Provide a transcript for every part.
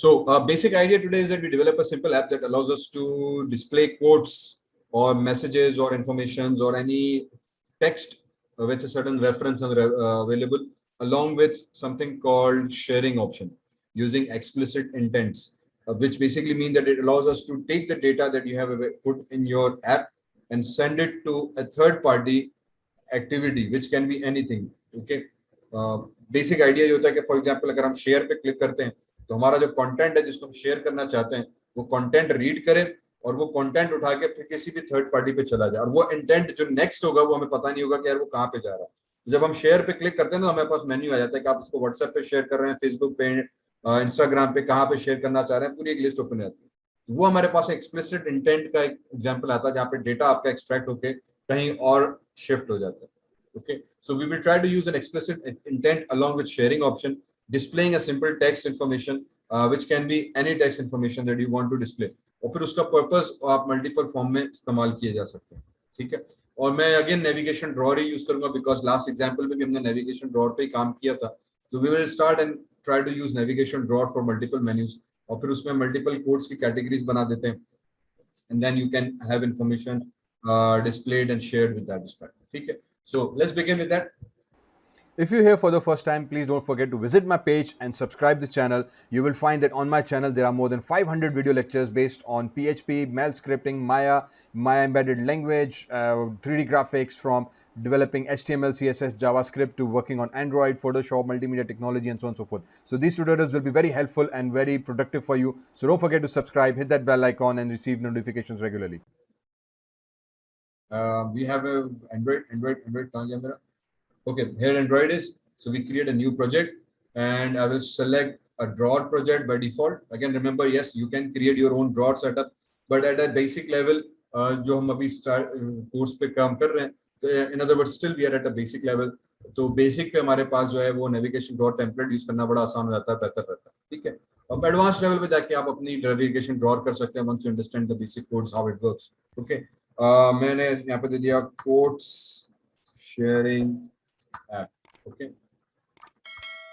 So basic idea today is that we develop a simple app that allows us to display quotes or messages or informations or any text with a certain reference available, along with something called sharing option using explicit intents, which basically mean that it allows us to take the data that you have put in your app and send it to a third party activity, which can be anything. Okay. Basic idea ये होता है कि for example अगर हम share पे click करते हैं तो हमारा जो कंटेंट है जिसको हम शेयर करना चाहते हैं वो कंटेंट रीड करे और वो कंटेंट उठा के फिर किसी भी थर्ड पार्टी पे चला जाए और वो इंटेंट जो नेक्स्ट होगा वो हमें पता नहीं होगा कि यार वो कहाँ पे जा रहा है। जब हम शेयर पे क्लिक करते हैं तो हमारे पास मेन्यू आ जाता है कि आप इसको व्हाट्सएप पे शेयर कर रहे हैं, फेसबुक पे, इंस्टाग्राम पे कहाँ पे शेयर करना चाह रहे हैं, पूरी एक लिस्ट ओपन रहती है। वो हमारे पास एक्सप्लिसिट इंटेंट का एक एग्जाम्पल आता है जहाँ पे डेटा आपका एक्सट्रैक्ट होके कहीं और शिफ्ट हो जाता है। Okay, so we will try to use an explicit intent along with sharing option, displaying a simple text information, which can be any text information that you want to display. और फिर उसका purpose आप multiple form में इस्तेमाल किए जा सकते हैं। ठीक है, और मैं अगेन नेविगेशन ड्रॉर ही यूज करूंगा बिकॉज लास्ट एग्जांपल में भी हमने नेविगेशन ड्रॉर पे ही काम किया था। तो we will start and try to use navigation drawer for multiple menus और फिर उसमें मल्टीपल कोड्स की कैटेगरीज बना देते हैं and then you can have information displayed and shared with that respect. ठीक है, so let's begin with that. If you're here for the first time, please don't forget to visit my page and subscribe the channel. You will find that on my channel there are more than 500 video lectures based on PHP, Mail scripting, Maya embedded language, 3D graphics, from developing HTML, CSS, JavaScript to working on Android, Photoshop, multimedia technology, and so on and so forth. So these tutorials will be very helpful and very productive for you. So don't forget to subscribe, hit that bell icon, and receive notifications regularly. We have a Android. Okay, here Android is. So we create a new project and I will select a drawer project by default. Again, remember, yes, you can create your own drawer setup, but at a basic level, जो हम अभी course पे काम कर रहे हैं, तो in other words, still we are at a basic level. तो बेसिक पे हमारे पास जो है वो नेविगेशन ड्रॉर टेम्पलेट यूज करना बड़ा आसान हो जाता है, बेहतर रहता है। ठीक है, अब एडवांस लेवल पे जाके आप अपनी नेविगेशन ड्रॉर कर सकते हैं once you understand the basic codes how it works. Okay. मैंने यहाँ पे दे दिया codes sharing app. Okay,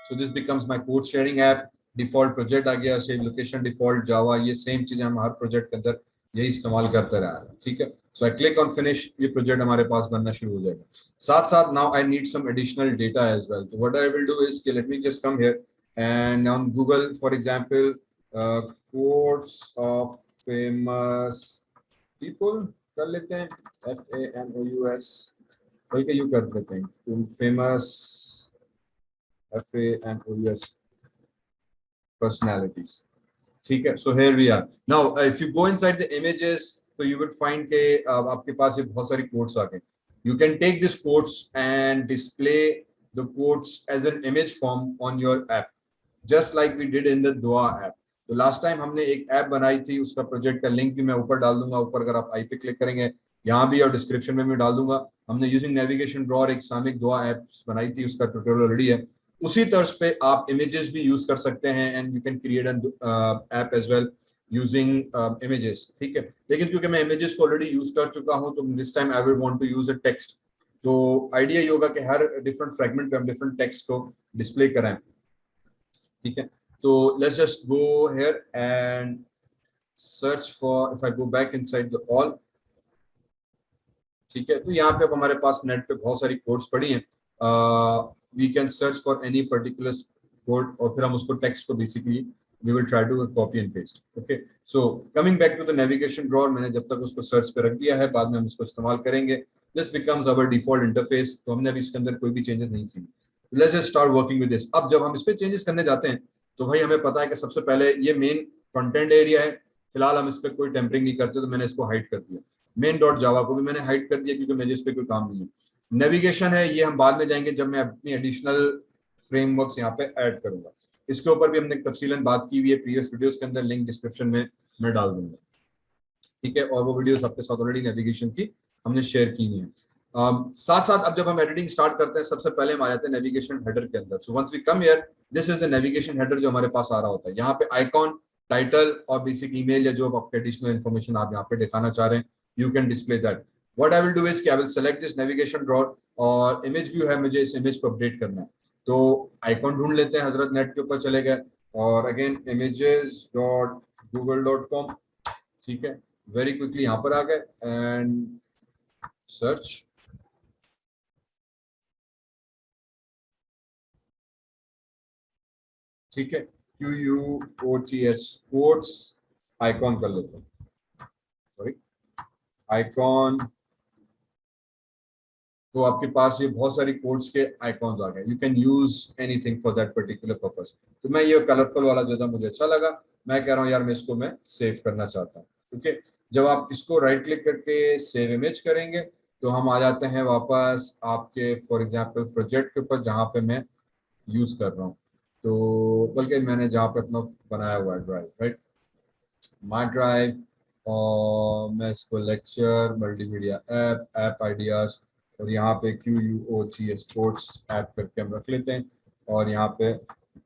so this becomes my code sharing app. Default project आ गया, सेम लोकेशन, डिफॉल्ट जावा, ये सेम चीजें हम हर प्रोजेक्ट के अंदर यही इस्तेमाल करते रहा है। ठीक है, so I click on finish, ये प्रोजेक्ट हमारे पास बनना शुरू हो जाएगा। साथ साथ now I need some additional data as well. तो what I will do is let me just come here and on Google for example codes of famous people कर लेते हैं, FAMOUS बल्कि यू कर लेते हैं फेमस FAMOUS पर्सनैलिटीज। ठीक है, so here we are now. If you go inside the images तो यू विल फाइंड के आपके पास ये बहुत सारी कोड्स आ गए। You can take this codes and display the codes as an image form on your app just like we did in the दुआ ऐप। तो लास्ट टाइम हमने एक ऐप बनाई थी, उसका प्रोजेक्ट का लिंक भी मैं ऊपर डाल दूंगा। ऊपर अगर आप आई पे क्लिक करेंगे यहाँ भी और डिस्क्रिप्शन में भी डाल दूंगा। हमने यूजिंग नेविगेशन ड्रॉर एक इस्लामिक दुआ ऐप बनाई थी, उसका ट्यूटोरियल ऑलरेडी है। उसी तर्ज पे आप इमेजेस भी यूज कर सकते हैं and you can create an app as well using images. ठीक है, लेकिन क्योंकि मैं इमेजेस को ऑलरेडी यूज कर चुका हूँ तो this time I will want to use a text. तो आइडिया ये होगा कि हर डिफरेंट फ्रेगमेंट पे हम डिफरेंट टेक्स्ट को डिस्प्ले कराएं। ठीक है, so let's just go here and search for, if I go back inside the all, ठीक है, तो यहाँ पे अब हमारे पास नेट पे बहुत सारी कोड्स पड़ी हैं। we can search for any particular code और फिर हम उसको टेक्स्ट को basically we will try to copy and paste. Okay, so coming back to the navigation drawer, मैंने जब तक उसको सर्च पे रख दिया है, बाद में हम उसको इस्तेमाल करेंगे। This becomes our default interface, तो हमने अभी इसके अंदर कोई भी चेंजेस नहीं की। Let's just start working with this. अब जब हम इस पे चेंजेस करने जाते हैं तो भाई हमें पता है कि सबसे पहले ये मेन कंटेंट एरिया है, फिलहाल हम इस पे कोई टेम्परिंग नहीं करते, तो मैंने इसको हाइड कर दिया। मेन डॉट जावा को भी मैंने हाइड कर दिया क्योंकि मुझे इस पे कोई काम नहीं है। नेविगेशन है, ये हम बाद में जाएंगे जब मैं अपनी एडिशनल फ्रेमवर्क्स यहाँ पे ऐड करूंगा। इसके ऊपर भी हमने तफसीलन बात की हुई है प्रीवियस वीडियोस के अंदर, लिंक डिस्क्रिप्शन में मैं डाल दूंगा। ठीक है, और वो वीडियोस आपके साथ ऑलरेडी नेविगेशन की हमने शेयर की हुई है। साथ साथ अब जब हम एडिटिंग स्टार्ट करते हैं सबसे पहले हम आ जाते हैं नेविगेशन हेडर के अंदर। So once we come here, this is the navigation header जो हमारे पास आ रहा होता है। यहाँ पे आइकॉन, टाइटल और बेसिक ईमेल या जो आपके एडिशनल इन्फॉर्मेशन आप यहाँ पे दिखाना चाह रहे हैं, you can display that. What I will do is I will select this navigation drawer और इमेज व्यू है, मुझे इस इमेज को अपडेट करना है। तो आइकॉन ढूंढ लेते हैं, हजरत नेट के ऊपर चले गए और अगेन images.google.com, ठीक है, वेरी क्विकली यहाँ पर आ गए एंड सर्च, ठीक है, QUOTH कोट्स आइकॉन कर लेते हैं, सॉरी आइकॉन। तो आपके पास ये बहुत सारी कोड्स के आइकॉन्स आ गए, you can use anything for that particular purpose. तो मैं ये कलरफुल वाला जो था मुझे अच्छा लगा, मैं कह रहा हूँ यार मैं इसको मैं सेव करना चाहता हूँ। ओके, जब आप इसको राइट क्लिक करके सेव इमेज करेंगे तो हम आ जाते हैं वापस आपके फॉर एग्जांपल प्रोजेक्ट के ऊपर जहाँ पे मैं यूज कर रहा हूँ। तो बल्कि मैंने जहाँ पे अपना बनाया हुआ है ड्राइव, राइट, माई ड्राइव, और मैं इसको lecture multimedia app, app ideas, और यहाँ पे QUOTH कोट्स ऐप करके हम रख लेते हैं और यहाँ पे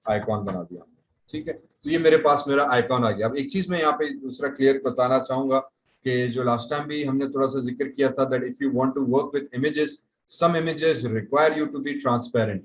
आइकॉन बना दिया, ठीक है। तो ये मेरे पास मेरा आइकॉन आ गया। अब एक चीज मैं यहाँ पे दूसरा क्लियर बताना चाहूंगा कि जो लास्ट टाइम भी हमने थोड़ा सा जिक्र किया था that if you want to work with images, some images require you to be transparent,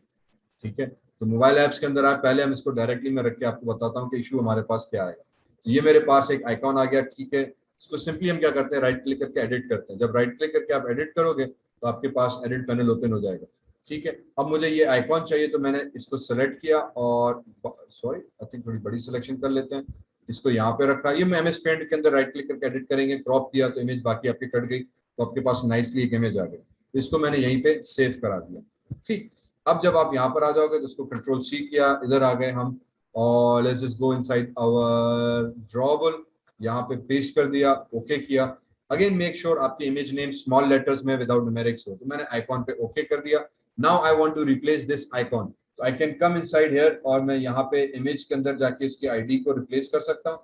ठीक है। तो मोबाइल ऐप्स के अंदर आप पहले हम इसको डायरेक्टली में रख के आपको बताता हूँ कि इशू हमारे पास क्या आएगा। तो ये मेरे पास एक आइकॉन आ गया, ठीक है। इसको सिंपली हम क्या करते हैं, राइट क्लिक करके एडिट करते हैं। जब राइट क्लिक करके आप एडिट करोगे तो आपके पास एडिट पैनल ओपन हो जाएगा, ठीक है। अब मुझे ये आइकॉन चाहिए तो मैंने इसको सेलेक्ट किया और सॉरी आई थिंक थोड़ी बड़ी सिलेक्शन कर लेते हैं, इसको यहाँ पे रखा। ये मैं MS पेंट के अंदर राइट क्लिक करके एडिट करेंगे, क्रॉप किया तो इमेज बाकी आपकी कट गई, तो आपके पास नाइसली एक इमेज आ गई। तो इसको मैंने यहीं पे सेव करा दिया, ठीक। अब जब आप यहाँ पर आ जाओगे तो उसको Ctrl+C किया, इधर आ गए हम और let's just go inside our drawable, यहाँ पे पेस्ट कर दिया, ओके किया। अगेन मेक श्योर आपकी इमेज नेम स्मॉल लेटर्स में विदाउट न्यूमेरिक्स हो। तो मैंने आइकॉन पे ओके कर दिया। Now I want to replace this icon, तो I can come inside here और मैं यहाँ पे इमेज के अंदर जाके इसकी आईडी को रिप्लेस कर सकता हूँ,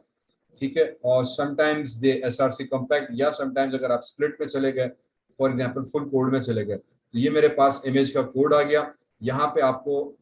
ठीक है। और समटाइम्स दे SRC कॉम्पैक्ट, या समटाइम्स अगर आप स्प्लिट में चले गए, फॉर एग्जांपल फुल कोड में चले गए, तो ये मेरे पास इमेज का कोड आ गया। यहाँ पे आपको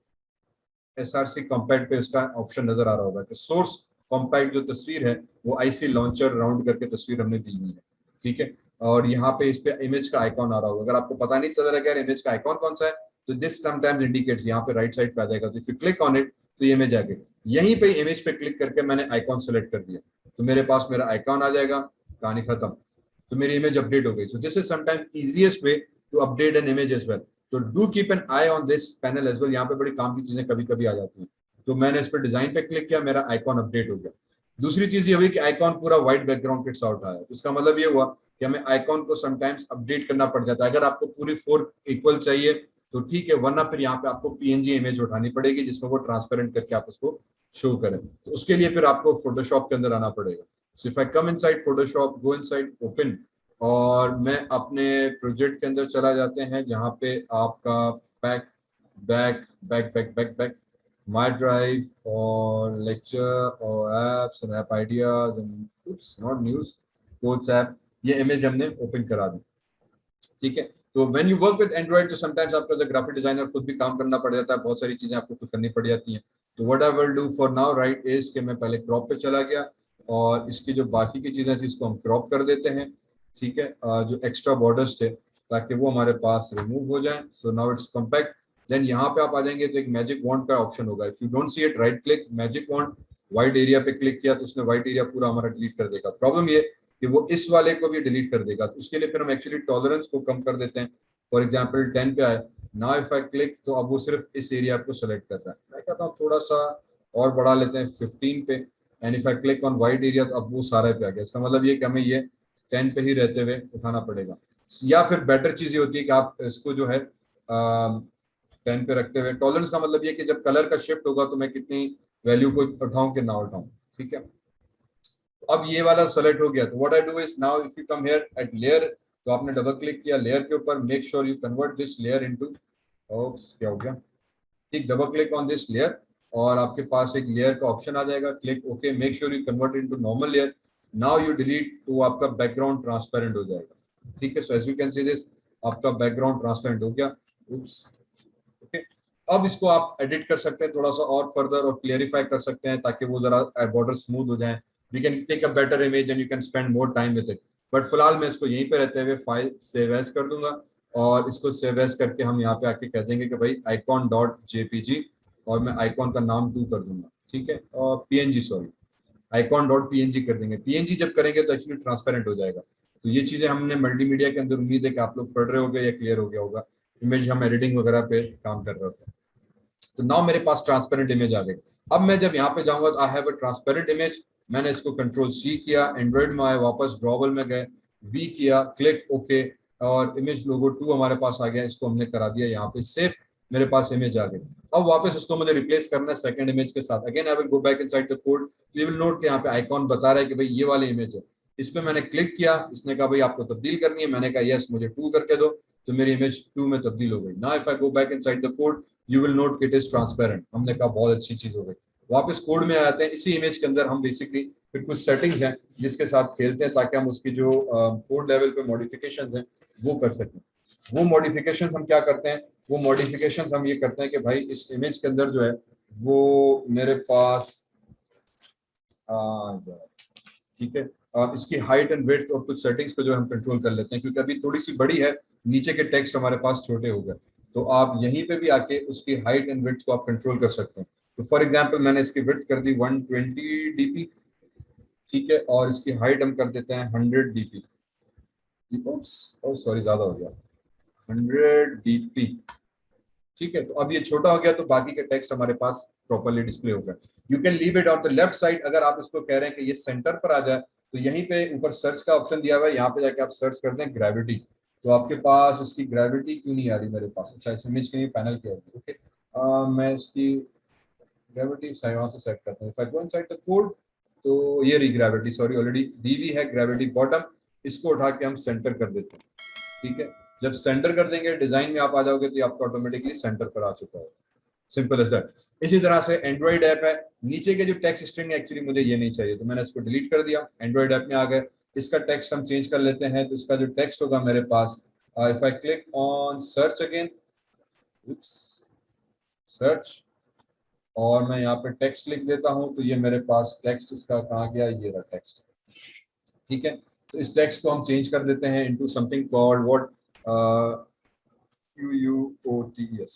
SRC कॉम्पैक्ट पे उसका ऑप्शन नजर आ रहा होगा कि सोर्स कॉम्पैक्ट जो तस्वीर है वो IC लॉन्चर राउंड करके तस्वीर हमने दी हुई है, ठीक है। और यहाँ पे इस पे इमेज का आइकॉन आ रहा होगा। अगर आपको पता नहीं चल रहा है कि इमेज का आइकॉन कौन सा है, तो दिस समटाइम्स इंडिकेट्स, यहाँ पे राइट साइड पे आ जाएगा। तो if you click on it तो ये इमेज आ गई। यहीं पे इमेज पे क्लिक करके मैंने आइकॉन सेलेक्ट कर दिया तो मेरे पास मेरा आइकॉन आ जाएगा, कहानी खत्म। तो मेरी इमेज अपडेट हो गई। So this is sometimes easiest way to update an image as well. तो do keep an eye on this panel as well. यहाँ पे बड़ी काम की चीजें कभी कभी आ जाती हैं। तो मैंने इस पर डिजाइन पे क्लिक किया, मेरा आइकॉन अपडेट हो गया। दूसरी चीज ये हुई कि आइकॉन पूरा व्हाइट बैकग्राउंड के साथ आया। इसका मतलब ये हुआ कि हमें आइकॉन को समटाइम्स अपडेट करना पड़ जाता है। अगर आपको पूरी 4 इक्वल चाहिए तो ठीक है, वरना फिर यहाँ पे आपको PNG इमेज उठानी पड़ेगी जिसमें वो ट्रांसपेरेंट करके आप उसको शो करें। तो उसके लिए फिर आपको फोटोशॉप के अंदर आना पड़ेगा। So if I come inside Photoshop, go inside open, और मैं अपने प्रोजेक्ट के अंदर चला जाते हैं जहाँ पे आपका back back back back back back my drive और लेक्चर और apps and app ideas and कुछ नॉट न्यूज कोड्स ऐप, ये इमेज हमने ओपन करा दी, ठीक है। तो when you work with Android तो समटाइम्स आपको एज अ ग्राफिक डिजाइनर खुद भी काम करना पड़ जाता है, बहुत सारी चीजें आपको खुद करनी पड़ जाती हैं। तो what I will do for now right is कि मैं पहले क्रॉप पे चला गया और इसकी जो बाकी की चीजें थी इसको हम क्रॉप कर देते हैं, ठीक है, जो एक्स्ट्रा बॉर्डर्स थे ताकि वो हमारे पास रिमूव हो जाए। So now it's compact. Then यहाँ पे आप आ जाएंगे तो एक मैजिक वॉन्ड का ऑप्शन होगा। If you don't see it, right click magic wand, white area पे क्लिक किया तो उसने व्हाइट एरिया पूरा हमारा डिलीट कर देगा। प्रॉब्लम ये कि वो इस वाले को भी डिलीट कर देगा। तो उसके लिए फिर हम एक्चुअली टॉलरेंस को कम कर देते हैं। फॉर एग्जाम्पल 10 पे आए, नाउ इफ आई क्लिक तो अब वो सिर्फ इस एरिया को सेलेक्ट कर रहा है। मैं कहता हूँ थोड़ा सा और बढ़ा लेते हैं 15 पे, and if I click on wide area तो अब वो सारे पे आ गया। इसका मतलब ये कि हमें ये 10 पे ही रहते हुए उठाना पड़ेगा। या फिर बेटर चीज ये होती है कि आप इसको जो है 10 पे रखते हुए, टॉलरेंस का मतलब ये कि जब कलर का शिफ्ट होगा तो मैं कितनी वैल्यू को उठाऊं कि ना उठाऊं, ठीक है। अब ये वाला सेलेक्ट हो गया तो what I do is now if you come here at layer, तो आपने डबल क्लिक किया लेयर के ऊपर, make sure you convert this layer into, oops क्या हो गया, ठीक, double click on this layer और आपके पास एक लेयर का ऑप्शन आ जाएगा, click okay, make sure you convert into normal layer. Now you delete तो आपका बैकग्राउंड ट्रांसपेरेंट हो जाएगा, ठीक है। So as you can see this आपका बैकग्राउंड ट्रांसपेरेंट हो गया, उप्स, ओके। अब इसको आप एडिट कर सकते हैं थोड़ा सा और फर्दर और क्लियरिफाई कर सकते हैं ताकि वो जरा बॉर्डर स्मूथ हो जाए। We can take a better image and you can spend more time with it. But फिलहाल मैं इसको यहीं पे रहते हुए फाइल सेव एज कर दूंगा और इसको सेव एज करके हम यहाँ पे आके कह देंगे कि भाई icon.jpg और मैं आइकॉन का नाम 2 कर दूंगा। ठीक है, और PNG, sorry icon dot PNG कर देंगे। पीएनजी जब करेंगे तो एक्चुअली ट्रांसपेरेंट हो जाएगा। तो ये चीजें हमने मल्टीमीडिया के अंदर, उम्मीद है कि आप लोग पढ़ रहे होगे या क्लियर हो गया होगा। इमेज हम एडिटिंग वगैरह पे काम कर रहे होते हैं। तो नाउ मेरे पास ट्रांसपेरेंट इमेज आ गई। अब मैं जब यहाँ पे जाऊंगा तो आई हैव अ ट्रांसपेरेंट इमेज। मैंने इसको कंट्रोल सी किया, एंड्रॉइड में आए, वापस ड्रॉबल में गए, वी किया, क्लिक ओके, और इमेज लोगो 2 हमारे पास आ गया। इसको हमने करा दिया यहाँ पे सेव, मेरे पास इमेज आ गई। अब वापस इसको मुझे रिप्लेस करना है सेकंड इमेज के साथ। Again I will go back inside the code. You will note कि यहाँ पे आइकॉन बता रहा है कि भाई ये वाली इमेज है। इस पे मैंने क्लिक किया, इसने कहा भाई आपको तब्दील करनी है। मैंने कहा यस, मुझे 2 करके दो, तो मेरी इमेज 2 में तब्दील हो गई। Now if I go back inside the code, you will note it is transparent. हमने कहा बहुत अच्छी चीज हो गई। वापस कोड में आते हैं। इसी इमेज के अंदर हम बेसिकली फिर कुछ सेटिंग्स हैं जिसके साथ खेलते हैं ताकि हम उसकी जो कोड लेवल पे मॉडिफिकेशंस हैं वो कर सकें। वो मॉडिफिकेशंस हम क्या करते हैं, वो मॉडिफिकेशंस हम ये करते हैं कि भाई इस इमेज के अंदर जो है वो मेरे पास ठीक है, इसकी हाइट एंड विड्थ और कुछ सेटिंग्स को जो हम कंट्रोल कर लेते हैं, क्योंकि अभी थोड़ी सी बड़ी है, नीचे के टेक्स्ट हमारे पास छोटे हो गए। तो आप यहीं पे भी आके उसकी हाइट एंड विड्थ को आप कंट्रोल कर सकते हैं। तो फॉर एग्जांपल मैंने इसकी विड्थ कर दी 120 डीपी, ठीक है, और इसकी हाइट हम कर देते हैं 100 डीपी। सॉरी ज्यादा हो गया, 100 डीपी, ठीक है। तो अब ये छोटा हो गया तो बाकी के टेक्स्ट हमारे पास प्रॉपर्ली डिस्प्ले होगा। You can leave it on the left side. अगर आप इसको कह रहे हैं कि ये सेंटर पर आ जाए तो यहीं पे ऊपर सर्च का ऑप्शन दिया हुआ है, यहाँ पे जाके आप सर्च कर दें ग्रेविटी। तो आपके पास उसकी ग्रेविटी क्यों नहीं आ रही मेरे पास? अच्छा, इस इमेज के लिए पैनल किया है, ओके। मैं इसकी ग्रेविटी वहां से सेट करता हूँ। If I go inside the code, तो ये रही ग्रेविटी, सॉरी ऑलरेडी दी हुई है ग्रेविटी बॉटम। इसको उठा के हम सेंटर कर देते हैं, ठीक है। जब सेंटर कर देंगे, डिजाइन में आप आ जाओगे तो आपका ऑटोमेटिकली सेंटर पर आ चुका है। Simple as that. इसी तरह से एंड्रॉइड ऐप है, नीचे के जो टेक्स्ट स्ट्रिंग एक्चुअली मुझे ये नहीं चाहिए तो मैंने इसको डिलीट कर दिया। एंड्रॉइड ऐप में आ गए, इसका टेक्स्ट हम चेंज कर लेते हैं। तो इसका जो टेक्स्ट होगा मेरे पास, if I click on search again, search, और मैं यहाँ पे टेक्स्ट लिख देता हूँ, तो ये मेरे पास टेक्स्ट इसका कहाँ गया, ये रहा टेक्स्ट, ठीक है। तो इस टेक्स्ट को हम चेंज कर देते हैं into something called what, QUOTES,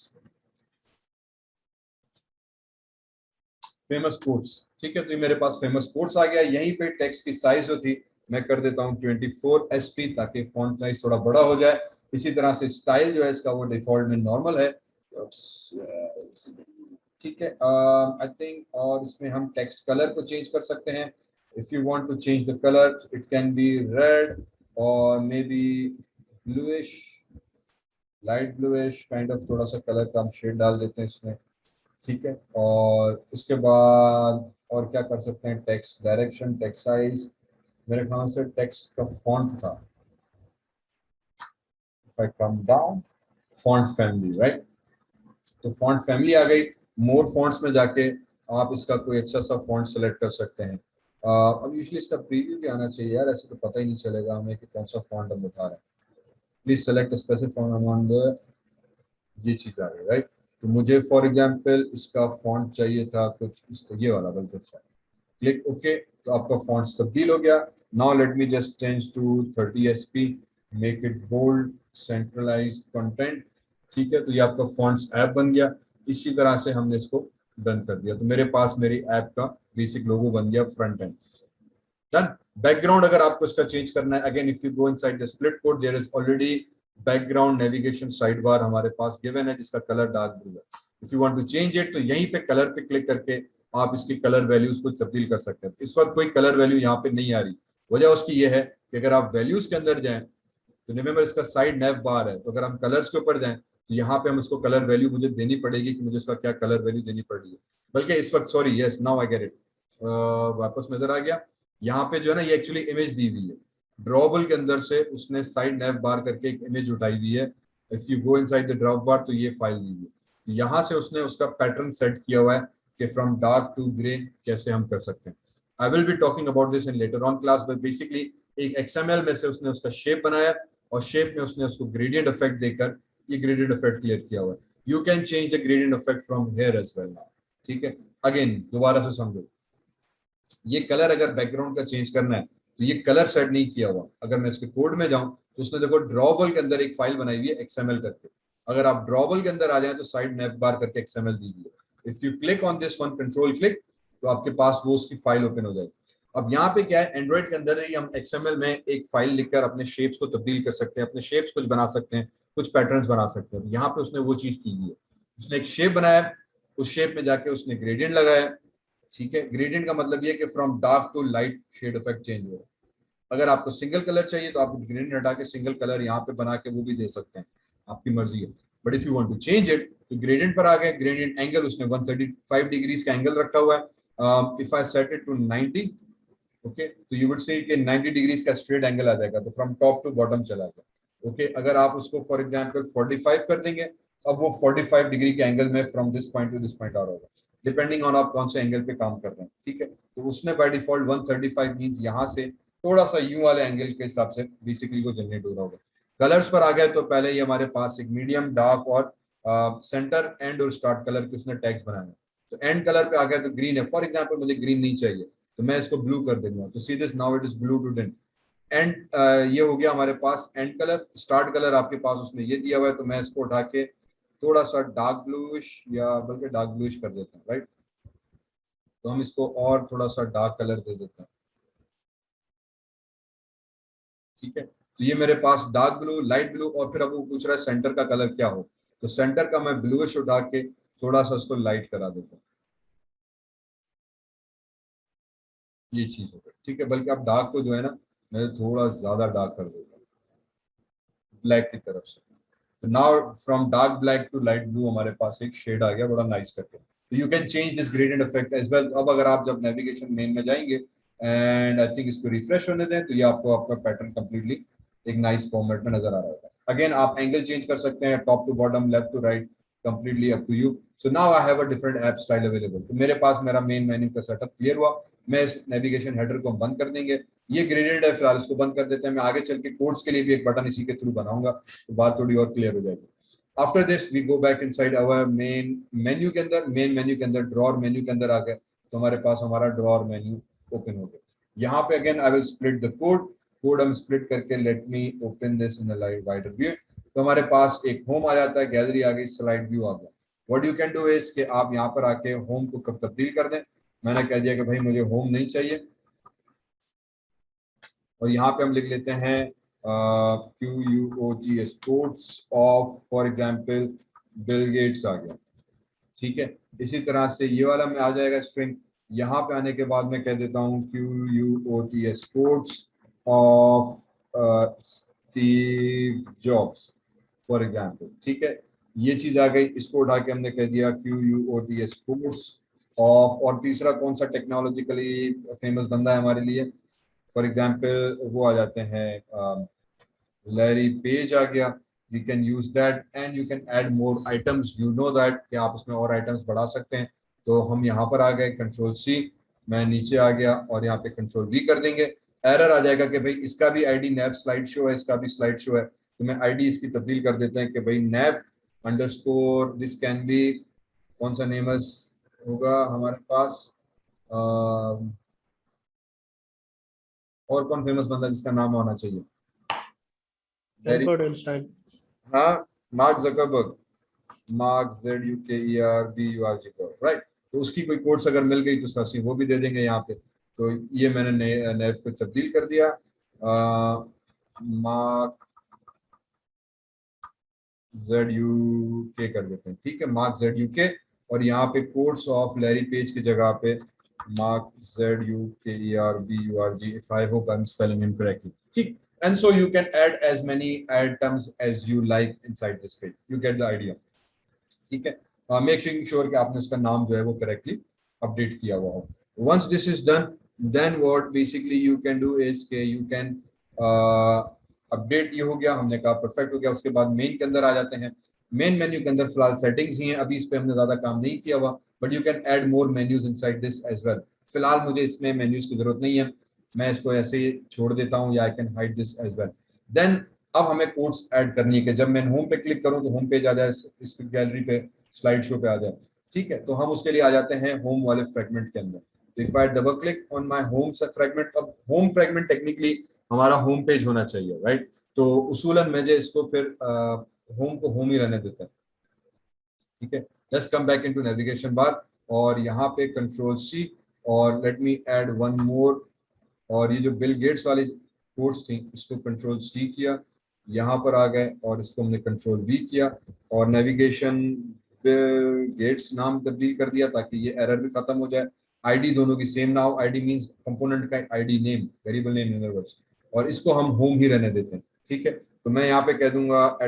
famous quotes, ठीक है। तो ये मेरे पास फेमस कोट्स आ गया। यहीं पे टेक्स्ट की साइज जो थी मैं कर देता हूँ 24 SP, ताकि फॉन्ट साइज थोड़ा बड़ा हो जाए। इसी तरह से स्टाइल जो है इसका वो डिफॉल्ट में नॉर्मल है, ठीक है। आई थिंक, और इसमें हम टेक्स्ट कलर को चेंज कर सकते हैं। If you want to change the colour, it can be red और maybe bluish, light bluish kind of, थोड़ा सा कलर का हम शेड डाल देते हैं इसमें, ठीक है। और उसके बाद और क्या कर सकते हैं, टेक्स्ट डायरेक्शन, टेक्स्ट साइज, मेरे ख्याल से टेक्स्ट का फॉन्ट था, if I come down, font family, right. तो फॉन्ट फैमिली आ गई। मोर फॉन्ट्स में जाके आप इसका कोई अच्छा सा फॉन्ट सेलेक्ट कर सकते हैं। अब यूजुअली इसका प्रीव्यू भी आना चाहिए यार, ऐसे तो पता ही नहीं चलेगा हमें कि कौन सा फॉन्ट हम उठा रहे हैं। Please select specific font on the, ये चीज आ गई, राइट। तो मुझे फॉर एग्जांपल इसका फॉन्ट चाहिए था कुछ ये वाला, बल्कि क्लिक ओके, तो आपका फॉन्ट तब्दील हो गया। Now let me just change to 30 SP, make it bold, centralize content, ठीक है। तो ये आपका फॉन्ट्स ऐप बन गया। इसी तरह से हमने इसको डन कर दिया, तो मेरे पास मेरी ऐप का बेसिक लोगो बन गया, फ्रंट एंड डन। बैकग्राउंड अगर आपको इसका चेंज करना है, again if you go inside the split code, there is already background navigation side bar हमारे पास गिवन है जिसका कलर डार्क ब्लू है। If you want to change it, तो यहीं पे कलर पे क्लिक करके आप इसकी कलर वैल्यूज को तब्दील कर सकते हैं। इस वक्त कोई कलर वैल्यू यहाँ पे नहीं आ रही। वजह उसकी ये है कि अगर आप वैल्यूज के अंदर जाएं, तो रिमेंबर इसका साइड नेव बार है, तो अगर हम कलर्स के ऊपर जाएं तो यहाँ पे हम इसको कलर वैल्यू मुझे देनी पड़ेगी कि मुझे इसका क्या कलर वैल्यू देनी पड़ रही है। बल्कि इस वक्त, sorry, yes now I get it, वापस में इधर आ गया। यहाँ पे जो है ना, ये एक्चुअली इमेज दी हुई है, ड्रॉबल के अंदर से उसने साइड नेव बार करके एक इमेज उठाई हुई है। If you go inside the drop bar, तो ये फाइल दी हुई है। यहाँ से उसने उसका पैटर्न सेट किया हुआ है कि फ्रॉम डार्क टू ग्रे कैसे हम कर सकते हैं। आई will be talking about this in later on class, but basically एक XML में से उसने उसका शेप बनाया और शेप में उसने उसको ग्रेडियंट इफेक्ट देकर ये ग्रेडियंट इफेक्ट क्लियर किया हुआ है। You can change the gradient effect from here as well now, ठीक है। अगेन दोबारा से समझो, ये कलर अगर बैकग्राउंड का चेंज करना है तो ये कलर सेट नहीं किया हुआ। अगर मैं इसके कोड में जाऊं तो उसने देखो ड्रॉबल के अंदर एक फाइल बनाई हुई है XML करके। अगर आप ड्रॉबल के अंदर आ जाए तो साइड नेव बार करके XML दी हुई है। If you click on this one, control click, तो आपके पास वो उसकी फाइल ओपन हो जाएगी। अब यहाँ पे क्या है, एंड्रॉइड के अंदर ही हम XML में एक फाइल लिखकर अपने शेप्स को तब्दील कर सकते हैं, अपने शेप्स कुछ बना सकते हैं, कुछ पैटर्न्स बना सकते हैं। यहाँ पे उसने वो चीज की हुई है, उसने एक शेप बनाया, उस शेप में जाके उसने ग्रेडियंट लगाया। ठीक है, ग्रेडियंट का मतलब ये कि from dark to light shade effect change हो। अगर आपको सिंगल कलर चाहिए तो आप ग्रेडियंट हटा के सिंगल कलर यहाँ पे बना के वो भी दे सकते हैं, आपकी मर्जी है। But if you want to change it तो ग्रेडियंट पर आ गए, ग्रेडियंट एंगल उसने 135 डिग्रीज का एंगल रखा हुआ है। If I set it to 90, okay, तो यू वुड से कि 90 डिग्रीज का स्ट्रेट एंगल आ जाएगा, तो फ्रॉम टॉप टू बॉटम चला गया। ओके, अगर आप उसको फॉर एग्जांपल 45 कर देंगे, अब वो 45 डिग्री के एंगल में from this point to this point आ रहा होगा, डिपेंडिंग ऑन आप कौन से एंगल पे काम कर रहे हैं। ठीक है, तो उसने बाय डिफॉल्ट 135 मींस यहाँ से थोड़ा सा यू वाले एंगल के हिसाब से बेसिकली वो जनरेट हो रहा होगा। कलर्स पर आ गए तो पहले ही हमारे पास एक मीडियम, डार्क और सेंटर, एंड और स्टार्ट कलर के उसने टैग्स बनाए हैं। तो एंड कलर पे आ गया तो ग्रीन है, फॉर एग्जाम्पल मुझे ग्रीन नहीं चाहिए तो मैं इसको ब्लू कर दूंगा, तो see this now it is blue to dent end. ये हो गया हमारे पास एंड कलर। स्टार्ट कलर आपके पास उसने ये दिया हुआ है, तो मैं इसको उठा के थोड़ा सा डार्क ब्लूइश या बल्कि डार्क ब्लूइश कर देता हूँ, राइट। तो हम इसको और थोड़ा सा डार्क कलर दे देते हैं। ठीक है, तो ये मेरे पास डार्क ब्लू, लाइट ब्लू, और फिर अब वो पूछ रहा है सेंटर का कलर क्या हो, तो सेंटर का मैं ब्लूइश उठा के थोड़ा सा उसको लाइट करा देता हूँ, ये चीज हो गई। ठीक है, बल्कि आप डार्क को जो है ना, मैं थोड़ा ज्यादा डार्क कर देता हूँ ब्लैक की तरफ से। तो now from dark black to light blue हमारे पास एक शेड आ गया बड़ा नाइस करके। तो you can change this gradient effect as well. अब अगर आप जब नेविगेशन मेन में जाएंगे एंड आई थिंक इसको रिफ्रेश होने दें, तो ये आपको आपका पैटर्न कंप्लीटली एक नाइस फॉर्मेट में नजर आ रहा होगा। अगेन आप एंगल चेंज कर सकते हैं, top to bottom, left to right, completely up to you. So now I have a different app style available. तो मेरे पास मेरा मेन मेन्यू का सेटअप क्लियर हुआ। मैं इस नेविगेशन हेडर को बंद कर देंगे, ये ग्रेडियंट है फिलहाल इसको बंद कर देते हैं। मैं आगे चल के कोड्स के लिए भी एक बटन इसी के थ्रू बनाऊंगा, तो बात थोड़ी और क्लियर हो जाएगी। After this we go back inside our main menu के अंदर। मेन मेन्यू के अंदर ड्रॉर मेन्यू के अंदर आ गए, तो हमारे पास हमारा ड्रॉर मेन्यू ओपन हो गया। यहाँ पे again I will split the code. Code हम स्प्लिट करके let me open this in wider view. तो हमारे पास एक होम आ जाता है, गैलरी आ गई, स्लाइड व्यू आ गया। What you can do is कि आप यहाँ पर आके होम को कब तब्दील कर दें। मैंने कह दिया कि भाई मुझे होम नहीं चाहिए, और यहाँ पे हम लिख लेते हैं QUOT sports of for example Bill Gates आ गया। ठीक है, इसी तरह से ये वाला में आ जाएगा स्ट्रिंग। यहाँ पे आने के बाद मैं कह देता हूँ QUOT sports of Steve jobs for example. ठीक है, ये चीज आ गई, इसको उठा के हमने कह दिया QUOT स्पोर्ट्स ऑफ, और तीसरा कौन सा टेक्नोलॉजिकली फेमस बंदा है हमारे लिए, फॉर एग्जाम्पल वो आ जाते हैं लैरी पेज आ गया। We can use that and you can add more items, you know that कि आप उसमें और आइटम्स बढ़ा सकते हैं। तो हम यहाँ पर आ गए, कंट्रोल सी, मैं नीचे आ गया और यहाँ पे कंट्रोल वी कर देंगे। एरर आ जाएगा कि भाई इसका भी आईडी नैव स्लाइड शो है, इसका भी स्लाइड शो है, तो मैं आईडी इसकी तब्दील कर देते हैं कि भाई नैव अंडरस्कोर दिस कैन बी, कौन सा नेमस होगा हमारे पास, और कौन फेमस बंदा जिसका नाम होना चाहिए, Albert Einstein. हाँ, mark Zuckerberg, mark ZUKERBURG, right. तो उसकी कोई कोड्स अगर मिल गई तो सासी वो भी दे देंगे यहाँ पे। तो ये मैंने नेव को तब्दील कर दिया, मार्क ZUK कर देते हैं। ठीक है, मार्क ZUK, और यहाँ पे कोड्स ऑफ लैरी पेज की जगह पे mark ZUKERBURG, if I hope I am spelling incorrectly. ठीक, and so you can add as many items as you like inside this page. You get the idea. ठीक है, making sure कि आपने उसका नाम जो है वो करेक्टली अपडेट किया हुआ हो। Once this is done, then what basically you can do is के यू कैन अपडेट। ये हो गया, हमने कहा परफेक्ट हो गया। उसके बाद मेन के अंदर आ जाते हैं। मेन मेन्यू के अंदर फिलहाल सेटिंग्स ही हैं, अभी इस पे हमने ज्यादा काम नहीं किया हुआ, but you can add more menus inside this as well. फिलहाल मुझे इसमें मेन्यूज की जरूरत नहीं है, मैं इसको ऐसे ही छोड़ देता हूँ, या I can hide this as well. Then अब हमें कोड्स ऐड करनी है कि जब मैं होम पे क्लिक करूं तो होम पेज आ जाए, इस गैलरी पे स्लाइड शो पे आ जाए। ठीक है, तो हम उसके लिए आ जाते हैं होम वाले फ्रेगमेंट के अंदर। तो if I double click on my home fragment, अब होम फ्रेगमेंट टेक्निकली हमारा होम पेज होना चाहिए, राइट। तो उसूलन मुझे इसको फिर होम को होम ही रहने देता है। ठीक है, let's come back into navigation bar, और यहाँ पे कंट्रोल सी, और let me add one more, और ये जो बिल गेट्स वाली कोड्स थी इसको कंट्रोल सी किया, यहाँ पर आ गए और इसको हमने कंट्रोल वी किया और नेविगेशन बिल गेट्स नाम तब्दील कर दिया ताकि ये एरर भी खत्म हो जाए। आईडी दोनों की सेम ना हो, आईडी मींस कंपोनेंट का ID name, variable name in other words, और इसको हम होम ही रहने देते हैं। ठीक है, तो मैं यहाँ पे कह दूंगा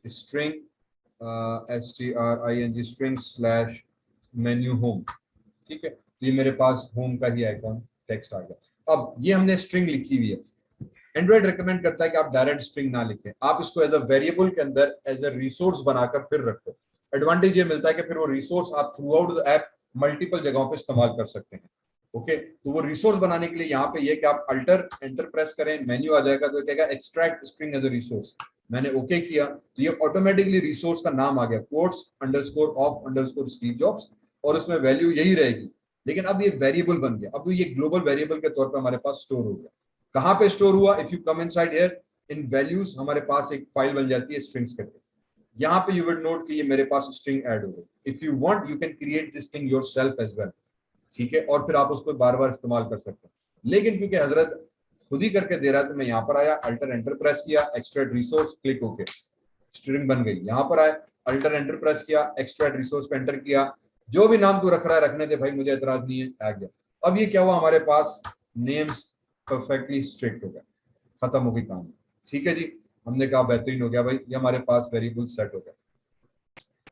@string string string slash menu home. ठीक है, तो ये मेरे पास होम का ही आइकॉन टेक्स्ट आ गया। अब ये हमने स्ट्रिंग लिखी हुई है, एंड्रॉइड रिकमेंड करता है कि आप डायरेक्ट स्ट्रिंग ना लिखें, आप इसको एज अ वेरिएबल के अंदर एज अ रिसोर्स बनाकर फिर रखो। एडवांटेज ये मिलता है कि फिर वो रिसोर्स आप through out the app multiple जगहों पे इस्तेमाल कर सकते हैं। ओके, तो वो रिसोर्स बनाने के लिए यहाँ पे ये कि आप अल्टर एंटर प्रेस करें, मेन्यू आ जाएगा तो कहेगा extract string as a resource. मैंने ओके किया तो ये ऑटोमेटिकली रिसोर्स का नाम आ गया, quotes underscore of underscore Steve Jobs, और उसमें वैल्यू यही रहेगी। लेकिन अब ये वेरिएबल बन गया, अब ये ग्लोबल वेरिएबल के तौर पर हमारे पास स्टोर हो गया। कहां पे स्टोर हुआ? If you come inside here in values, हमारे पास एक फाइल बन जाती है स्ट्रिंग्स करके। यहाँ पे यू वुड नोट कि ये मेरे पास स्ट्रिंग ऐड हो गई। If you want you can create this thing yourself as well. ठीक है, और फिर आप उसको बार बार इस्तेमाल कर सकते हैं। लेकिन क्योंकि हजरत खुद ही करके दे रहा है तो मैं यहाँ पर आया, अल्टर एंटर प्रेस किया, एक्सट्रैक्ट रिसोर्स क्लिक होके स्ट्रिंग बन गई। यहाँ पर आए, अल्टर एंटर प्रेस किया, एक्सट्रैक्ट रिसोर्स पे एंटर किया, जो भी नाम तू रख रहा है रखने दे भाई, मुझे एतराज नहीं है, आ गया। अब ये क्या हुआ, हमारे पास नेम्स परफेक्टली स्ट्रिक्ट हो गया, खत्म हो गई काम। ठीक है जी, हमने कहा बेहतरीन हो गया भाई, ये हमारे पास वेरिएबल सेट हो गया।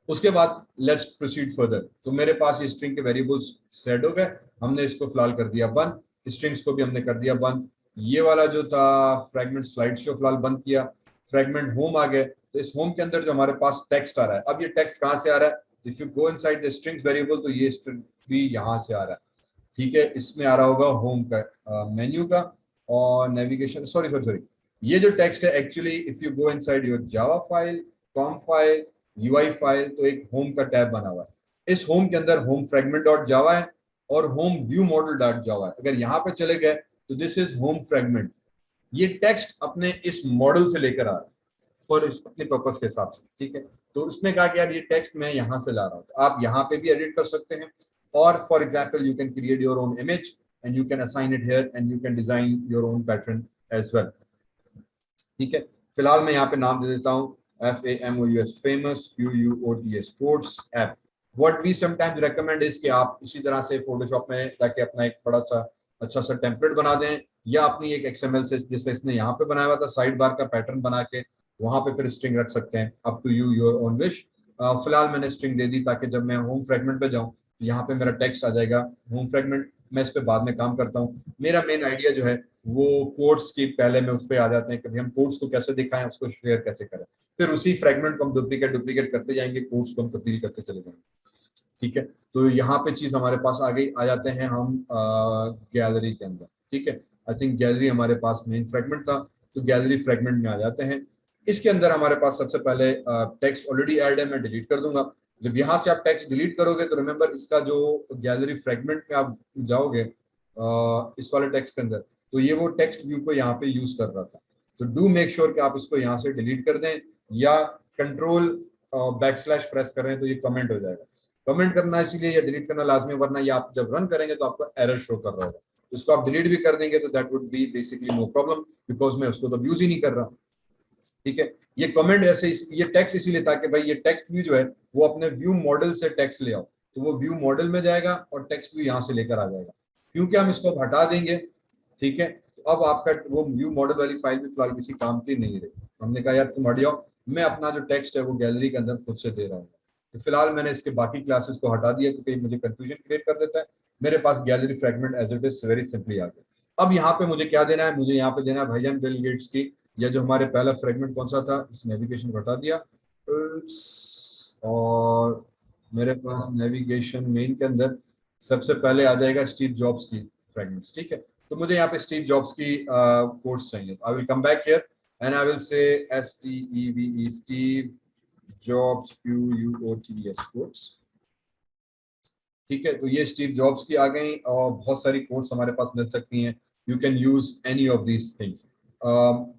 उसके बाद लेट्स प्रोसीड फर्दर। तो मेरे पास ये स्ट्रिंग के वेरिएबल्स सेट हो गए, हमने इसको फिलहाल कर दिया बंद, स्ट्रिंग्स को भी हमने कर दिया बंद। ये वाला जो था फ्रैगमेंट स्लाइड शो फिलहाल बंद किया, फ्रैगमेंट होम आ गए। तो इस होम के अंदर जो हमारे पास टेक्स्ट आ रहा है, अब ये टेक्स्ट कहां से आ रहा है? If you go inside the strings variable तो ये स्ट्रिंग भी यहां से आ रहा है। ठीक है, इसमें आ रहा होगा होम का मेन्यू का और नेविगेशन, सॉरी सॉरी सॉरी, ये जो टेक्स्ट है actually if you go inside your Java file, com file, UI file, तो एक होम का टैब बना हुआ है। इस होम के अंदर होम फ्रैगमेंट डॉट जावा है और होम व्यू मॉडल डॉट जावा है। अगर यहाँ पे चले गए तो दिस इज होम फ्रैगमेंट। ये टेक्स्ट अपने इस मॉडल से लेकर आ रहा है फॉर अपने पर्पस के हिसाब से। ठीक है, तो उसने कहा कि यार ये टेक्स्ट मैं यहाँ से ला रहा हूँ, तो आप यहाँ पे भी एडिट कर सकते हैं। और for example you can create your own image and you can assign it here and you can design your own pattern as well. ठीक है, फिलहाल मैं यहाँ पे नाम दे देता हूँ FAMOUS famous QUOTS sports app. What we sometimes recommend is कि आप इसी तरह से फोटोशॉप में जाके अपना एक बड़ा सा अच्छा सा टेम्पलेट बना दें, या अपनी एक XML से जैसे इसने यहाँ पे बनाया हुआ था साइड बार का पैटर्न बना के वहां पे फिर स्ट्रिंग रख सकते हैं, up to you your own wish. फिलहाल मैंने स्ट्रिंग दे दी ताकि जब मैं होम फ्रेगमेंट पे जाऊँ तो यहाँ पे मेरा टेक्स्ट आ जाएगा होम फ्रेगमेंट। मैं इस पे बाद में काम करता हूँ। मेरा मेन आइडिया जो है वो कोड्स की पहले में उस पर आ जाते हैं कि हम कोड्स को कैसे दिखाएं, उसको शेयर कैसे करें, फिर उसी फ्रेगमेंट को हम डुप्लीकेट करते जाएंगे, कोड्स को हम तब्दील करते चले जाएंगे। ठीक है, तो यहाँ पे चीज हमारे पास आ गई। आ जाते हैं हम गैलरी के अंदर। ठीक है, आई थिंक गैलरी हमारे पास मेन फ्रेगमेंट था, तो गैलरी फ्रेगमेंट में आ जाते हैं। इसके अंदर हमारे पास सबसे पहले टेक्स्ट ऑलरेडी ऐड है, मैं डिलीट कर दूंगा। जब यहाँ से आप टेक्स्ट डिलीट करोगे तो रिमेंबर इसका जो गैलरी फ्रेगमेंट में आप जाओगे इस वाले टेक्स्ट के अंदर, तो ये वो टेक्स्ट व्यू को यहाँ पे यूज कर रहा था। तो डू मेक श्योर कि आप इसको यहाँ से डिलीट कर दें, या कंट्रोल बैकस्लैश प्रेस करें तो ये कमेंट हो जाएगा। कमेंट करना इसीलिए या डिलीट करना लाजमी, वरना ये आप जब रन करेंगे तो आपको एरर शो कर रहा होगा। इसको आप डिलीट भी कर देंगे तो that would be basically no problem, because मैं उसको तो यूज ही नहीं कर रहा। ठीक है, ये कमेंट ऐसे ये टेक्स्ट इसीलिए था कि भाई ये टेक्स्ट व्यू जो है वो अपने व्यू मॉडल से टेक्स्ट ले आओ, तो वो व्यू मॉडल में जाएगा और टेक्स्ट व्यू यहाँ से लेकर आ जाएगा। क्योंकि हम इसको हटा देंगे, ठीक है, तो अब आपका वो व्यू मॉडल वाली फाइल भी फिलहाल किसी काम की नहीं रही। हमने कहा यार तुम हट जाओ, मैं अपना जो टेक्स्ट है वो गैलरी के अंदर खुद से दे रहा हूँ। तो फिलहाल मैंने इसके बाकी क्लासेस को हटा दिया क्योंकि मुझे कंफ्यूजन क्रिएट कर देता है। मेरे पास gallery fragment as it is very simply आ गया। अब यहाँ पे मुझे क्या देना है? मुझे यहाँ पे देना है भाईजान बिल गेट्स की, या जो हमारे पहला फ्रेगमेंट कौन सा था, इस नेविगेशन को हटा दिया, और मेरे पास नेविगेशन मेन के अंदर सबसे पहले आ जाएगा स्टीव जॉब्स की फ्रेगमेंट्स। ठीक है, तो मुझे यहाँ पे स्टीव जॉब्स की कोट्स चाहिए। I will come back here and I will say STEVE Steve jobs QUOTES quotes. ठीक है, तो ये स्टीव जॉब्स की आ गई और बहुत सारी कोट्स हमारे पास मिल सकती हैं। You can use any of these things.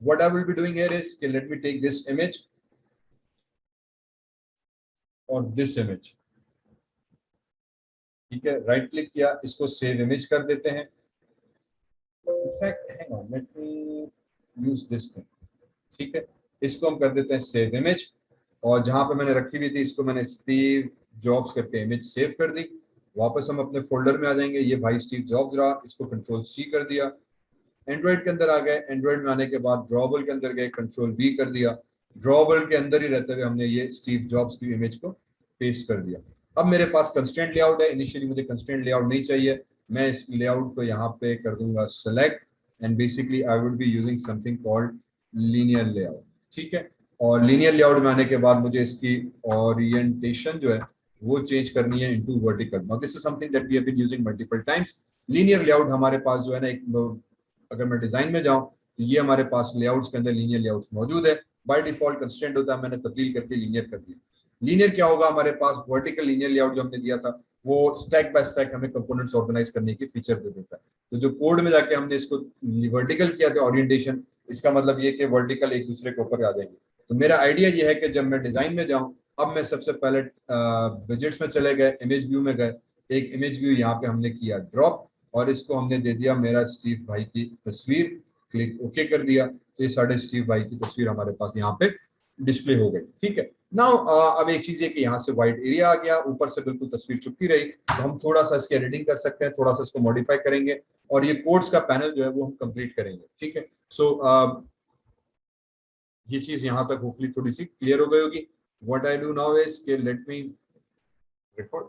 what I will be doing here is, okay, let me take this image or this image. ठीक है, राइट क्लिक किया, इसको सेव इमेज कर देते हैं। In fact hang on, let me use this thing. ठीक है, इसको हम कर देते हैं सेव इमेज, और जहां पे मैंने रखी हुई थी इसको मैंने स्टीव जॉब्स करके इमेज सेव कर दी। वापस हम अपने फोल्डर में आ जाएंगे, ये भाई स्टीव जॉब्स रहा, इसको कंट्रोल सी कर दिया। एंड्रॉइड के अंदर आ गए, एंड्रॉइड में आने के बाद ड्रॉबल के अंदर गए, कंट्रोल बी कर दिया। ड्रॉबल के अंदर ही रहते हुए हमने ये स्टीव जॉब्स की इमेज को पेस्ट कर दिया। अब मेरे पास कंस्ट्रेंट लेआउट है, इनिशियली मुझे कंस्ट्रेंट लेआउट नहीं चाहिए, मैं इस लेआउट को यहाँ पे कर दूंगा select, and basically I would be using something called linear layout. ठीक है, और लीनियर लेआउट में आने के बाद मुझे इसकी ओरिएंटेशन जो है वो चेंज करनी है into vertical. Now this is something that we have been using multiple times. Linear layout हमारे पास जो है ना, एक अगर मैं डिजाइन में जाऊं तो ये हमारे पास लेआउट्स के अंदर लीनियर लेआउट्स मौजूद है। बाय डिफॉल्ट कंस्ट्रेंट होता है, मैंने तब्दील करके लीनियर कर दिया। लीनियर क्या होगा, हमारे पास वर्टिकल लीनियर लेआउट जो हमने दिया था वो स्टैक बाय स्टैक हमें कंपोनेंट्स ऑर्गेनाइज करने की फीचर दे देता है। तो जो कोड में जाके हमने इसको वर्टिकल किया था ओरिएंटेशन, इसका मतलब ये कि वर्टिकल एक दूसरे के ऊपर आ जाएंगे। तो मेरा आइडिया ये है कि जब मैं डिजाइन में जाऊं, अब मैं सबसे पहले विजेट्स में चले गए, इमेज व्यू में गए, एक इमेज व्यू यहाँ पे हमने किया ड्रॉप, और इसको हमने दे दिया मेरा स्टीव भाई की तस्वीर, क्लिक ओके कर दिया, तो ये साढ़े स्टीव भाई की तस्वीर हमारे पास यहाँ पे डिस्प्ले हो गई। ठीक है, नाउ अब एक चीज है कि यहाँ से व्हाइट एरिया आ गया, ऊपर से बिल्कुल तस्वीर चुपकी रही, तो हम थोड़ा सा इसकी एडिटिंग कर सकते हैं, थोड़ा सा इसको मॉडिफाई करेंगे, और ये कोड्स का पैनल जो है वो हम कंप्लीट करेंगे। ठीक है, सो ये चीज यहाँ तक होपफुली थोड़ी सी क्लियर हो गई होगी। What I do now is कि let me record.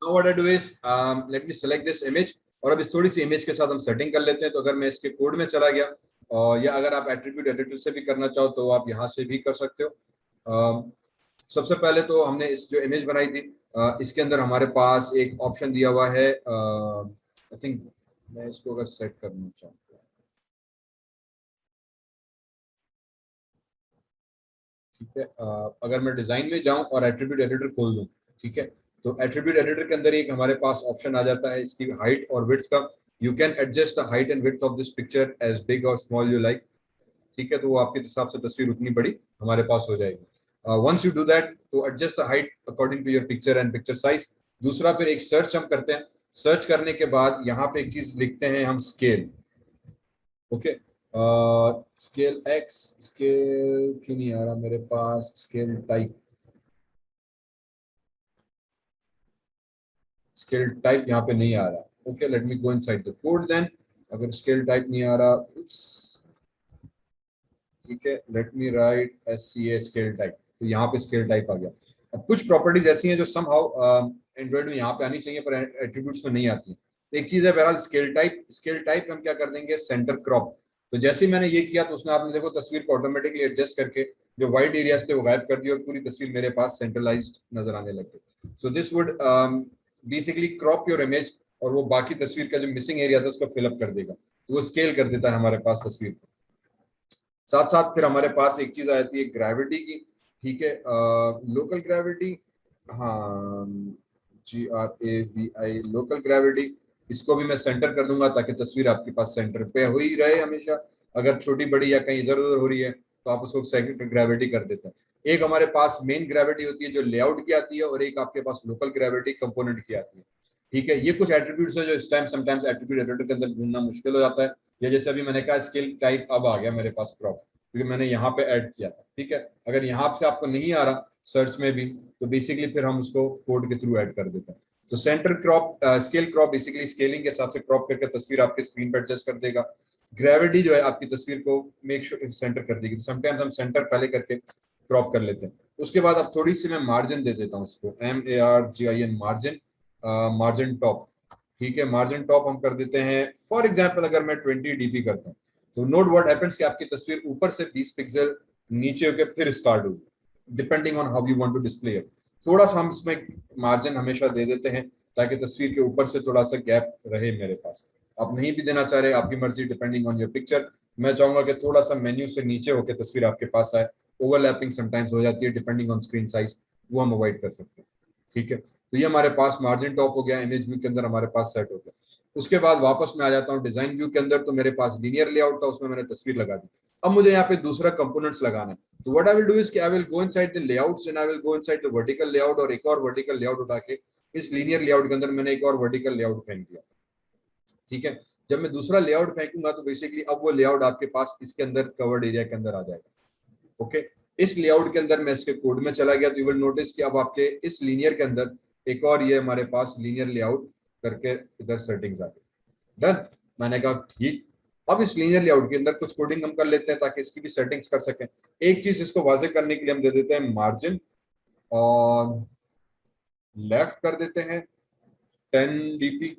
Now what I do is let me select this image, और अब इस थोड़ी सी इमेज के साथ हम सेटिंग कर लेते हैं। तो अगर मैं इसके कोड में चला गया, या अगर आप एट्रीब्यूट एडिटर से भी करना चाहो तो आप यहाँ से भी कर सकते हो। सबसे पहले तो हमने इस जो इमेज बनाई थी, इसके अंदर हमारे पास एक ऑप्शन दिया हुआ है, आई थिंक मैं इसको अगर सेट करना चाहूँ, ठीक है, अगर मैं डिजाइन में जाऊं और एट्रीब्यूट एडिटर खोल दूं, ठीक है, तो एट्रीब्यूट एडिटर के अंदर एक हमारे पास ऑप्शन आ जाता है इसकी हाइट और विड्थ का। You can adjust the height and width of this picture as big और स्मॉल यू लाइक। ठीक है, तो वो आपके हिसाब से तस्वीर उतनी बड़ी हमारे पास हो जाएगी। वंस यू डू दैट, तो adjust the height according to your picture and picture size. दूसरा, फिर एक सर्च हम करते हैं। सर्च करने के बाद यहाँ पे एक चीज लिखते हैं हम, scale. Okay, scale x, scale क्यों नहीं आ रहा मेरे पास, स्केल टाइप, स्केल टाइप यहाँ पे नहीं आ रहा। Okay, let me go inside the code then. अगर स्केल टाइप नहीं आ रहा, ठीक है, let me write SCA scale type, तो यहाँ पे स्केल टाइप आ गया। अब कुछ प्रॉपर्टीज ऐसी हैं जो समहाउ एंड्रॉइड में यहाँ पे आनी चाहिए पर एट्रीब्यूट्स में नहीं आती। तो एक चीज है बहरहाल स्केल टाइप। स्केल टाइप हम क्या कर देंगे, सेंटर क्रॉप। तो जैसे ही मैंने ये किया तो उसने, आपने देखो तस्वीर को ऑटोमेटिकली एडजस्ट करके जो वाइड एरियाज थे वो गायब कर दिए और पूरी तस्वीर मेरे पास सेंट्रलाइज्ड नजर आने लग गई। So this would basically crop your image, और वो बाकी तस्वीर का जो मिसिंग एरिया था उसको फिलअप कर देगा, तो वो स्केल कर देता है हमारे पास तस्वीर को। साथ साथ फिर हमारे पास एक चीज आ जाती है ग्रेविटी की। ठीक है, लोकल ग्रेविटी, हाँ, GRAVI, लोकल ग्रेविटी। इसको भी मैं सेंटर कर दूंगा ताकि तस्वीर आपके पास सेंटर पे हो ही रहे हमेशा। अगर छोटी बड़ी या कहीं इधर उधर हो रही है तो आप उसको सेंटर ग्रेविटी कर देते हैं। एक हमारे पास मेन ग्रेविटी होती है जो लेआउट की आती है, और एक आपके पास लोकल ग्रेविटी कंपोनेंट की आती है। ठीक है, ये कुछ एट्रीब्यूट्स है जो इस टाइम समटाइम्स एट्रीब्यूट एडिटर के अंदर ढूंढना मुश्किल हो जाता है। या जैसे अभी मैंने कहा स्केल टाइप अब आ गया मेरे पास क्रॉप, क्योंकि मैंने यहाँ पे ऐड किया था। ठीक है, अगर यहाँ से आपको नहीं आ रहा सर्च में भी, तो बेसिकली फिर हम उसको कोड के थ्रू ऐड कर देते हैं। तो centre crop, scale crop basically scaling के हिसाब से क्रॉप करके तस्वीर आपके स्क्रीन पर एडजस्ट कर देगा। ग्रेविटी जो है आपकी तस्वीर को मेक श्योर सेंटर कर देगी। समटाइम्स हम सेंटर पहले करके क्रॉप कर लेते हैं। उसके बाद अब थोड़ी सी मैं मार्जिन दे देता हूँ इसको, MARGIN, मार्जिन, मार्जिन टॉप। ठीक है, मार्जिन टॉप हम कर देते हैं, फॉर एग्जांपल अगर मैं 20 dp करता हूँ, तो नोट व्हाट हैपेंस कि आपकी तस्वीर ऊपर से 20 पिक्सल नीचे होकर फिर स्टार्ट होगी, depending on how you want to display it. थोड़ा सा हम इसमें मार्जिन हमेशा दे देते हैं ताकि तस्वीर के ऊपर से थोड़ा सा गैप रहे मेरे पास। आप नहीं भी देना चाह रहे, आपकी मर्जी, डिपेंडिंग ऑन योर पिक्चर। मैं चाहूंगा कि थोड़ा सा मेन्यू से नीचे होकर तस्वीर आपके पास आए। ओवरलैपिंग समटाइम्स हो जाती है डिपेंडिंग ऑन स्क्रीन साइज, वो हम अवॉइड कर सकते हैं। ठीक है, तो ये हमारे पास मार्जिन टॉप हो गया, इमेज व्यू के अंदर हमारे पास सेट हो गया। उसके बाद वापस मैं आ जाता हूँ डिजाइन व्यू के अंदर, तो मेरे पास लीनियर लेआउट था, उसमें मैंने तस्वीर लगा दी। अब मुझे यहाँ पे दूसरा कंपोनेंट्स लगाना है, तो what I will do is कि I will go inside the layouts and I will go inside the vertical layout, और एक और वर्टिकल लेआउट उठा के इस लीनियर लेआउट के अंदर मैंने एक और वर्टिकल लेआउट फेंक दिया, ठीक है। जब मैं दूसरा लेआउट फेंकूंगा तो बेसिकली अब वो लेआउट आपके पास इसके अंदर कवर्ड एरिया के अंदर आ जाएगा। ओके, इस लेआउट के अंदर मैं इसके कोड में चला गया तो यू विल नोटिस कि अब आपके इस लीनियर के अंदर एक और ये हमारे पास लीनियर लेआउट करके इधर सेटिंग्स आ गई। डन, मैंने कहा ठीक। अब इस लीनियर लेआउट के अंदर कुछ कोडिंग हम कर लेते हैं ताकि इसकी भी सेटिंग्स कर सकें। एक चीज इसको वाजे करने के लिए हम दे देते हैं मार्जिन और लेफ्ट कर देते हैं 10 dp।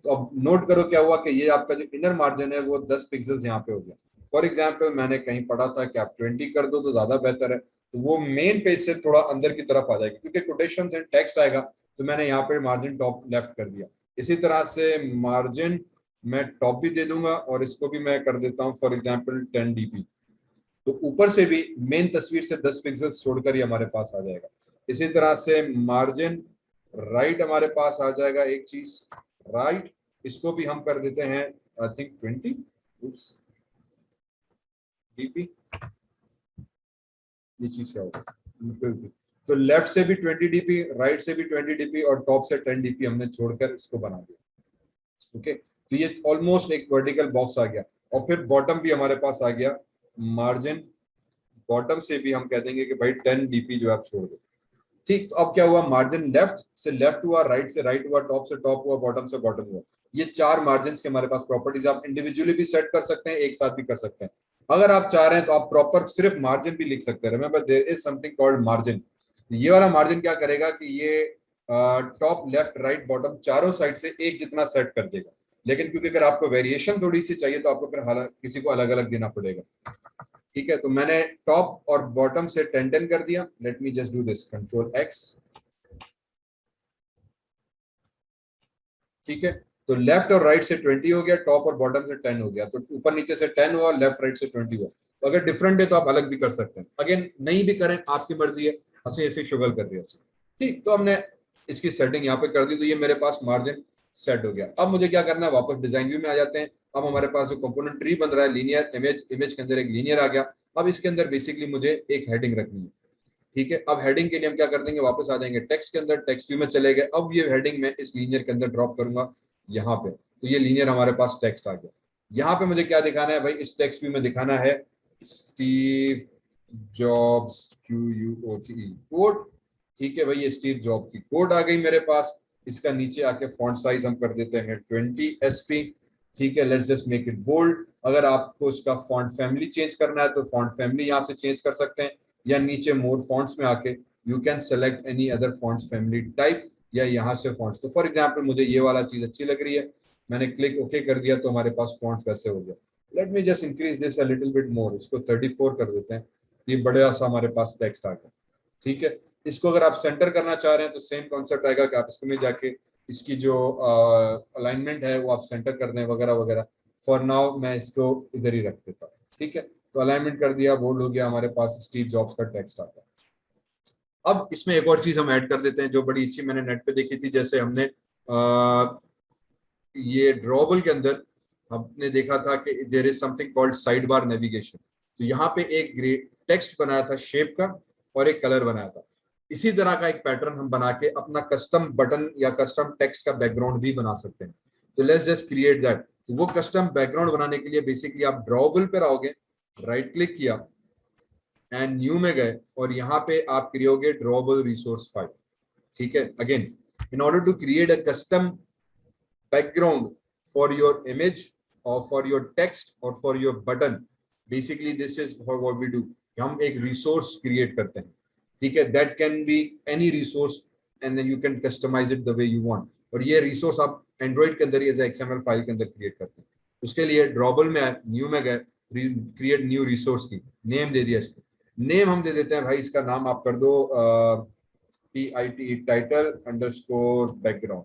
तो अब नोट करो क्या हुआ कि ये आपका जो इनर मार्जिन है वो 10 पिक्सल्स यहाँ पे हो गया। फॉर एग्जाम्पल मैंने कहीं पढ़ा था कि आप 20 कर दो तो ज्यादा बेहतर है, तो वो मेन पेज से थोड़ा अंदर की तरफ आ जाएगी क्योंकि कोटेशंस एंड टेक्स्ट आएगा, तो मैंने यहाँ पे मार्जिन टॉप लेफ्ट कर दिया। इसी तरह से मार्जिन मैं टॉप भी दे दूंगा और इसको भी मैं कर देता हूँ फॉर एग्जाम्पल 10 dp। तो ऊपर से भी मेन तस्वीर से 10 पिक्सल छोड़कर ही हमारे पास आ जाएगा। इसी तरह से मार्जिन राइट हमारे पास आ जाएगा एक चीज राइट, इसको भी हम कर देते हैं आई थिंक 20 dp। ये चीज क्या होगा, तो लेफ्ट से भी 20 dp, राइट से भी 20 dp और टॉप से 10 dp हमने छोड़कर इसको बना दिया। ओके, तो ये ऑलमोस्ट एक वर्टिकल बॉक्स आ गया। और फिर बॉटम भी हमारे पास आ गया, मार्जिन बॉटम से भी हम कह देंगे कि भाई 10 dp जो आप छोड़ दो। ठीक, तो अब क्या हुआ, मार्जिन लेफ्ट से लेफ्ट हुआ, राइट से राइट हुआ, टॉप से टॉप हुआ, बॉटम से बॉटम हुआ। ये 4 मार्जिन के हमारे पास प्रॉपर्टीज आप इंडिविजुअली भी सेट कर सकते हैं, एक साथ भी कर सकते हैं। अगर आप चाह रहे हैं तो आप प्रॉपर सिर्फ मार्जिन भी लिख सकते हैं। Remember there is something called margin. ये वाला मार्जिन क्या करेगा कि ये टॉप लेफ्ट राइट बॉटम चारों साइड से एक जितना सेट कर देगा। लेकिन क्योंकि अगर आपको वेरिएशन थोड़ी सी चाहिए तो आपको फिर किसी को अलग अलग देना पड़ेगा। ठीक है, तो मैंने टॉप और बॉटम से 10 कर दिया। Late me just do this, control x. ठीक है, तो लेफ्ट और राइट से 20 हो गया, टॉप और बॉटम से 10 हो गया, तो ऊपर नीचे से 10 हुआ, लेफ्ट राइट से 20 हुआ। तो अगर डिफरेंट है तो आप अलग भी कर सकते हैं, अगेन नहीं भी करें आपकी मर्जी है। ऐसे ऐसे शुगल कर दिया। ठीक, तो हमने इसकी सेटिंग यहाँ पे कर दी, तो ये मेरे पास मार्जिन सेट हो गया। अब मुझे क्या करना है, वापस डिजाइन व्यू में आ जाते हैं। अब हमारे पास जो कंपोनेंट ट्री बन रहा है, लीनियर इमेज के अंदर एक लीनियर आ गया। अब इसके अंदर बेसिकली मुझे एक हेडिंग रखनी है। ठीक है, अब हेडिंग के लिए हम क्या कर देंगे, वापस आ जाएंगे टेक्स्ट के अंदर, टेक्स्ट व्यू में चले गए। अब ये हेडिंग मैं इस लीनियर के अंदर ड्रॉप करूंगा यहाँ पे, तो ये लीनियर हमारे पास टेक्स्ट आ गया। यहाँ पे मुझे क्या दिखाना है भाई, इस टेक्स्ट व्यू में दिखाना है स्टीव जॉब्स QUOTE कोड। ठीक है भाई, ये स्टीव जॉब की कोड आ गई मेरे पास। इसका नीचे आके फॉन्ट साइज हम कर देते हैं 20 SP। ठीक है, let's just make it bold. अगर आपको इसका फॉन्ट फैमिली चेंज करना है तो फॉन्ट फैमिली यहाँ से चेंज कर सकते हैं, या नीचे मोर फॉन्ट्स में आके you can select any other fonts family type, या यहाँ से फॉन्ट्स। तो फॉर एग्जांपल मुझे ये वाला चीज अच्छी लग रही है, मैंने क्लिक ओके कर दिया तो हमारे पास फॉन्ट्स वैसे हो गया। Let me just increase this a little bit more, इसको 34 कर देते हैं। ये बड़ा सा हमारे पास टेक्स्ट आ गया। ठीक है, इसको अगर आप सेंटर करना चाह रहे हैं तो सेम कॉन्सेप्ट आएगा कि आप इसमें जाके इसकी जो अलाइनमेंट है वो आप सेंटर कर दें वगैरह वगैरह। फॉर नाउ मैं इसको इधर ही रख देता हूँ। ठीक है, तो अलाइनमेंट कर दिया, बोल्ड हो गया, हमारे पास स्टीव जॉब्स का टेक्स्ट आता है। अब इसमें एक और चीज हम ऐड कर देते हैं जो बड़ी अच्छी मैंने नेट पे देखी थी। जैसे हमने ये ड्रॉबल के अंदर हमने देखा था कि there is something called side bar navigation. तो यहाँ पे एक ग्रेट टेक्स्ट बनाया था शेप का और एक कलर बनाया था। इसी तरह का एक पैटर्न हम बना के अपना कस्टम बटन या कस्टम टेक्स्ट का बैकग्राउंड भी बना सकते हैं। तो लेट्स जस्ट क्रिएट दैट। तो वो कस्टम बैकग्राउंड बनाने के लिए बेसिकली आप ड्रॉबल पर आओगे, राइट क्लिक किया एंड न्यू में गए और यहाँ पे आप क्रिएओगे ड्रॉबल रिसोर्स फाइल। ठीक है, again in order to create a custom background for your image or for your text or for your button, basically this is what we do। हम एक resource create करते हैं। ठीक है, that can be any resource and then you can customize it the way you want। और ये resource आप Android के अंदर ही XML फाइल के अंदर create करते हैं। उसके लिए ड्रॉबल में न्यू में गए, क्रिएट न्यू रिसोर्स की नेम दे दिया। इसको नेम हम दे देते हैं भाई, इसका नाम आप कर दो TITE टाइटल अंडरस्कोर बैकग्राउंड।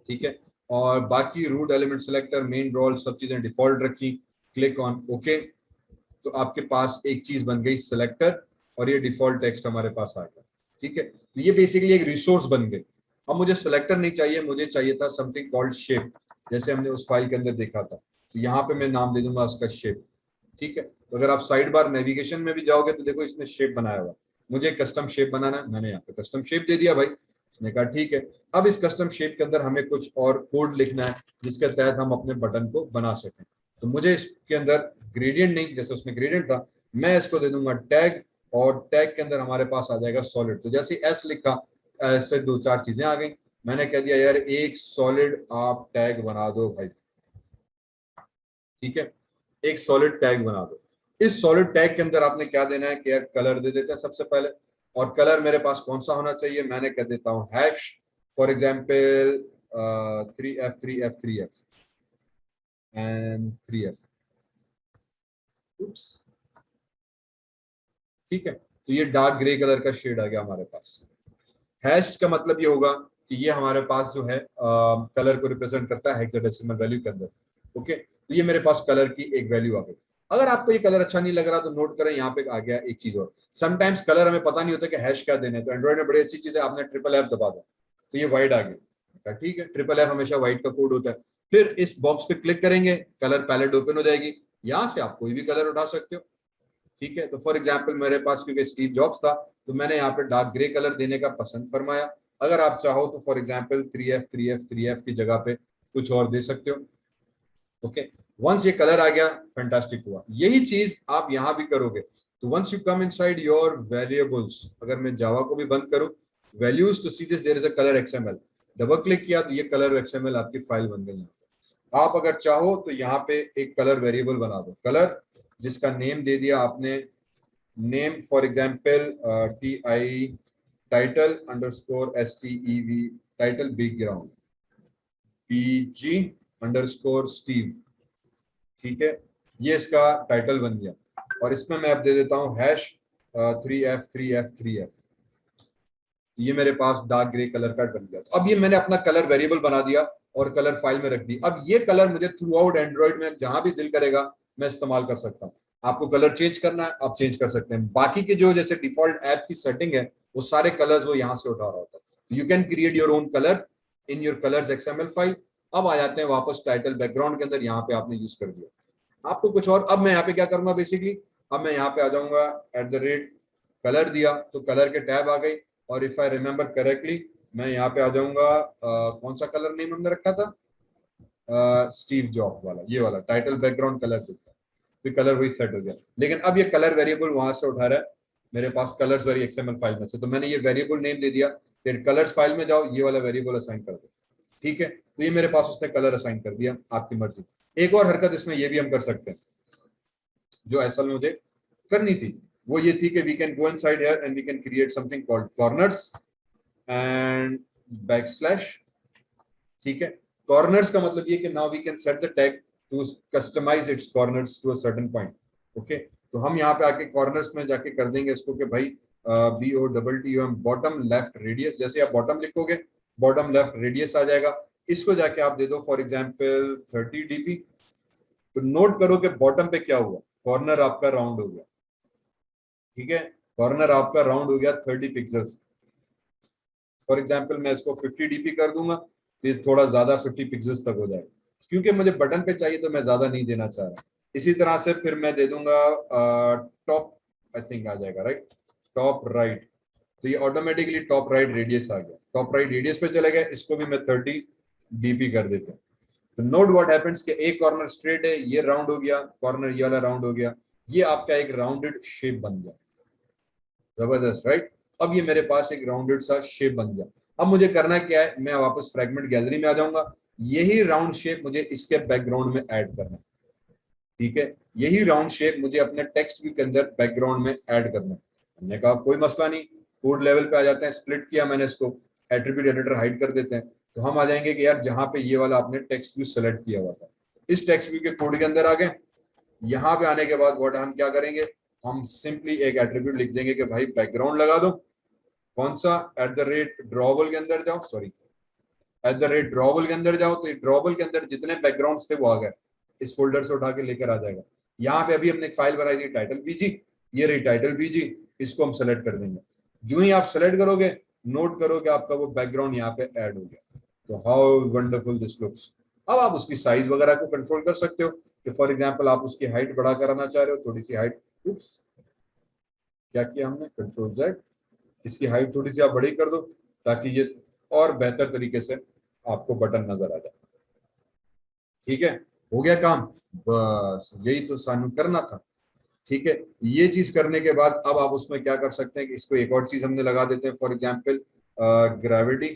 ठीक है, और बाकी root element selector main role सब चीजें डिफॉल्ट रखी। क्लिक ऑन ओके, तो आपके पास एक चीज बन गई सिलेक्टर और ये डिफॉल्ट टेक्स्ट हमारे पास आ गया। ठीक है, तो ये बेसिकली एक रिसोर्स बन गई। अब मुझे सिलेक्टर नहीं चाहिए, मुझे चाहिए था समथिंग कॉल्ड शेप, जैसे हमने उस फाइल के अंदर देखा था। तो यहाँ पे मैं नाम दे दूंगा उसका शेप। ठीक है, तो अगर आप साइड बार नेविगेशन में भी जाओगे तो देखो इसने शेप बनाया हुआ। मुझे कस्टम शेप बनाना है, मैंने यहाँ पे कस्टम शेप दे दिया भाई। मैंने कहा ठीक है। अब इस कस्टम शेप के अंदर हमें कुछ और कोड लिखना है जिसके तहत हम अपने बटन को बना सकें। तो मुझे इसके अंदर ग्रेडियंट नहीं, जैसे उसमें ग्रेडियंट था, मैं इसको दे दूंगा टैग, और टैग के अंदर हमारे पास आ जाएगा सॉलिड। तो जैसे एस लिखा, ऐसे दो चार चीजें आ गई। मैंने कह दिया यार एक सॉलिड आप टैग बना दो भाई, ठीक है, एक सॉलिड टैग बना दो। इस सॉलिड टैग के अंदर आपने क्या देना है कि यार कलर दे देते हैं सबसे पहले। और कलर मेरे पास कौन सा होना चाहिए, मैंने कह देता हूं hash, for example 3F and 3F। ठीक है, तो ये डार्क ग्रे कलर का शेड आ गया हमारे पास। हैश का मतलब ये होगा कि ये हमारे पास जो है कलर को रिप्रेजेंट करता है हेक्साडेसिमल वैल्यू के अंदर। ओके, तो ये मेरे पास कलर की एक वैल्यू आ गई। अगर आपको ये कलर अच्छा नहीं लग रहा तो नोट करें, यहाँ पे आ गया एक चीज और। समटाइम्स कलर हमें पता नहीं होता कि हैश क्या देने, तो एंड्रॉइड में बड़ी अच्छी चीज है, आपने FFF दबा दो तो ये वाइट आ गया। ठीक है, FFF हमेशा वाइट का कोड होता है। फिर इस बॉक्स पे क्लिक करेंगे, कलर पैलेट ओपन हो जाएगी, यहाँ से आप कोई भी कलर उठा सकते हो। ठीक है, तो फॉर एग्जाम्पल मेरे पास क्योंकि स्टीव जॉब्स था तो मैंने यहाँ पे डार्क ग्रे कलर देने का पसंद फरमाया। अगर आप चाहो तो फॉर एग्जाम्पल 3F की जगह पे कुछ और दे सकते हो। ओके, वंस ये कलर आ गया फैंटास्टिक हुआ। यही चीज आप यहाँ भी करोगे। तो once you come inside your variables, अगर मैं जावा को भी बंद करूं, values to see this there is a colour XML, double click किया तो ये कलर XML आपकी फाइल बन गई। आप अगर चाहो तो यहाँ पे एक कलर वेरिएबल बना दो, कलर, जिसका नेम दे दिया आपने, name for example TI title underscore STEV, title background PG underscore Steve. ठीक है, ये इसका टाइटल बन गया। और इसमें मैं अब दे देता हूँ हैश 3F। ये मेरे पास डार्क ग्रे कलर का बन गया। अब ये मैंने अपना कलर वेरिएबल बना दिया और कलर फाइल में रख दी। अब ये कलर मुझे थ्रू आउट एंड्रॉइड में जहां भी दिल करेगा मैं इस्तेमाल कर सकता हूँ। आपको कलर चेंज करना है आप चेंज कर सकते हैं। बाकी के जो जैसे डिफॉल्ट ऐप की सेटिंग है वो सारे कलर्स वो यहाँ से उठा रहा होता है। You can create your own colour in your colours XML file. अब आ जाते हैं वापस टाइटल बैकग्राउंड के अंदर, यहाँ पे आपने यूज कर दिया। आपको कुछ और, अब मैं यहाँ पे क्या करूंगा बेसिकली, अब मैं यहाँ पे आ जाऊंगा @कलर दिया तो कलर के टैब आ गई। और इफ आई रिमेम्बर करेक्टली मैं यहाँ पे आ जाऊंगा, कौन सा कलर नेम हमने रखा था, स्टीव जॉब वाला, ये वाला टाइटल बैकग्राउंड कलर दिखता है, तो कलर वही सेट हो गया। लेकिन अब ये कलर वेरिएबल वहां से उठा रहा है मेरे पास कलर्स वाली XML फाइल में से। तो मैंने ये वेरिएबल नेम दे दिया, फिर कलर्स फाइल में जाओ ये वाला वेरिएबल असाइन कर दो। ठीक है, तो ये मेरे पास उसने कलर असाइन कर दिया, आपकी मर्जी। एक और हरकत इसमें ये भी हम कर सकते हैं जो असल में मुझे करनी थी, वो ये थी कि we can go inside here and we can create something called corners and backslash. ठीक है, कॉर्नर्स का मतलब ये कि now we can set the tag to customize its corners to a certain point. Okay, तो हम यहाँ पे आके कॉर्नर्स में जाके कर देंगे इसको कि भाई BOTTOM बॉटम लेफ्ट रेडियस, जैसे आप बॉटम लिखोगे बॉटम लेफ्ट रेडियस आ जाएगा। इसको जाके आप दे दो फॉर एग्जाम्पल 30 dB। तो नोट करो कि बॉटम पे क्या हुआ, कॉर्नर आपका राउंड हो गया। ठीक है, कॉर्नर आपका राउंड हो गया 30 पिक्सल्स। फॉर एग्जाम्पल मैं इसको 50 dB कर दूंगा तो ये थोड़ा ज्यादा 50 पिक्सल्स तक हो जाएगा, क्योंकि मुझे बटन पे चाहिए तो मैं ज्यादा नहीं देना चाह रहा। इसी तरह से फिर मैं दे दूंगा टॉप, आई थिंक आ जाएगा राइट, टॉप राइट। तो ये ऑटोमेटिकली टॉप राइट रेडियस आ गया, टॉप राइट रेडियस पे चले गए। इसको भी मैं 30 dB कर देता हूँ। तो नोट व्हाट हैपेंस कि एक कॉर्नर स्ट्रेट है, ये राउंड हो गया, कॉर्नर ये वाला राउंड हो गया, ये आपका एक राउंडेड शेप बन गया। जबरदस्त राइट। अब ये मेरे पास एक राउंडेड सा शेप बन गया। अब मुझे करना क्या है, मैं वापस फ्रैगमेंट गैलरी में आ जाऊंगा, यही राउंड शेप मुझे इसके बैकग्राउंड में ऐड करना है। ठीक है, यही राउंड शेप मुझे अपने टेक्स्ट व्यू के अंदर बैकग्राउंड में ऐड करना है। हमने कहा कोई मसला नहीं, कोड लेवल पे आ जाते हैं, स्प्लिट किया मैंने इसको, एट्रीब्यूट एडिटर हाइड कर देते हैं। तो हम आ जाएंगे कि यार जहां पे ये वाला आपने टेक्स्ट व्यू सेलेक्ट किया हुआ था, इस टेक्स्ट व्यू के कोड के अंदर आ गए। यहाँ पे आने के बाद व्हाट हम क्या करेंगे, हम सिंपली एक एट्रीब्यूट लिख देंगे कि भाई बैकग्राउंड लगा दो। कौन सा, @ड्रॉबल के अंदर जाओ, सॉरी @ड्रॉबल के अंदर जाओ, तो ड्रॉबल के अंदर जितने बैकग्राउंड थे वो आ गए, इस फोल्डर से उठा के लेकर आ जाएगा। यहाँ पे अभी हमने एक फाइल बनाई थी टाइटल बीजी, ये रही टाइटल बीजी, इसको हम सेलेक्ट कर देंगे। जो ही आप सेलेक्ट करोगे नोट करोगे आपका वो बैकग्राउंड यहाँ पे ऐड हो गया। तो हाउ वंडरफुल दिस लुक्स। अब आप उसकी साइज वगैरह को कंट्रोल कर सकते हो कि फॉर एग्जाम्पल आप उसकी हाइट बढ़ा कराना चाह रहे हो, थोड़ी सी हाइट, क्या किया हमने, Ctrl Z, इसकी हाइट थोड़ी सी आप बड़ी कर दो ताकि ये और बेहतर तरीके से आपको बटन नजर आ जाए। ठीक है, हो गया काम, बस यही तो सानू करना था। ठीक है, ये चीज करने के बाद अब आप उसमें क्या कर सकते हैं कि इसको एक और चीज हमने लगा देते हैं, फॉर एग्जाम्पल ग्रेविटी,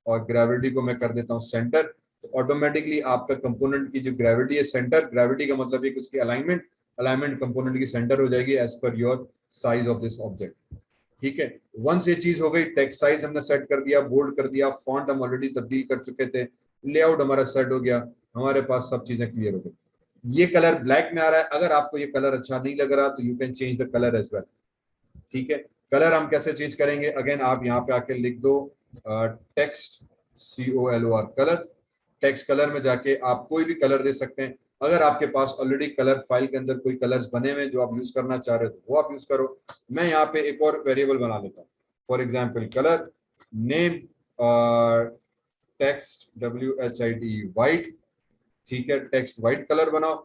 और ग्रेविटी को मैं कर देता हूँ सेंटर। तो ऑटोमेटिकली आपका कंपोनेंट की जो ग्रेविटी है, सेंटर ग्रेविटी का मतलब है कि उसकी अलाइनमेंट अलाइनमेंट कंपोनेंट की सेंटर हो जाएगी as per your size of this object. ठीक है, वंस ये चीज हो गई, टेक्स्ट साइज हमने सेट कर दिया, बोल्ड कर दिया, फॉन्ट हम ऑलरेडी तब्दील कर चुके थे, लेआउट हमारा सेट हो गया, हमारे पास सब चीजें क्लियर हो गई। ये कलर ब्लैक में आ रहा है, अगर आपको ये कलर अच्छा नहीं लग रहा तो you can change the colour as well. ठीक है, कलर हम कैसे चेंज करेंगे, अगेन आप यहाँ पे आके लिख दो text COLOR colour. Text colour में जाके आप कोई भी कलर दे सकते हैं। अगर आपके पास ऑलरेडी कलर फाइल के अंदर कोई कलर्स बने हुए जो आप यूज करना चाह रहे हो तो वो आप यूज करो। मैं यहाँ पे एक और वेरिएबल बना लेता हूँ, for example colour name text WHIT white. ठीक है, टेक्स्ट व्हाइट कलर बनाओ,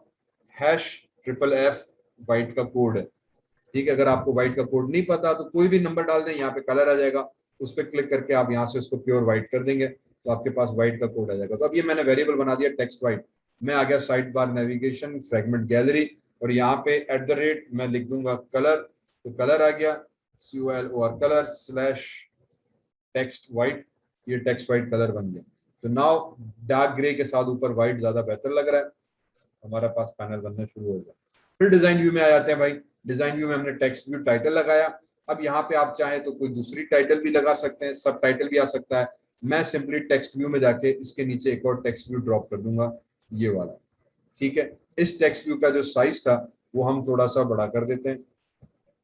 #FFF व्हाइट का कोड है। ठीक है, अगर आपको व्हाइट का कोड नहीं पता तो कोई भी नंबर डाल दें, यहाँ पे कलर आ जाएगा, उस पर क्लिक करके आप यहाँ से उसको प्योर व्हाइट कर देंगे तो आपके पास व्हाइट का कोड आ जाएगा। तो अब ये मैंने वेरिएबल बना दिया टेक्स्ट व्हाइट। मैं आ गया side bar navigation fragment gallery, और यहाँ पे @ मैं लिख दूंगा कलर, तो कलर आ गया COLOR कलर /टेक्स्ट व्हाइट, ये टेक्स्ट व्हाइट कलर बन गया। तो नाउ डार्क ग्रे के साथ ऊपर व्हाइट ज्यादा बेहतर लग रहा है, हमारा पास पैनल बनना शुरू हो गया। फिर डिजाइन व्यू में आ जाते हैं भाई। डिजाइन व्यू में हमने टेक्स्ट व्यू टाइटल लगाया। अब यहाँ पे आप चाहें तो कोई दूसरी टाइटल भी लगा सकते हैं, सब टाइटल भी आ सकता है। मैं सिंपली टेक्स्ट व्यू में जाके इसके नीचे एक और टेक्स्ट व्यू ड्रॉप कर दूंगा, ये वाला। ठीक है, इस टेक्स्ट व्यू का जो साइज था वो हम थोड़ा सा बड़ा कर देते हैं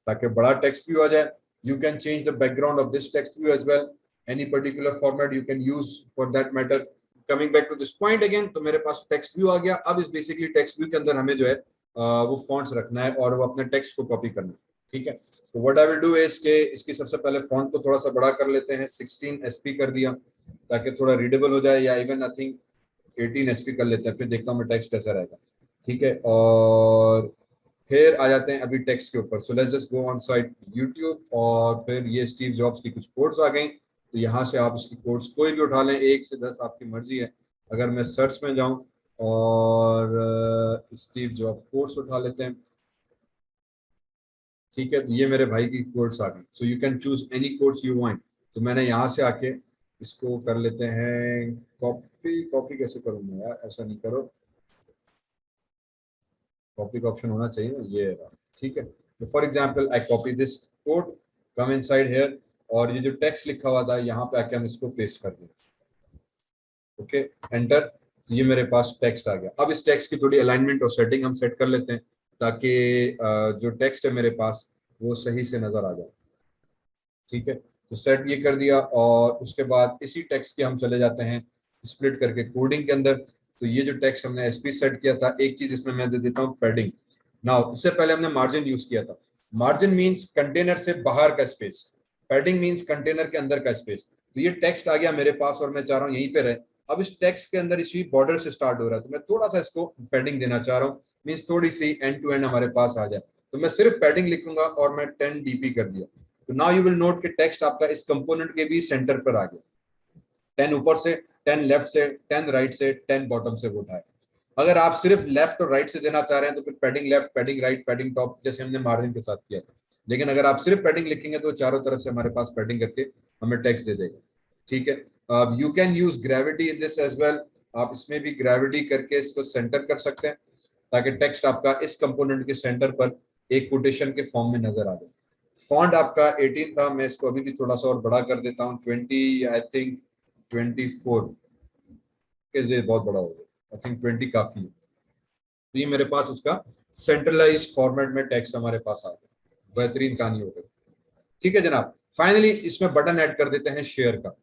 ताकि बड़ा टेक्स्ट व्यू आ जाए। You can change the background of this text view as well, any particular format you can use for that matter. Coming back to this point again, तो मेरे पास टेक्स्ट व्यू आ गया। अब इस बेसिकली टेक्स्ट व्यू के अंदर हमें जो है वो फॉन्ट्स रखना है और वो अपने टेक्स्ट को कॉपी करना है। ठीक है, तो what I will do is के इसकी सबसे पहले फॉन्ट को थोड़ा सा बड़ा कर लेते हैं, 16 SP कर दिया ताकि थोड़ा रीडेबल हो जाए, या इवन आई थिंक 18 SP कर लेते हैं, फिर देखता हूँ मैं टेक्स्ट कैसा रहेगा। ठीक है, और फिर आ जाते हैं अभी टेक्स्ट के ऊपर। So let's just go on site YouTube, और फिर ये स्टीव जॉब्स की कुछ कोट्स आ गई, तो यहाँ से आप इसकी कोट्स कोई भी उठा लें, 1 से 10 आपकी मर्जी है। अगर मैं सर्च में जाऊं और स्टीव जॉब कोट्स उठा लेते हैं, ठीक है, तो ये मेरे भाई की कोट्स आ गई। सो you can choose any quotes you want. तो मैंने यहाँ से आके इसको कर लेते हैं कॉपी। कॉपी कैसे करूंगा यार, ऐसा नहीं करो, कॉपी का ऑप्शन होना चाहिए ना, ये रहा। ठीक है, तो for example I copy this code, come inside here, और ये जो टेक्स्ट लिखा हुआ था यहाँ पे आके हम इसको पेस्ट कर दें। Okay, enter. ये मेरे पास टेक्स्ट आ गया। अब इस टेक्स्ट की थोड़ी अलाइनमेंट और सेटिंग हम सेट कर लेते हैं ताकि जो टेक्स्ट है मेरे पास वो सही से नजर आ जाए। ठीक है, तो सेट ये कर दिया, और उसके बाद इसी टेक्स्ट के हम चले जाते हैं स्प्लिट करके कोडिंग के अंदर। तो ये जो टेक्स्ट हमने SP सेट किया था, एक चीज इसमें मैं दे देता हूँ पैडिंग। नाउ इससे पहले हमने मार्जिन यूज किया था। मार्जिन मींस कंटेनर से बाहर का स्पेस, पैडिंग मींस कंटेनर के अंदर का स्पेस। तो ये टेक्स्ट आ गया मेरे पास और मैं चाह रहा हूँ यहीं पे रहे। अब इस टेक्स्ट के अंदर इसी बॉर्डर से स्टार्ट हो रहा है, तो मैं थोड़ा सा इसको पैडिंग देना चाह रहा हूँ, मींस थोड़ी सी एंड टू एंड हमारे पास आ जाए। तो मैं सिर्फ पैडिंग लिखूंगा और मैं 10 DP कर दिया। तो नाउ यू विल नोट कि टेक्स्ट आपका इस कंपोनेंट के भी सेंटर पर आ गया। 10 ऊपर से, 10 लेफ्ट से, 10 राइट से, 10 बॉटम से वो उठाए। अगर आप सिर्फ लेफ्ट और राइट से देना चाह रहे हैं तो फिर padding left, padding right, padding top, जैसे हमने मार्जिन के साथ किया था। लेकिन अगर आप सिर्फ पैडिंग लिखेंगे तो चारों तरफ से हमारे पास पैडिंग करके हमें टेक्स्ट दे देगा। ठीक है, you can use gravity in this as well. आप इसमें भी ग्रेविटी करके इसको सेंटर कर सकते हैं ताकि टेक्स्ट आपका इस कंपोनेंट के सेंटर पर एक कोटेशन के फॉर्म में नजर आ जाए। फॉन्ट आपका 18 था, मैं इसको अभी भी थोड़ा सा और बड़ा कर देता हूँ, 20, आई थिंक 24 के, बहुत बड़ा हो गया, आई थिंक 20 काफी है। तो ये मेरे पास इसका सेंट्रलाइज फॉर्मेट में टेक्स्ट हमारे पास आ गया, बेहतरीन कहानी हो गई। ठीक है जनाब, फाइनली इसमें बटन ऐड कर देते हैं शेयर का।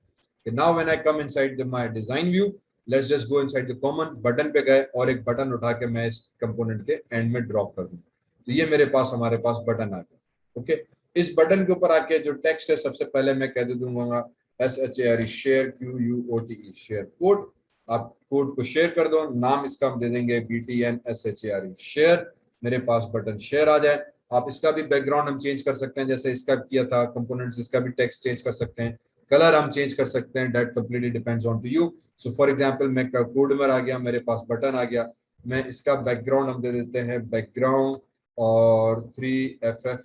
Now when I come inside my design view, let's just go inside the common. Button पे गए और एक बटन उठा के मैं इस कंपोनेंट के एंड में ड्रॉप कर दूं, तो ये मेरे पास हमारे पास बटन आ गया। ओके, इस बटन के ऊपर आके जो टेक्स्ट है सबसे पहले मैं कह दूंगा SHARE share, QUOTE share code. आप कोड को शेयर कर दो, नाम इसका हम दे देंगे BTN SHARE शेयर। मेरे पास बटन शेयर आ जाए। आप इसका भी बैकग्राउंड हम चेंज कर सकते हैं, जैसे इसका किया था कंपोनेंट्स, इसका भी टेक्स्ट चेंज कर सकते हैं। कलर हम चेंज कर सकते हैं, that completely depends on to you. So for example मैं कोड में आ गया, मेरे पास बटन आ गया, मैं इसका बैकग्राउंड हम दे देते हैं बैकग्राउंड और 3FF,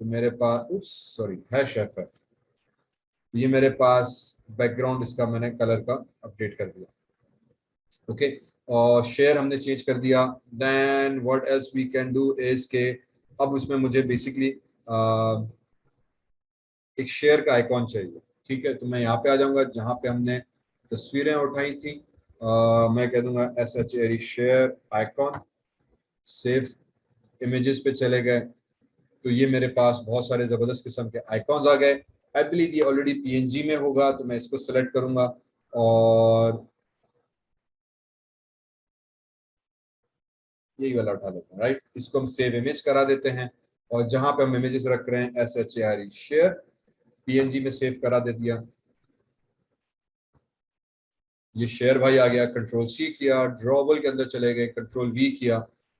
तो मेरे पास सॉरी #FF, ये मेरे पास बैकग्राउंड इसका मैंने कलर का अपडेट कर दिया। ओके, और शेयर हमने चेंज कर दिया। Then what else we can do is के अब उसमें मुझे बेसिकली एक शेयर का आइकॉन चाहिए। ठीक है, तो मैं यहाँ पे आ जाऊंगा जहाँ पे हमने तस्वीरें उठाई थी। मैं कह दूंगा SHARE share icon, save images पे चले गए, तो ये मेरे पास बहुत सारे जबरदस्त किस्म के आइकॉन्स आ गए। आई बिलीव ये ऑलरेडी PNG में होगा, तो मैं इसको सेलेक्ट करूंगा और यही वाला उठा लेते हैं, राइट। इसको हम सेव इमेज करा देते हैं, और जहां पे हम इमेजेस रख रहे हैं SHARE शेयर, PNG में सेव करा दे दिया। ये शेयर भाई आ गया, कंट्रोल C किया, ड्रॉबल के अंदर चले गए, कंट्रोल V किया,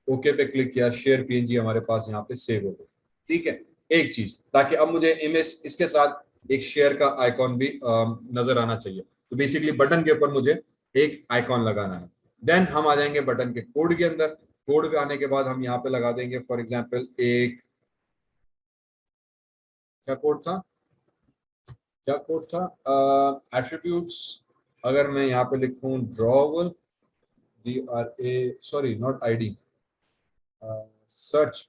ओके पे क्लिक किया, शेयर PNG हमारे पास यहाँ पे सेव हो गया। ठीक है, एक चीज, ताकि अब मुझे इमेज इसके साथ एक शेयर का आइकॉन भी नजर आना चाहिए, तो बेसिकली बटन के ऊपर मुझे एक आइकॉन लगाना है। देन हम आ जाएंगे बटन के कोड के अंदर। कोड पे आने के बाद हम यहाँ पे लगा देंगे फॉर एग्जाम्पल एक, क्या कोड था, क्या कोड था, एट्रीब्यूट्स। अगर मैं यहाँ पे लिखूं drawer, DRA, sorry not ID, search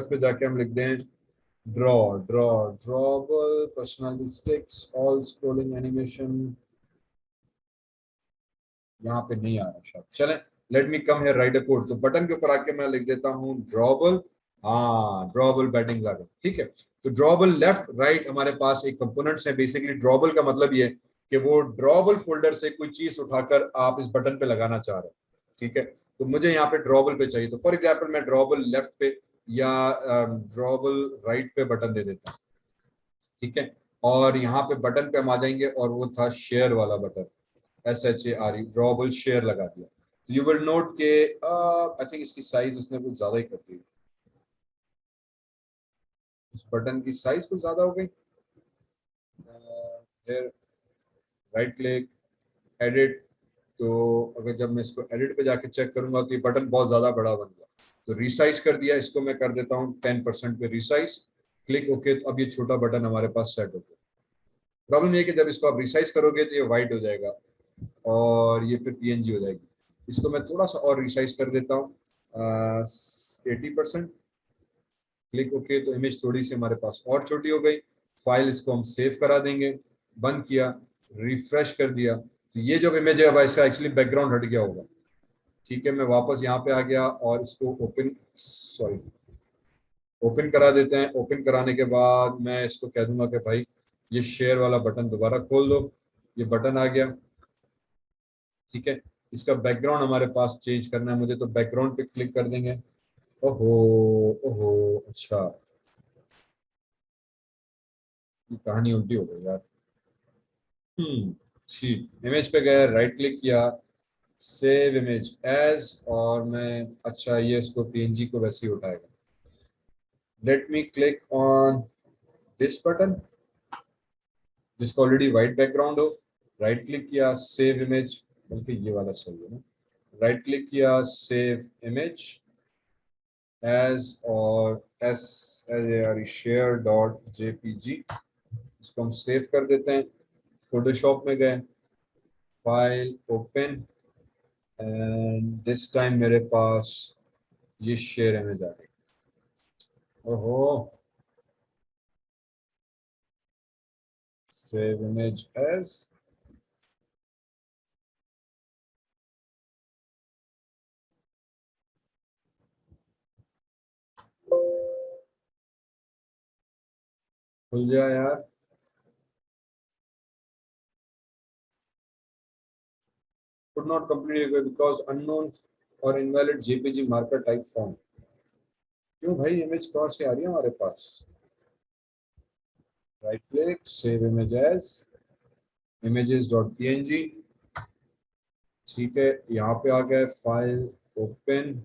पे जाके हम लिख दें ड्रॉबल पर्सनलिस्टिक्स ऑल स्क्रोलिंग एनिमेशन। यहाँ पे नहीं आ रहा शायद, चलें, let me come here right a code. तो बटन के ऊपर आके मैं लिख देता हूँ ड्रॉबल, हाँ ड्रॉबल बैटिंग आ गया। ठीक है, तो ड्रॉबल लेफ्ट राइट हमारे पास एक कंपोनेंट्स है। बेसिकली ड्रॉबल का मतलब ये कि वो ड्रॉबल फोल्डर से कोई चीज उठाकर आप इस बटन पे लगाना चाह रहे हैं। ठीक है, तो मुझे यहाँ पे ड्रॉबल पे चाहिए, तो फॉर एग्जाम्पल मैं ड्रॉबल लेफ्ट पे या ड्रॉबल राइट पे बटन दे देता हूँ। ठीक है, और यहाँ पे बटन पे हम आ जाएंगे, और वो था शेयर वाला बटन, SHARE ड्रॉबल शेयर लगा दिया। यू विल नोट के आई थिंक इसकी साइज उसने कुछ ज्यादा ही कर दी, उस बटन की साइज कुछ ज्यादा हो गई। फिर राइट क्लिक, एडिट, तो अगर जब मैं इसको एडिट पे जाके चेक करूंगा तो ये बटन बहुत ज्यादा बड़ा बन गया, तो रिसाइज कर दिया, इसको मैं कर देता हूँ 10% पे रिसाइज, क्लिक ओके, तो अब ये छोटा बटन हमारे पास सेट हो गया। प्रॉब्लम ये कि जब इसको आप रिसाइज करोगे तो ये वाइट हो जाएगा और ये फिर PNG हो जाएगी। इसको मैं थोड़ा सा और रिसाइज कर देता हूँ 80%, क्लिक ओके, तो इमेज थोड़ी सी हमारे पास और छोटी हो गई। फाइल इसको हम सेव करा देंगे, बंद किया, रिफ्रेश कर दिया, तो ये जो इमेज है अब इसका एक्चुअली बैकग्राउंड हट गया होगा। ठीक है, मैं वापस यहाँ पे आ गया और इसको ओपन करा देते हैं। ओपन कराने के बाद मैं इसको कह दूंगा कि भाई ये शेयर वाला बटन दोबारा खोल दो, ये बटन आ गया। ठीक है, इसका बैकग्राउंड हमारे पास चेंज करना है मुझे, तो बैकग्राउंड पे क्लिक कर देंगे। ओहो, ओहो, अच्छा, ये कहानी उल्टी हो गई यार। ठीक, इमेज पे गए, राइट क्लिक किया, सेव इमेज एज, और मैं, अच्छा ये इसको PNG को वैसे ही उठाएगा। Let me click on this button जिसका ऑलरेडी वाइट बैकग्राउंड हो, राइट क्लिक किया, सेव इमेज, बल्कि ये वाला सही है ना, राइट क्लिक किया, सेव इमेज एज, और SHARE.jpg, इसको हम सेव कर देते हैं। फोटोशॉप में गए, file open, and this time मेरे पास ये शेयर इमेज आ गई। ओहो, सेव इमेज एज, खुल गया यार। could not complete it because unknown or invalid JPG marker type found। क्यों भाई, इमेज कहाँ से आ रही है हमारे पास? Right click, save image as, images.png। ठीक है, यहाँ पे आ गए, फाइल ओपन,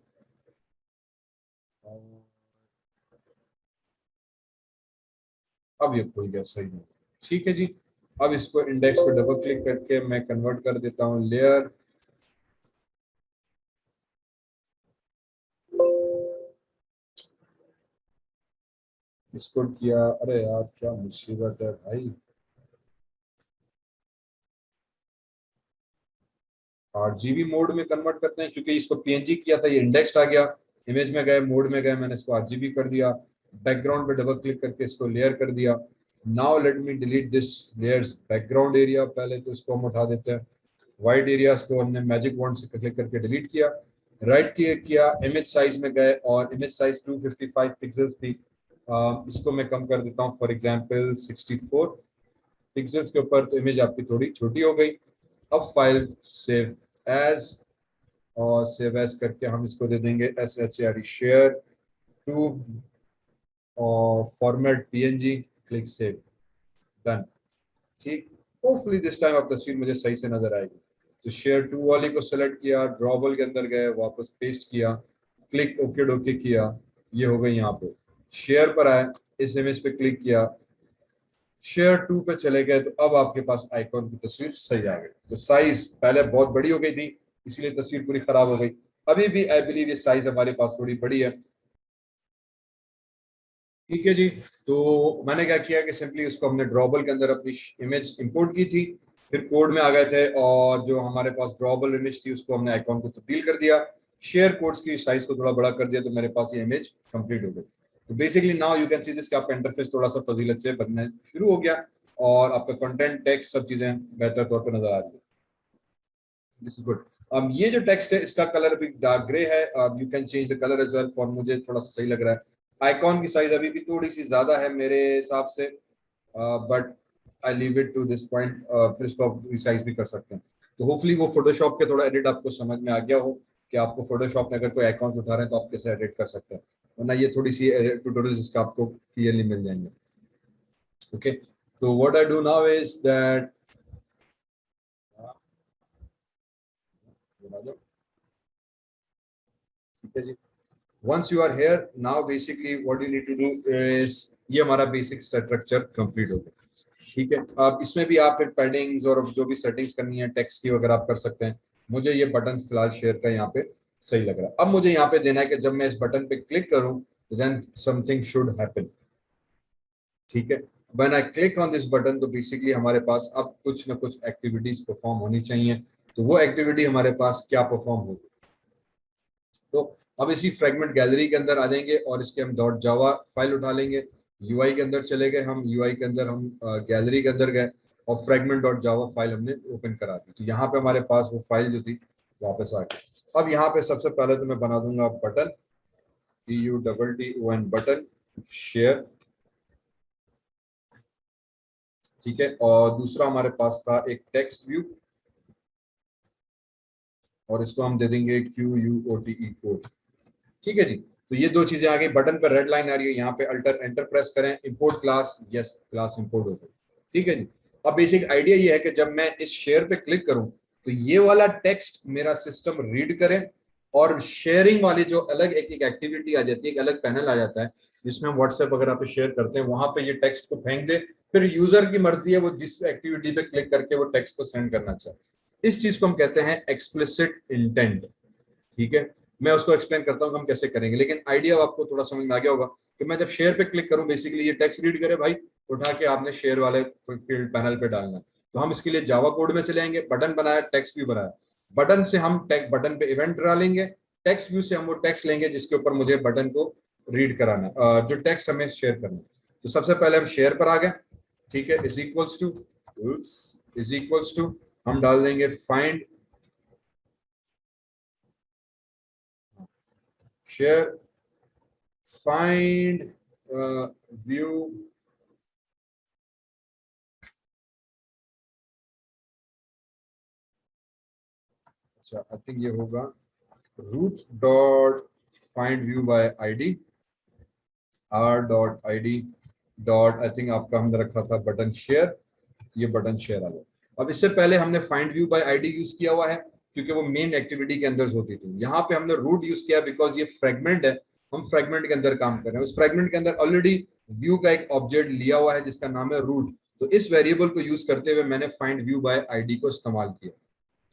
अब ये खुल गया सही है। ठीक है जी, अब इसको इंडेक्स पे डबल क्लिक करके मैं कन्वर्ट कर देता हूँ लेयर। इसको किया, अरे यार क्या मुसीबत है भाई, आरजीबी मोड में कन्वर्ट करते हैं क्योंकि इसको पीएनजी किया था, ये इंडेक्स्ड आ गया, इमेज में गए, मोड में गए, मैंने इसको आरजीबी कर दिया, बैकग्राउंड पे डबल क्लिक करके इसको लेयर कर दिया। Now let me delete this layers background area, पहले तो इसको हम उठा देते हैं, वाइट एरियाज को हमने मैजिक वॉन्ड से क्लिक करके डिलीट किया, राइट क्लिक किया, इमेज साइज में गए और इमेज साइज 255 पिक्सल्स थी, इसको मैं कम कर देता हूँ फॉर एग्जांपल 64 पिक्सल्स के ऊपर, तो इमेज आपकी थोड़ी छोटी हो गई। अब फाइल सेव एज, और सेव एज करके हम इसको दे देंगे SHARE शेयर टू और format PNG, click save, done. ठीक, होपफुली दिस टाइम अब तस्वीर मुझे सही से नजर आएगी। तो शेयर टू वाली को सेलेक्ट किया, ड्रॉबल के अंदर गए, वापस पेस्ट किया, क्लिक ओके डोके किया, ये हो गई यहाँ पे। शेयर पर आए, इस इमेज पे क्लिक किया, शेयर टू पे चले गए, तो अब आपके पास आइकॉन की तस्वीर सही आ गई। तो साइज पहले बहुत बड़ी हो गई थी इसलिए तस्वीर पूरी खराब हो गई, अभी भी आई बिलीव ये साइज हमारे पास थोड़ी बड़ी है। ठीक है जी, तो मैंने क्या किया कि सिंपली उसको हमने ड्रॉबल के अंदर अपनी इमेज इंपोर्ट की थी, फिर कोड में आ गए थे और जो हमारे पास ड्रॉबल इमेज थी उसको हमने आइकॉन को तब्दील कर दिया, शेयर कोड्स की साइज को थोड़ा बड़ा कर दिया, तो मेरे पास ये इमेज कंप्लीट हो गई। तो basically now you can see this कि आपका इंटरफेस थोड़ा सा फजीलत से बनना शुरू हो गया और आपका कंटेंट टेक्स्ट सब चीजें बेहतर तौर पर नजर आ रही है। This is good. अब ये जो टेक्स्ट है इसका कलर अभी डार्क ग्रे है, you can change the colour as well, for मुझे थोड़ा सा सही लग रहा है। आइकॉन की साइज अभी भी थोड़ी सी ज्यादा है मेरे हिसाब से, but I leave it to this point, फिर इसको आप रिसाइज भी कर सकते हैं। तो होपफुली वो फोटोशॉप के थोड़ा एडिट आपको समझ में आ गया हो कि आपको फोटोशॉप में अगर कोई अकाउंट उठा रहे हैं तो आप कैसे एडिट कर सकते हैं, वरना ये थोड़ी सी ट्यूटोरियल जिसका आपको क्लियरली मिल जाएंगे। ओके, तो what I do now is that, ठीक है जी, once you are here now basically what you need to do is, ये हमारा बेसिक स्ट्रक्चर कंप्लीट हो गया। ठीक है, अब इसमें भी आप पैडिंग्स और जो भी सेटिंग्स करनी है टेक्स्ट की वगैरह आप कर सकते हैं। मुझे ये बटन फिलहाल शेयर का यहाँ पे सही लग रहा है। अब मुझे यहाँ पे देना है कि जब मैं इस बटन पे क्लिक करूं देन समथिंग शुड हैपन। ठीक है, when I click on this button तो बेसिकली हमारे पास अब कुछ ना कुछ एक्टिविटीज परफॉर्म होनी चाहिए, तो वो एक्टिविटी हमारे पास क्या परफॉर्म होगी। तो अब इसी फ्रेगमेंट गैलरी के अंदर आ जाएंगे और इसके हम डॉट जावा फाइल उठा लेंगे, यूआई के अंदर चले गए, हम यूआई के अंदर हम गैलरी के अंदर गए और फ्रेगमेंट डॉट जावा फाइल हमने ओपन करा दी। तो यहाँ पे हमारे पास वो फाइल जो थी वापस आ गई। अब यहाँ पे सबसे पहले तो मैं बना दूंगा बटन, BUTTON बटन शेयर। ठीक है, और दूसरा हमारे पास था एक टेक्स्ट व्यू और इसको हम दे देंगे QUOTE कोड। ठीक है जी, तो ये दो चीजें आ गई, बटन पर रेड लाइन आ रही है, यहाँ पे अल्टर एंटर प्रेस करें, import class, yes class import हो गई। ठीक है जी, अब बेसिक आइडिया ये है कि जब मैं इस शेयर पे क्लिक करूं तो ये वाला टेक्स्ट मेरा सिस्टम रीड करे और शेयरिंग वाली जो अलग एक एक एक्टिविटी आ जाती है, एक अलग पैनल आ जाता है जिसमें हम व्हाट्सएप वगैरह पे शेयर करते हैं, वहां पे ये टेक्स्ट को फेंक दे, फिर यूजर की मर्जी है वो जिस एक्टिविटी पे क्लिक करके वो टेक्स्ट को सेंड करना चाहे। इस चीज को हम कहते हैं एक्सप्लिसिट इंटेंट। ठीक है, मैं उसको एक्सप्लेन करता हूँ हम कैसे करेंगे, लेकिन आइडिया आपको थोड़ा समझ में आ गया होगा कि मैं जब शेयर पे क्लिक करूं बेसिकली ये टेक्स्ट रीड करे भाई, उठा के आपने शेयर वाले फील्ड पैनल पे डालना। तो हम इसके लिए जावा कोड में चले आएंगे, बटन बनाया, टेक्स्ट व्यू बनाया, बटन से हम बटन पे इवेंट डालेंगे, टेक्स्ट व्यू से हम वो टेक्स्ट लेंगे जिसके ऊपर मुझे बटन को रीड कराना, जो टेक्स्ट हमें शेयर करना। तो सबसे पहले हम शेयर पर आ गए। ठीक है, इज इक्वल्स टू हम डाल देंगे फाइंड share find view अच्छा आई थिंक ये होगा root dot find view by id r dot id dot I think आपका हमने रखा था बटन शेयर, ये बटन शेयर आ गया। अब इससे पहले हमने find view by ID use किया हुआ है क्योंकि वो मेन एक्टिविटी के अंदर होती थी। यहाँ पे हमने रूट यूज किया बिकॉज ये फ्रेगमेंट है, हम फ्रेगमेंट के अंदर काम कर रहे हैं, उस फ्रेगमेंट के अंदर ऑलरेडी व्यू का एक ऑब्जेक्ट लिया हुआ है जिसका नाम है रूट, तो इस वेरिएबल को यूज करते हुए मैंने फाइंड व्यू बाय आईडी को इस्तेमाल किया।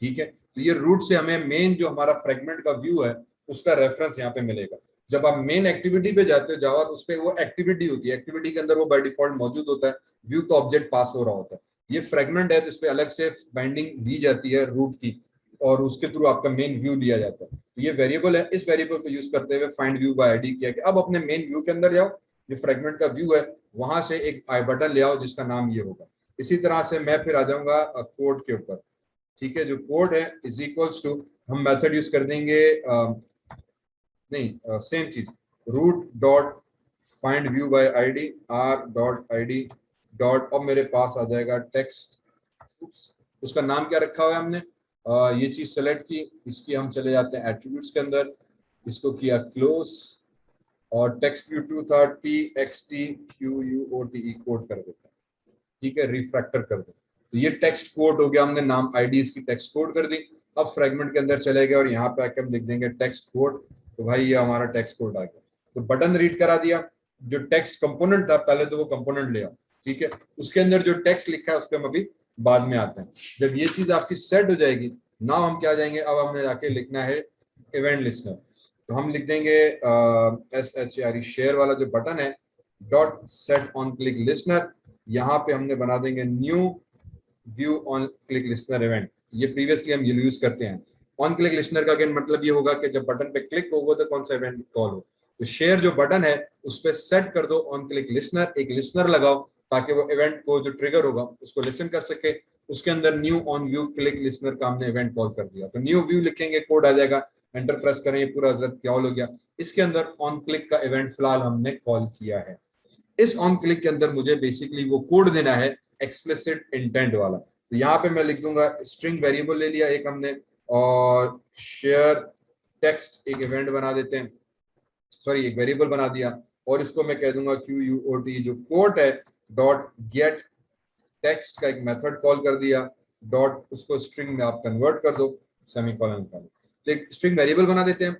ठीक है, तो ये रूट से हमें मेन जो हमारा फ्रेगमेंट का व्यू है उसका रेफरेंस यहाँ पे मिलेगा। जब आप मेन एक्टिविटी पे जाते हो जावा, तो उस पे वो एक्टिविटी होती है, एक्टिविटी के अंदर वो बाय डिफॉल्ट मौजूद होता है, व्यू का ऑब्जेक्ट पास हो रहा होता है। ये फ्रेगमेंट है तो इस पे अलग से बाइंडिंग दी जाती है रूट की, और उसके थ्रू आपका मेन व्यू दिया जाता है। तो ये वेरिएबल है, इस वेरिएबल को यूज करते हुए फाइंड व्यू बाय आईडी किया कि अब अपने मेन व्यू के अंदर जाओ, जो फ्रेगमेंट का व्यू है वहां से एक आई बटन ले आओ जिसका नाम ये होगा। इसी तरह से मैं फिर आ जाऊंगा कोड के ऊपर। ठीक है, जो कोड है इज इक्वल्स टू, हम मेथड यूज कर देंगे नहीं सेम चीज, root dot find view by ID, R dot ID dot, अब मेरे पास आ जाएगा टेक्स्ट, उसका नाम क्या रखा हुआ है हमने, ये चीज सेलेक्ट की, इसकी हम चले जाते हैं एट्रीब्यूट्स के अंदर, इसको किया क्लोज, और टेक्स्ट व्यू टू था T X T Q U O T E code कर देता है। ठीक है, रिफ्रैक्टर कर दो, तो ये टेक्स्ट कोड हो गया, हमने नाम आईडी इसकी टेक्स्ट कोड कर दी। अब फ्रेगमेंट के अंदर चले गए और यहाँ पे आके हम लिख देंगे टेक्स्ट कोड, तो भाई ये हमारा टेक्स्ट कोड आ गया। तो बटन रीड करा दिया, जो टेक्स्ट कंपोनेंट था पहले तो वो कंपोनेंट ले आओ। ठीक है, उसके अंदर जो टेक्स्ट लिखा है उस पर हम अभी बाद में आते हैं। जब ये चीज आपकी सेट हो जाएगी, नाउ हम क्या जाएंगे, अब हमें जाके लिखना है इवेंट लिस्नर। तो हम लिख देंगे SHARE शेयर वाला जो बटन है, dot set on click listener, यहाँ पे हमने बना देंगे new view on click listener event. ये प्रीवियसली हम ये यूज करते हैं। ऑन क्लिक लिस्नर का अगेन मतलब ये होगा कि जब बटन पे क्लिक होगा तो कौन सा इवेंट कॉल हो। तो शेयर जो बटन है उस पर सेट कर दो ऑन क्लिक लिस्नर, एक लिस्नर लगाओ ताकि वो इवेंट को जो ट्रिगर होगा उसको लिसन कर सके। उसके अंदर new on view click listener का हमने इवेंट कॉल कर दिया, तो न्यू व्यू लिखेंगे, कोड आ जाएगा, एंटर प्रेस करें, ये पूरा हजरत कॉल हो गया। इसके अंदर ऑन क्लिक का इवेंट फिलहाल हमने कॉल किया है। इस ऑन क्लिक के अंदर मुझे बेसिकली वो कोड देना है एक्सप्लिसिट इंटेंट वाला। तो यहाँ पे मैं लिख दूंगा स्ट्रिंग वेरिएबल ले लिया एक हमने, और शेयर टेक्स्ट एक इवेंट बना देते हैं, सॉरी एक वेरिएबल बना दिया, और इसको मैं कह दूंगा QUOT, जो कोड है डॉट गेट टेक्स्ट का एक मेथड कॉल कर दिया, डॉट उसको स्ट्रिंग में आप कन्वर्ट कर दो, सेमीकोलन का, तो एक स्ट्रिंग वेरिएबल बना देते हैं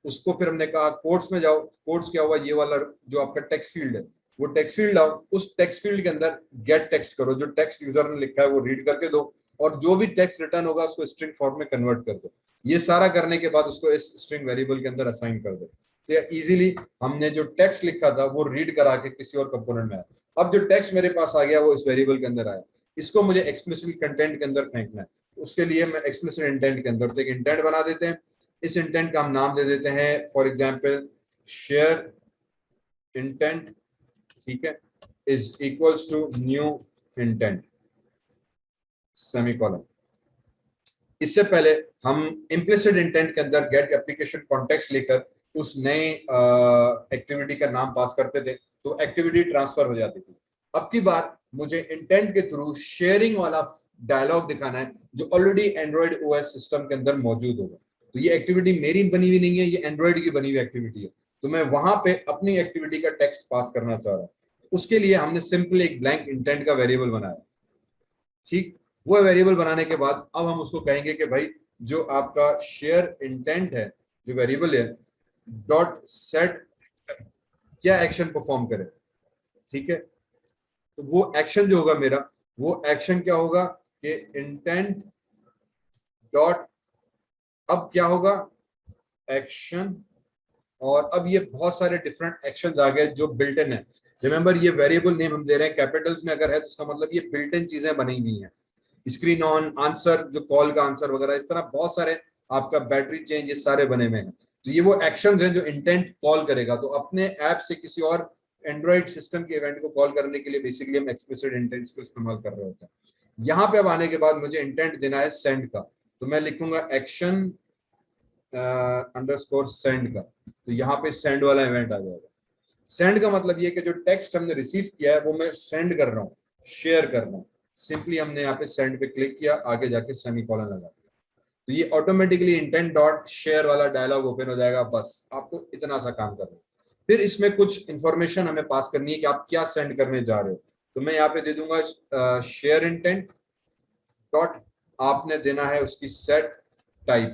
उसको। फिर हमने कहा कोड्स में जाओ, कोड्स क्या हुआ, ये वाला जो आपका टेक्स्ट फील्ड है वो टेक्स्ट फील्ड आओ, उस टेक्स्ट फील्ड के अंदर गेट टेक्स्ट करो, जो टेक्स्ट यूजर ने लिखा है वो रीड करके दो, और जो भी टेक्स्ट रिटर्न होगा उसको स्ट्रिंग फॉर्म में कन्वर्ट कर दो। ये सारा करने के बाद उसको इस स्ट्रिंग वेरिएबल के अंदर असाइन कर दो। तो इजीली हमने जो टेक्स्ट लिखा था वो रीड करा के किसी और कंपोनेंट में आया। अब जो टेक्स्ट मेरे पास आ गया वो इस वेरिएबल के अंदर आया, इसको मुझे एक्सप्लिसिट कंटेंट के अंदर फेंकना है। उसके लिए मैं एक्सप्लिसिट इंटेंट के अंदर तो एक इंटेंट बना देते हैं, इस इंटेंट का हम नाम दे देते हैं फॉर एग्जांपल शेयर इंटेंट, ठीक है, is equals to new intent semicolon. इससे पहले हम इम्प्लिसिट इंटेंट के अंदर गेट एप्लीकेशन कॉन्टेक्स्ट लेकर उस नए एक्टिविटी का नाम पास करते थे तो एक्टिविटी ट्रांसफर हो जाती थी। अब की बार मुझे इंटेंट के थ्रू शेयरिंग वाला डायलॉग दिखाना है जो ऑलरेडी एंड्रॉइड ओएस सिस्टम के अंदर मौजूद होगा। तो ये एक्टिविटी मेरी बनी हुई नहीं है, ये एंड्रॉइड की बनी हुई एक्टिविटी है, तो मैं वहां पे अपनी एक्टिविटी का टेक्स्ट पास करना चाह रहा हूं। उसके लिए हमने सिंपल एक ब्लैंक इंटेंट का वेरिएबल बनाया। ठीक, वो वेरिएबल बनाने के बाद अब हम उसको कहेंगे कि भाई जो आपका शेयर इंटेंट है जो वेरिएबल है, डॉट सेट क्या एक्शन परफॉर्म करे। ठीक है, तो वो एक्शन जो होगा मेरा, वो एक्शन क्या होगा कि इंटेंट डॉट, अब क्या होगा एक्शन, और अब ये बहुत सारे डिफरेंट एक्शंस आ गए जो बिल्ट इन है। रिमेंबर ये वेरिएबल नेम हम दे रहे हैं कैपिटल्स में अगर है तो इसका मतलब ये बिल्ट इन चीजें बनी हुई हैं, स्क्रीन ऑन, आंसर जो कॉल का आंसर वगैरह, इस तरह बहुत सारे, आपका बैटरी चेंज, ये सारे बने हुए हैं। तो ये वो एक्शंस हैं जो इंटेंट कॉल करेगा। तो अपने ऐप से किसी और एंड्रॉइड सिस्टम के इवेंट को कॉल करने के लिए बेसिकली हम एक्सप्लिसिट इंटेंट को इस्तेमाल कर रहे होते हैं। यहाँ पे अब आने के बाद मुझे इंटेंट देना है सेंड का, तो मैं लिखूंगा एक्शन अंडरस्कोर सेंड का, तो यहाँ पे सेंड वाला इवेंट आ जाएगा। सेंड का मतलब ये कि जो टेक्स्ट हमने रिसीव किया है वो मैं सेंड कर रहा हूँ, शेयर कर रहा हूँ। सिंपली हमने यहाँ पे सेंड पे क्लिक किया, आगे जाके सेमीकोलन लगा दिया, तो ये ऑटोमेटिकली इंटेंट डॉट शेयर वाला डायलॉग ओपन हो जाएगा। बस आपको इतना सा काम करना है। फिर इसमें कुछ इंफॉर्मेशन हमें पास करनी है कि आप क्या सेंड करने जा रहे हो। तो मैं यहाँ पे दे दूंगा शेयर इंटेंट डॉट, आपने देना है उसकी सेट टाइप।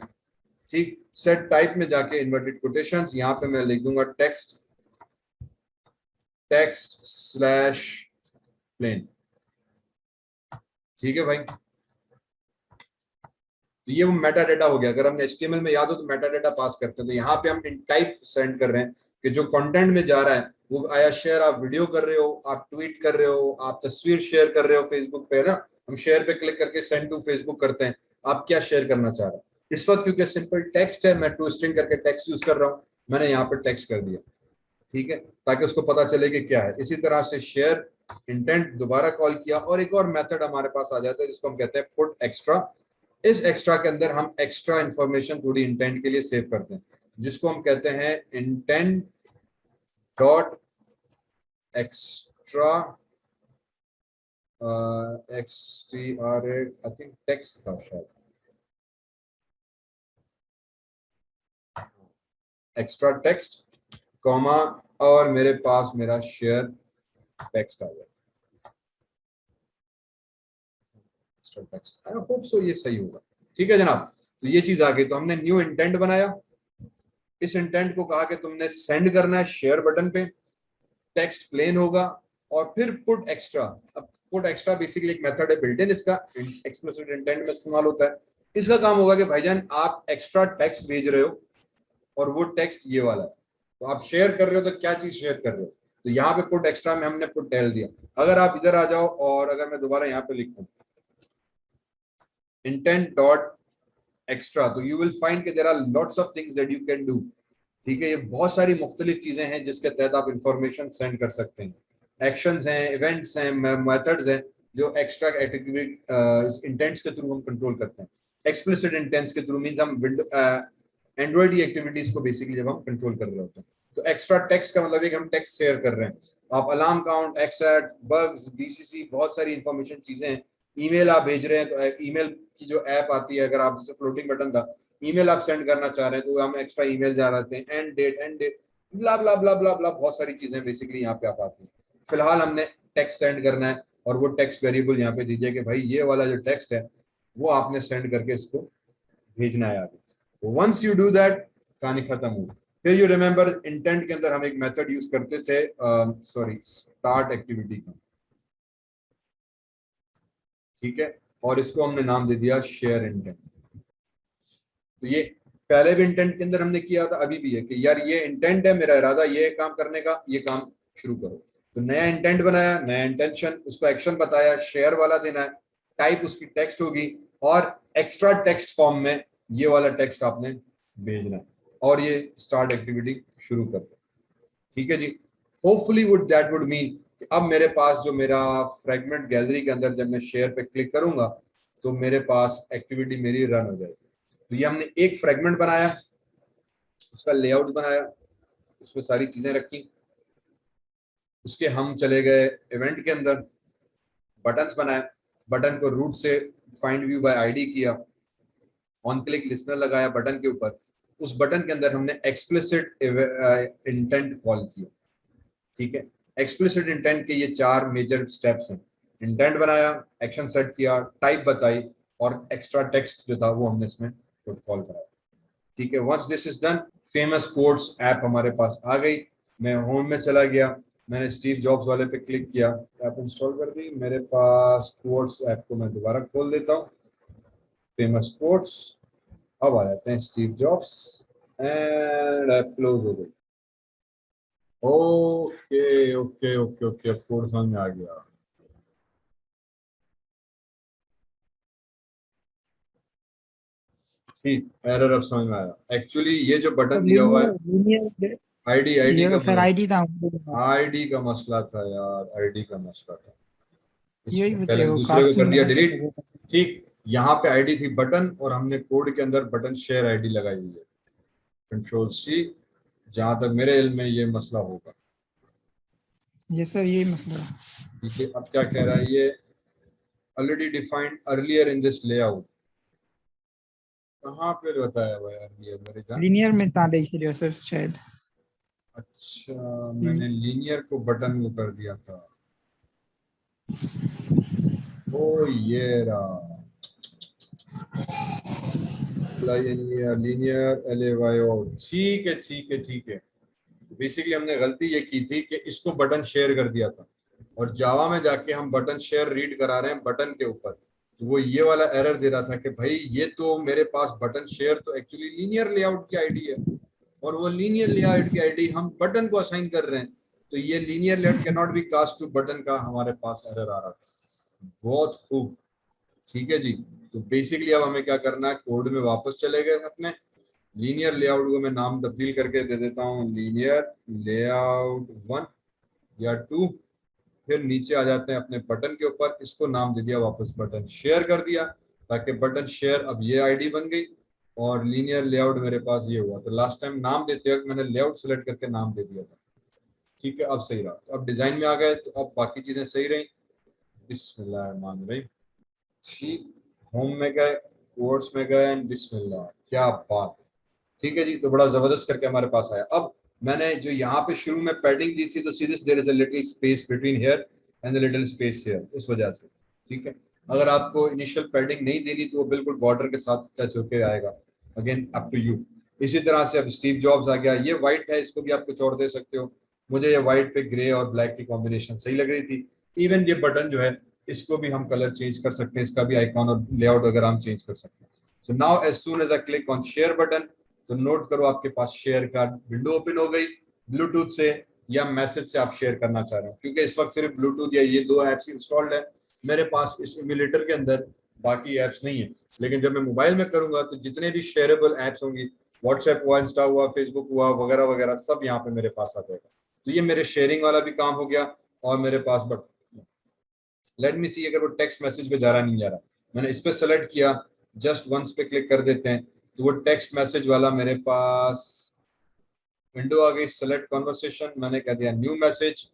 ठीक, सेट टाइप में जाके इन्वर्टेड कोटेशंस, यहाँ पे मैं लिख दूंगा टेक्स्ट स्लैश प्लेन। ठीक है भाई, तो ये वो मेटा डेटा हो गया। अगर हमने HTML में याद हो तो मेटा डेटा पास करते हैं, तो यहाँ पे हम इन टाइप सेंड कर रहे हैं कि जो कंटेंट में जा रहा है वो आया शेयर, आप वीडियो कर रहे हो, आप ट्वीट कर रहे हो, आप तस्वीर शेयर कर रहे हो फेसबुक पे, है ना, हम शेयर पे क्लिक करके सेंड टू फेसबुक करते हैं, आप क्या शेयर करना चाह रहे हैं। इस वक्त क्योंकि सिंपल टेक्स्ट है, मैं टू स्ट्रिंग करके टेक्स्ट यूज कर रहा हूँ, मैंने यहाँ पे टेक्स्ट कर दिया, ठीक है, ताकि उसको पता चले कि क्या है। इसी तरह से शेयर इंटेंट दोबारा कॉल किया, और एक और मेथड हमारे पास आ जाता है जिसको हम कहते हैं पुट एक्स्ट्रा। इस एक्स्ट्रा के अंदर हम एक्स्ट्रा इंफॉर्मेशन थोड़ी इंटेंट के लिए सेव करते हैं, जिसको हम कहते हैं intent dot extra XTRA, I think text था शायद, एक्स्ट्रा टेक्स्ट कॉमा, और मेरे पास मेरा शेयर टेक्स्ट आ गया, extra text. I hope so ये सही होगा। ठीक है जनाब, तो ये चीज आ गई। तो हमने न्यू इंटेंट बनाया, इस इंटेंट को कहा कि तुमने सेंड करना है शेयर बटन पे, टेक्स्ट प्लेन होगा, और फिर पुट एक्स्ट्रा। अब पुट एक्स्ट्रा बेसिकली एक मेथड है बिल्ट इन, इसका एक्सप्लिसिट इंटेंट में इस्तेमाल होता है। इसका काम होगा कि भाईजान आप एक्स्ट्रा टेक्स्ट भेज रहे हो, और वो टेक्स्ट ये वाला है, तो आप शेयर कर रहे हो, तो क्या चीज शेयर कर रहे हो, तो यहाँ पे पुट एक्स्ट्रा में हमने पुट टेल दिया। अगर आप इधर आ जाओ, और अगर मैं दोबारा यहाँ पे लिखूं इंटेंट डॉट एक्स्ट्रा, तो यू विल फाइंड कि there are lots of things that you can do. ठीक है, ये बहुत सारी मुख्तलिफ चीजें हैं जिसके तहत आप इंफॉर्मेशन सेंड कर सकते हैं। एक्शंस हैं, इवेंट्स हैं, मेथड्स हैं, जो एक्स्ट्रा इंटेंट्स के थ्रू हम कंट्रोल करते हैं। एक्सप्लिसिट इंटेंट्स के थ्रू मींस हम एंड्रॉइड एक्टिविटीज को बेसिकली जब हम कंट्रोल कर रहे होते हैं। तो एक्स्ट्रा टेक्स्ट का मतलब है कि हम टेक्स्ट शेयर कर रहे हैं। आप अलार्म काउंट, एक्सएट, बग्स, BCC, बहुत सारी इंफॉर्मेशन चीजें हैं। ईमेल आप भेज रहे हैं, तो ईमेल की जो ऐप आती है, अगर आप जैसे फ्लोटिंग बटन था, ईमेल आप सेंड करना चाह रहे हैं, तो हम एक्स्ट्रा ईमेल जा रहे हैं, एंड डेट, ब्ला ब्ला ब्ला ब्ला ब्ला, बहुत सारी चीजें बेसिकली यहाँ पे आप आती हैं। फिलहाल हमने टेक्स्ट सेंड करना है, और वो टेक्स्ट वेरिएबल यहाँ पे दीजिए कि भाई ये वाला जो टेक्स्ट है वो आपने सेंड करके इसको भेजना है आगे। वंस यू डू दैट, कहानी खत्म हो। फिर यू रिमेंबर इंटेंट के अंदर हम एक मेथड यूज करते थे, सॉरी, स्टार्ट एक्टिविटी का, ठीक है, और इसको हमने नाम दे दिया शेयर इंटेंट। तो ये पहले भी इंटेंट के अंदर हमने किया था, अभी भी है कि यार ये इंटेंट है, मेरा इरादा ये काम करने का, ये काम शुरू करो। तो नया इंटेंट बनाया, नया इंटेंशन, उसको एक्शन बताया, शेयर वाला देना है, टाइप उसकी टेक्स्ट होगी, और एक्स्ट्रा टेक्स्ट फॉर्म में ये वाला टेक्स्ट आपने भेजना है, और ये स्टार्ट एक्टिविटी शुरू कर दो। ठीक है जी, hopefully would that would mean अब मेरे पास जो मेरा फ्रेगमेंट गैलरी के अंदर जब मैं शेयर पे क्लिक करूंगा, तो मेरे पास एक्टिविटी मेरी रन हो जाएगी। तो ये हमने एक फ्रेगमेंट बनाया, उसका लेआउट बनाया, उसमें सारी चीजें रखी, उसके हम चले गए इवेंट के अंदर, बटन्स बनाए, बटन को रूट से फाइंड व्यू बाय आईडी किया, ऑन क्लिक लिस्नर लगाया बटन के ऊपर, उस बटन के अंदर हमने एक्सप्लिसिट इंटेंट कॉल किया। ठीक है, एक्सप्लिसिट इंटेंट के ये 4 मेजर स्टेप्स हैं। इंटेंट बनाया, एक्शन सेट किया, टाइप बताई, और एक्स्ट्रा टेक्स्ट जो था वो हमने इसमें कॉल कराया। ठीक है, once this is done, famous quotes app हमारे पास आ गई। मैं होम में चला गया, मैंने स्टीव जॉब्स वाले पे क्लिक किया, ऐप इंस्टॉल कर दी, मेरे पास कोट्स ऐप को मैं दोबारा खोल देता हूँ, फेमस कोट्स, अब आ जाते हैं Steve jobs, and app close हो गई। ओके ओके ओके ओके, अब कोड समझ में आ गया। ठीक, एरर अब समझ में आया। एक्चुअली ये जो बटन दिया हुआ है, आईडी ये का सर आईडी था, आईडी का मसला था यार, आईडी का मसला था। यही पहले बचेगा दूसरे को कर दिया डिलीट। ठीक, यहाँ पे आईडी थी बटन, और हमने कोड के अंदर बटन शेयर आईडी लगाई हुई है, कंट्रोल C, जहां तक मेरे इल्म में ये मसला होगा। ये सर यही मसला है। ठीक है, अब क्या कह रहा है ये, already defined earlier in this layout, कहाँ पे बताया हुआ है अर्लियर मेरे जान? लीनियर में था देखिए सर शायद। अच्छा, मैंने लीनियर को बटन को कर दिया था। ओ ये रहा लीनियर LAYO। ठीक है ठीक है ठीक है, बेसिकली हमने गलती ये की थी कि इसको बटन शेयर कर दिया था, और जावा में जाके हम बटन शेयर रीड करा रहे हैं बटन के ऊपर, तो वो ये वाला एरर दे रहा था कि भाई ये तो मेरे पास बटन शेयर तो एक्चुअली लीनियर लेआउट की आईडी है, और वो लीनियर लेआउट की आईडी हम बटन को असाइन कर रहे हैं, तो ये linear layout can not be cast to button का हमारे पास एरर आ रहा था। बहुत खूब, ठीक है जी। तो बेसिकली अब हमें क्या करना है, कोड में वापस चले गए अपने, लीनियर लेआउट को मैं नाम तब्दील करके दे देता हूँ लीनियर लेआउट 1 या 2, फिर नीचे आ जाते हैं अपने बटन के ऊपर, इसको नाम दे दिया वापस बटन शेयर कर दिया, ताकि बटन शेयर अब ये आईडी बन गई और लीनियर लेआउट मेरे पास ये हुआ। तो लास्ट टाइम नाम देते वक्त मैंने लेआउट सेलेक्ट करके नाम दे दिया था, ठीक है। अब सही रहा, तो अब डिजाइन में आ गए, तो अब बाकी चीजें सही रही। बिस्मिल्लाह, ठीक, होम में गए, कोर्ट्स में गए, बिस्मिल्लाह, क्या बात, ठीक है जी। तो बड़ा जबरदस्त करके हमारे पास आया। अब मैंने जो यहाँ पे शुरू में पैडिंग दी थी, तो सीधे there is a little space between here and the little space here, उस वजह से, ठीक है। अगर आपको इनिशियल पैडिंग नहीं देनी तो वो बिल्कुल बॉर्डर के साथ टच होके आएगा, अगेन अप टू यू। इसी तरह से अब स्टीव जॉब्स आ गया, ये व्हाइट है, इसको भी आप कुछ और दे सकते हो। मुझे ये व्हाइट पे ग्रे और ब्लैक की कॉम्बिनेशन सही लग रही थी। इवन ये बटन जो है, इसको भी हम कलर चेंज कर सकते हैं, इसका भी आइकॉन और लेआउट वगैरह हम चेंज कर सकते हैं। So now as soon as I click on share button, तो नोट करो आपके पास शेयर का विंडो ओपन हो गई, ब्लूटूथ से या मैसेज से आप शेयर करना चाह रहे हो, क्योंकि इस वक्त सिर्फ ब्लूटूथ या ये दो एप्स इंस्टॉल्ड है मेरे पास इस इम्यूलेटर के अंदर, बाकी एप्स नहीं है। लेकिन जब मैं मोबाइल में करूंगा तो जितने भी शेयरेबल एप्स होंगी, व्हाट्सएप हुआ, इंस्टा हुआ, फेसबुक हुआ, वगैरह वगैरह, सब यहाँ पे मेरे पास आ जाएगा। तो ये मेरे शेयरिंग वाला भी काम हो गया, और मेरे पास बट लेट मी सी, अगर वो टेक्स्ट मैसेज पे जा रहा नहीं जा रहा, मैंने इस पे सेलेक्ट किया, जस्ट वंस पे क्लिक कर देते हैं, तो वो टेक्स्ट मैसेज वाला मेरे पास विंडो आ गई। सेलेक्ट कॉन्वर्सेशन, मैंने कह दिया न्यू मैसेज,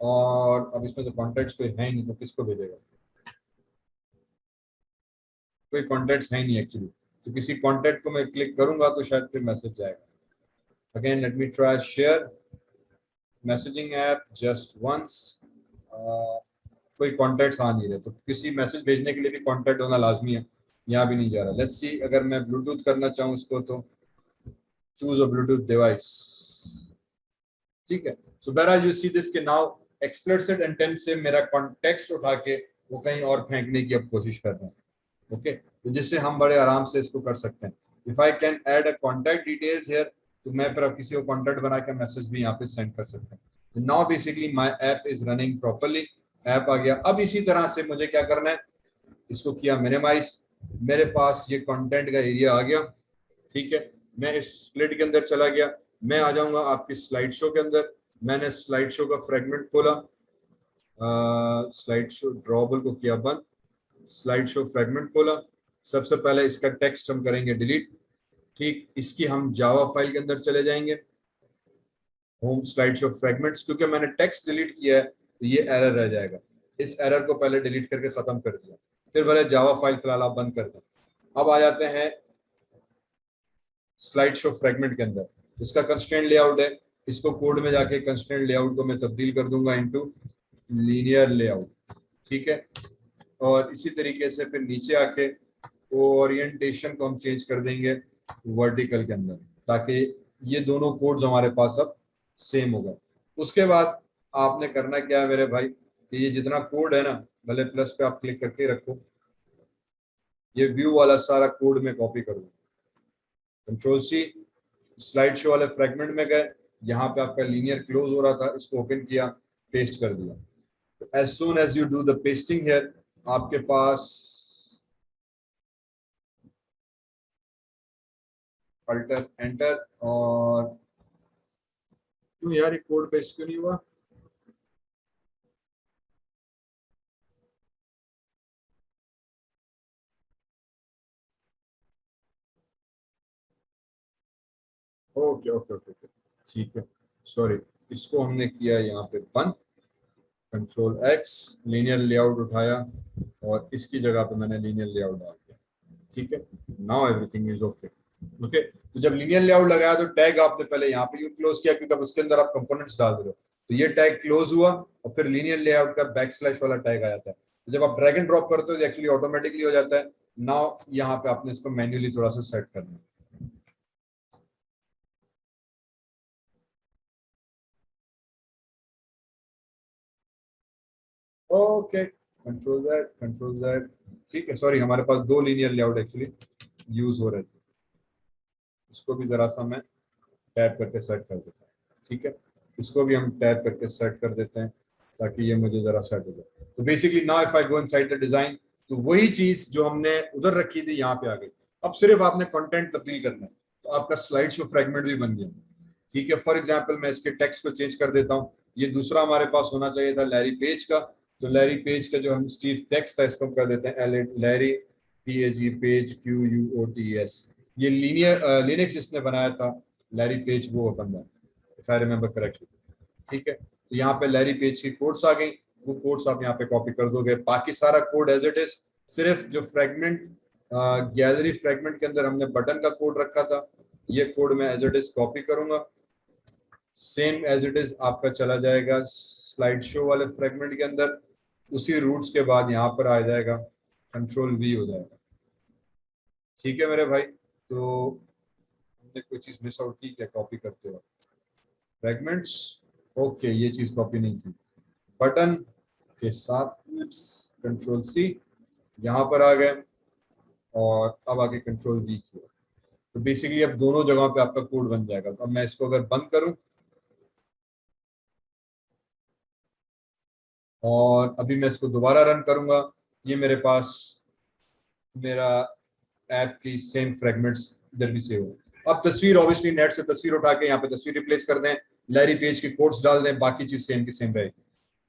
और अब इसमें तो कॉन्टेक्ट्स कोई है ही नहीं, तो किसको भेजेगा, कोई कॉन्टेक्ट्स है ही नहीं एक्चुअली, तो किसी कॉन्टेक्ट को मैं क्लिक करूंगा तो शायद फिर मैसेज जाएगा। Again let me try share messaging app just once, कोई कॉन्टेक्ट्स आ नहीं रहे, तो किसी मैसेज भेजने के लिए भी कॉन्टेक्ट होना लाजमी है, यहाँ भी नहीं जा रहा। लेट्स सी, अगर मैं ब्लूटूथ करना चाहूँ इसको, तो चूज अ ब्लूटूथ डिवाइस, ठीक है। सो बहरहाल यू सी दिस के नाउ एक्सप्लिसिट इंटेंट से मेरा कॉन्टेक्स्ट उठा के वो कहीं और फेंकने की अब कोशिश कर रहे हैं, ओके। तो जिससे हम बड़े आराम से इसको कर सकते हैं। If I can add a contact details here, तो मैं फिर अब किसी को कॉन्टैक्ट बना के मैसेज भी यहाँ पे सेंड कर सकते हैं। तो now basically my app is running properly, app आ गया। अब इसी तरह से मुझे क्या करना है, इसको किया मिनिमाइज, मेरे पास ये कंटेंट का एरिया आ गया, ठीक है। मैं इस स्प्लिट के अंदर चला गया, मैं आ जाऊंगा आपकी स्लाइड शो के अंदर। मैंने स्लाइड शो का फ्रेगमेंट खोला, स्लाइड शो ड्रॉबल को किया बंद, स्लाइड शो फ्रेगमेंट खोला। सबसे पहले इसका टेक्स्ट हम करेंगे डिलीट, ठीक। इसकी हम जावा फाइल के अंदर चले जाएंगे, होम स्लाइड शो फ्रेगमेंट्स, क्योंकि मैंने टेक्स्ट डिलीट किया है तो ये एरर रह जाएगा। इस एरर को पहले डिलीट करके खत्म कर दिया, फिर पहले जावा फाइल फिलहाल आप बंद कर दें। अब आ जाते हैं स्लाइड शो फ्रेगमेंट के अंदर, इसका कंस्ट्रेंट लेआउट है, इसको कोड में जाके कंस्ट्रेंट लेआउट को मैं तब्दील कर दूंगा इनटू लीनियर लेआउट, ठीक है। और इसी तरीके से फिर नीचे आके ओरिएंटेशन को हम चेंज कर देंगे वर्टिकल के अंदर, ताकि ये दोनों कोड्स हमारे पास अब सेम हो गए। उसके बाद आपने करना क्या है मेरे भाई, कि ये जितना कोड है ना, भले प्लस पे आप क्लिक करके रखो, ये व्यू वाला सारा कोड में कॉपी करूँ, कंट्रोल सी, स्लाइड शो वाले फ्रेगमेंट में गए, यहाँ पे आपका लीनियर क्लोज हो रहा था, इसको ओपन किया, पेस्ट कर दिया। As soon as you do the pasting here, आपके पास अल्टर एंटर, और क्यों यार ये कोड पेस्ट क्यों नहीं हुआ, ओके ओके ओके ओके, ठीक है, सॉरी। इसको हमने किया यहाँ पे बंद, कंट्रोल एक्स, लीनियर लेआउट उठाया और इसकी जगह पे मैंने लीनियर लेआउट डाल दिया, ठीक है। Now everything is okay, okay. तो जब लीनियर लेआउट लगाया तो टैग आपने पहले यहाँ पे यूं क्लोज किया, क्योंकि अब उसके अंदर आप कंपोनेंट्स डाल रहे हो, तो ये टैग क्लोज हुआ, और फिर लीनियर लेआउट का बैकस्लैश वाला टैग आ जाता है। तो जब आप ड्रैग एंड ड्रॉप करते हो तो एक्चुअली ऑटोमेटिकली हो जाता है। नाउ यहाँ पे आपने इसको मैन्युअली थोड़ा सा सेट करना है, ओके। कंट्रोल जेड, ठीक है। सॉरी, हमारे पास दो लीनियर लेआउट एक्चुअली यूज हो रहे थे, इसको भी जरा सा मैं टैप करके सेट कर देता हूँ, ठीक है। इसको भी हम टैप करके सेट कर देते हैं ताकि ये मुझे जरा सेट हो जाए। तो basically now if I go inside the design, तो वही चीज जो हमने उधर रखी थी यहाँ पे आ गई। अब सिर्फ आपने कंटेंट तब्दील करना है, तो आपका स्लाइड शो फ्रेगमेंट भी बन गया, ठीक है। फॉर एग्जाम्पल मैं इसके टेक्स्ट को चेंज कर देता हूँ। ये दूसरा हमारे पास होना चाहिए था लैरी पेज का, तो लैरी पेज का जो हम स्टीव टेक्स्ट था इसको हम कर देते हैं लैरी PAG पेज QUOTES। ये लिनक्स जिसने बनाया था लैरी पेज वो बंदा, इफ आई रिमेम्बर करेक्टली, ठीक है। तो यहाँ पे लैरी पेज की कोड्स आ गई, वो कोड्स आप यहाँ पे कॉपी कर दोगे। बाकी सारा कोड एज इट इज, सिर्फ जो फ्रेगमेंट गैलरी फ्रेगमेंट के अंदर हमने बटन का कोड रखा था, ये कोड मैं एज इट इज कॉपी करूंगा, सेम एज इट इज आपका चला जाएगा स्लाइड शो वाले फ्रेगमेंट के अंदर। उसी रूट्स के बाद यहाँ पर आ जाएगा, कंट्रोल V हो जाएगा, ठीक है मेरे भाई। तो हमने कोई चीज मिस आउट की क्या कॉपी करते हो फ्रेगमेंट्स? ओके, ये चीज कॉपी नहीं की। बटन के साथ कंट्रोल C यहाँ पर आ गए, और अब आगे कंट्रोल V किया, तो बेसिकली अब दोनों जगहों पे आपका कोड बन जाएगा। तो अब मैं इसको अगर बंद करूं और अभी मैं इसको दोबारा रन करूंगा, ये मेरे पास मेरा ऐप की सेम फ्रेगमेंट्स इधर भी सेव हो। अब तस्वीर ऑब्वियसली नेट से तस्वीर उठा के यहाँ पे तस्वीर रिप्लेस कर दें, लैरी पेज के कोड्स डाल दें, बाकी चीज सेम की सेम रहेगी,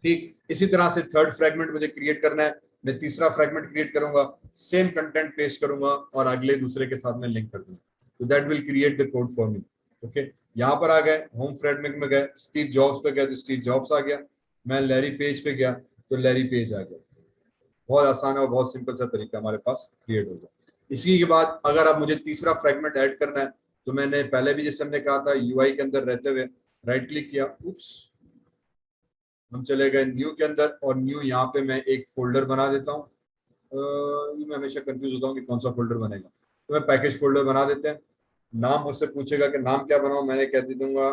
ठीक। इसी तरह से थर्ड फ्रेगमेंट मुझे क्रिएट करना है, मैं तीसरा फ्रेगमेंट क्रिएट करूंगा, सेम कंटेंट पेस्ट करूंगा और अगले दूसरे के साथ में लिंक कर दूंगा, तो that will create the code for me, okay. यहाँ पर आ गए, होम फ्रेगमेंट में गए, स्टीव जॉब्स पे गए तो स्टीव जॉब्स आ गया, मैं लैरी पेज पे गया तो लैरी पेज आ गया। बहुत आसान है और बहुत सिंपल सा तरीका हमारे पास क्रिएट हो गया। इसी के बाद अगर आप मुझे तीसरा फ्रेगमेंट ऐड करना है, तो मैंने पहले भी जैसे हमने कहा था UI के अंदर रहते हुए राइट क्लिक किया, हम चले गए न्यू के अंदर, और न्यू यहाँ पे मैं एक फोल्डर बना देता हूँ। मैं हमेशा कंफ्यूज होता हूँ कि कौन सा फोल्डर बनेगा, तो मैं पैकेज फोल्डर बना देते हैं। नाम मुझसे पूछेगा कि नाम क्या बनाऊं, मैंने कह दे दूंगा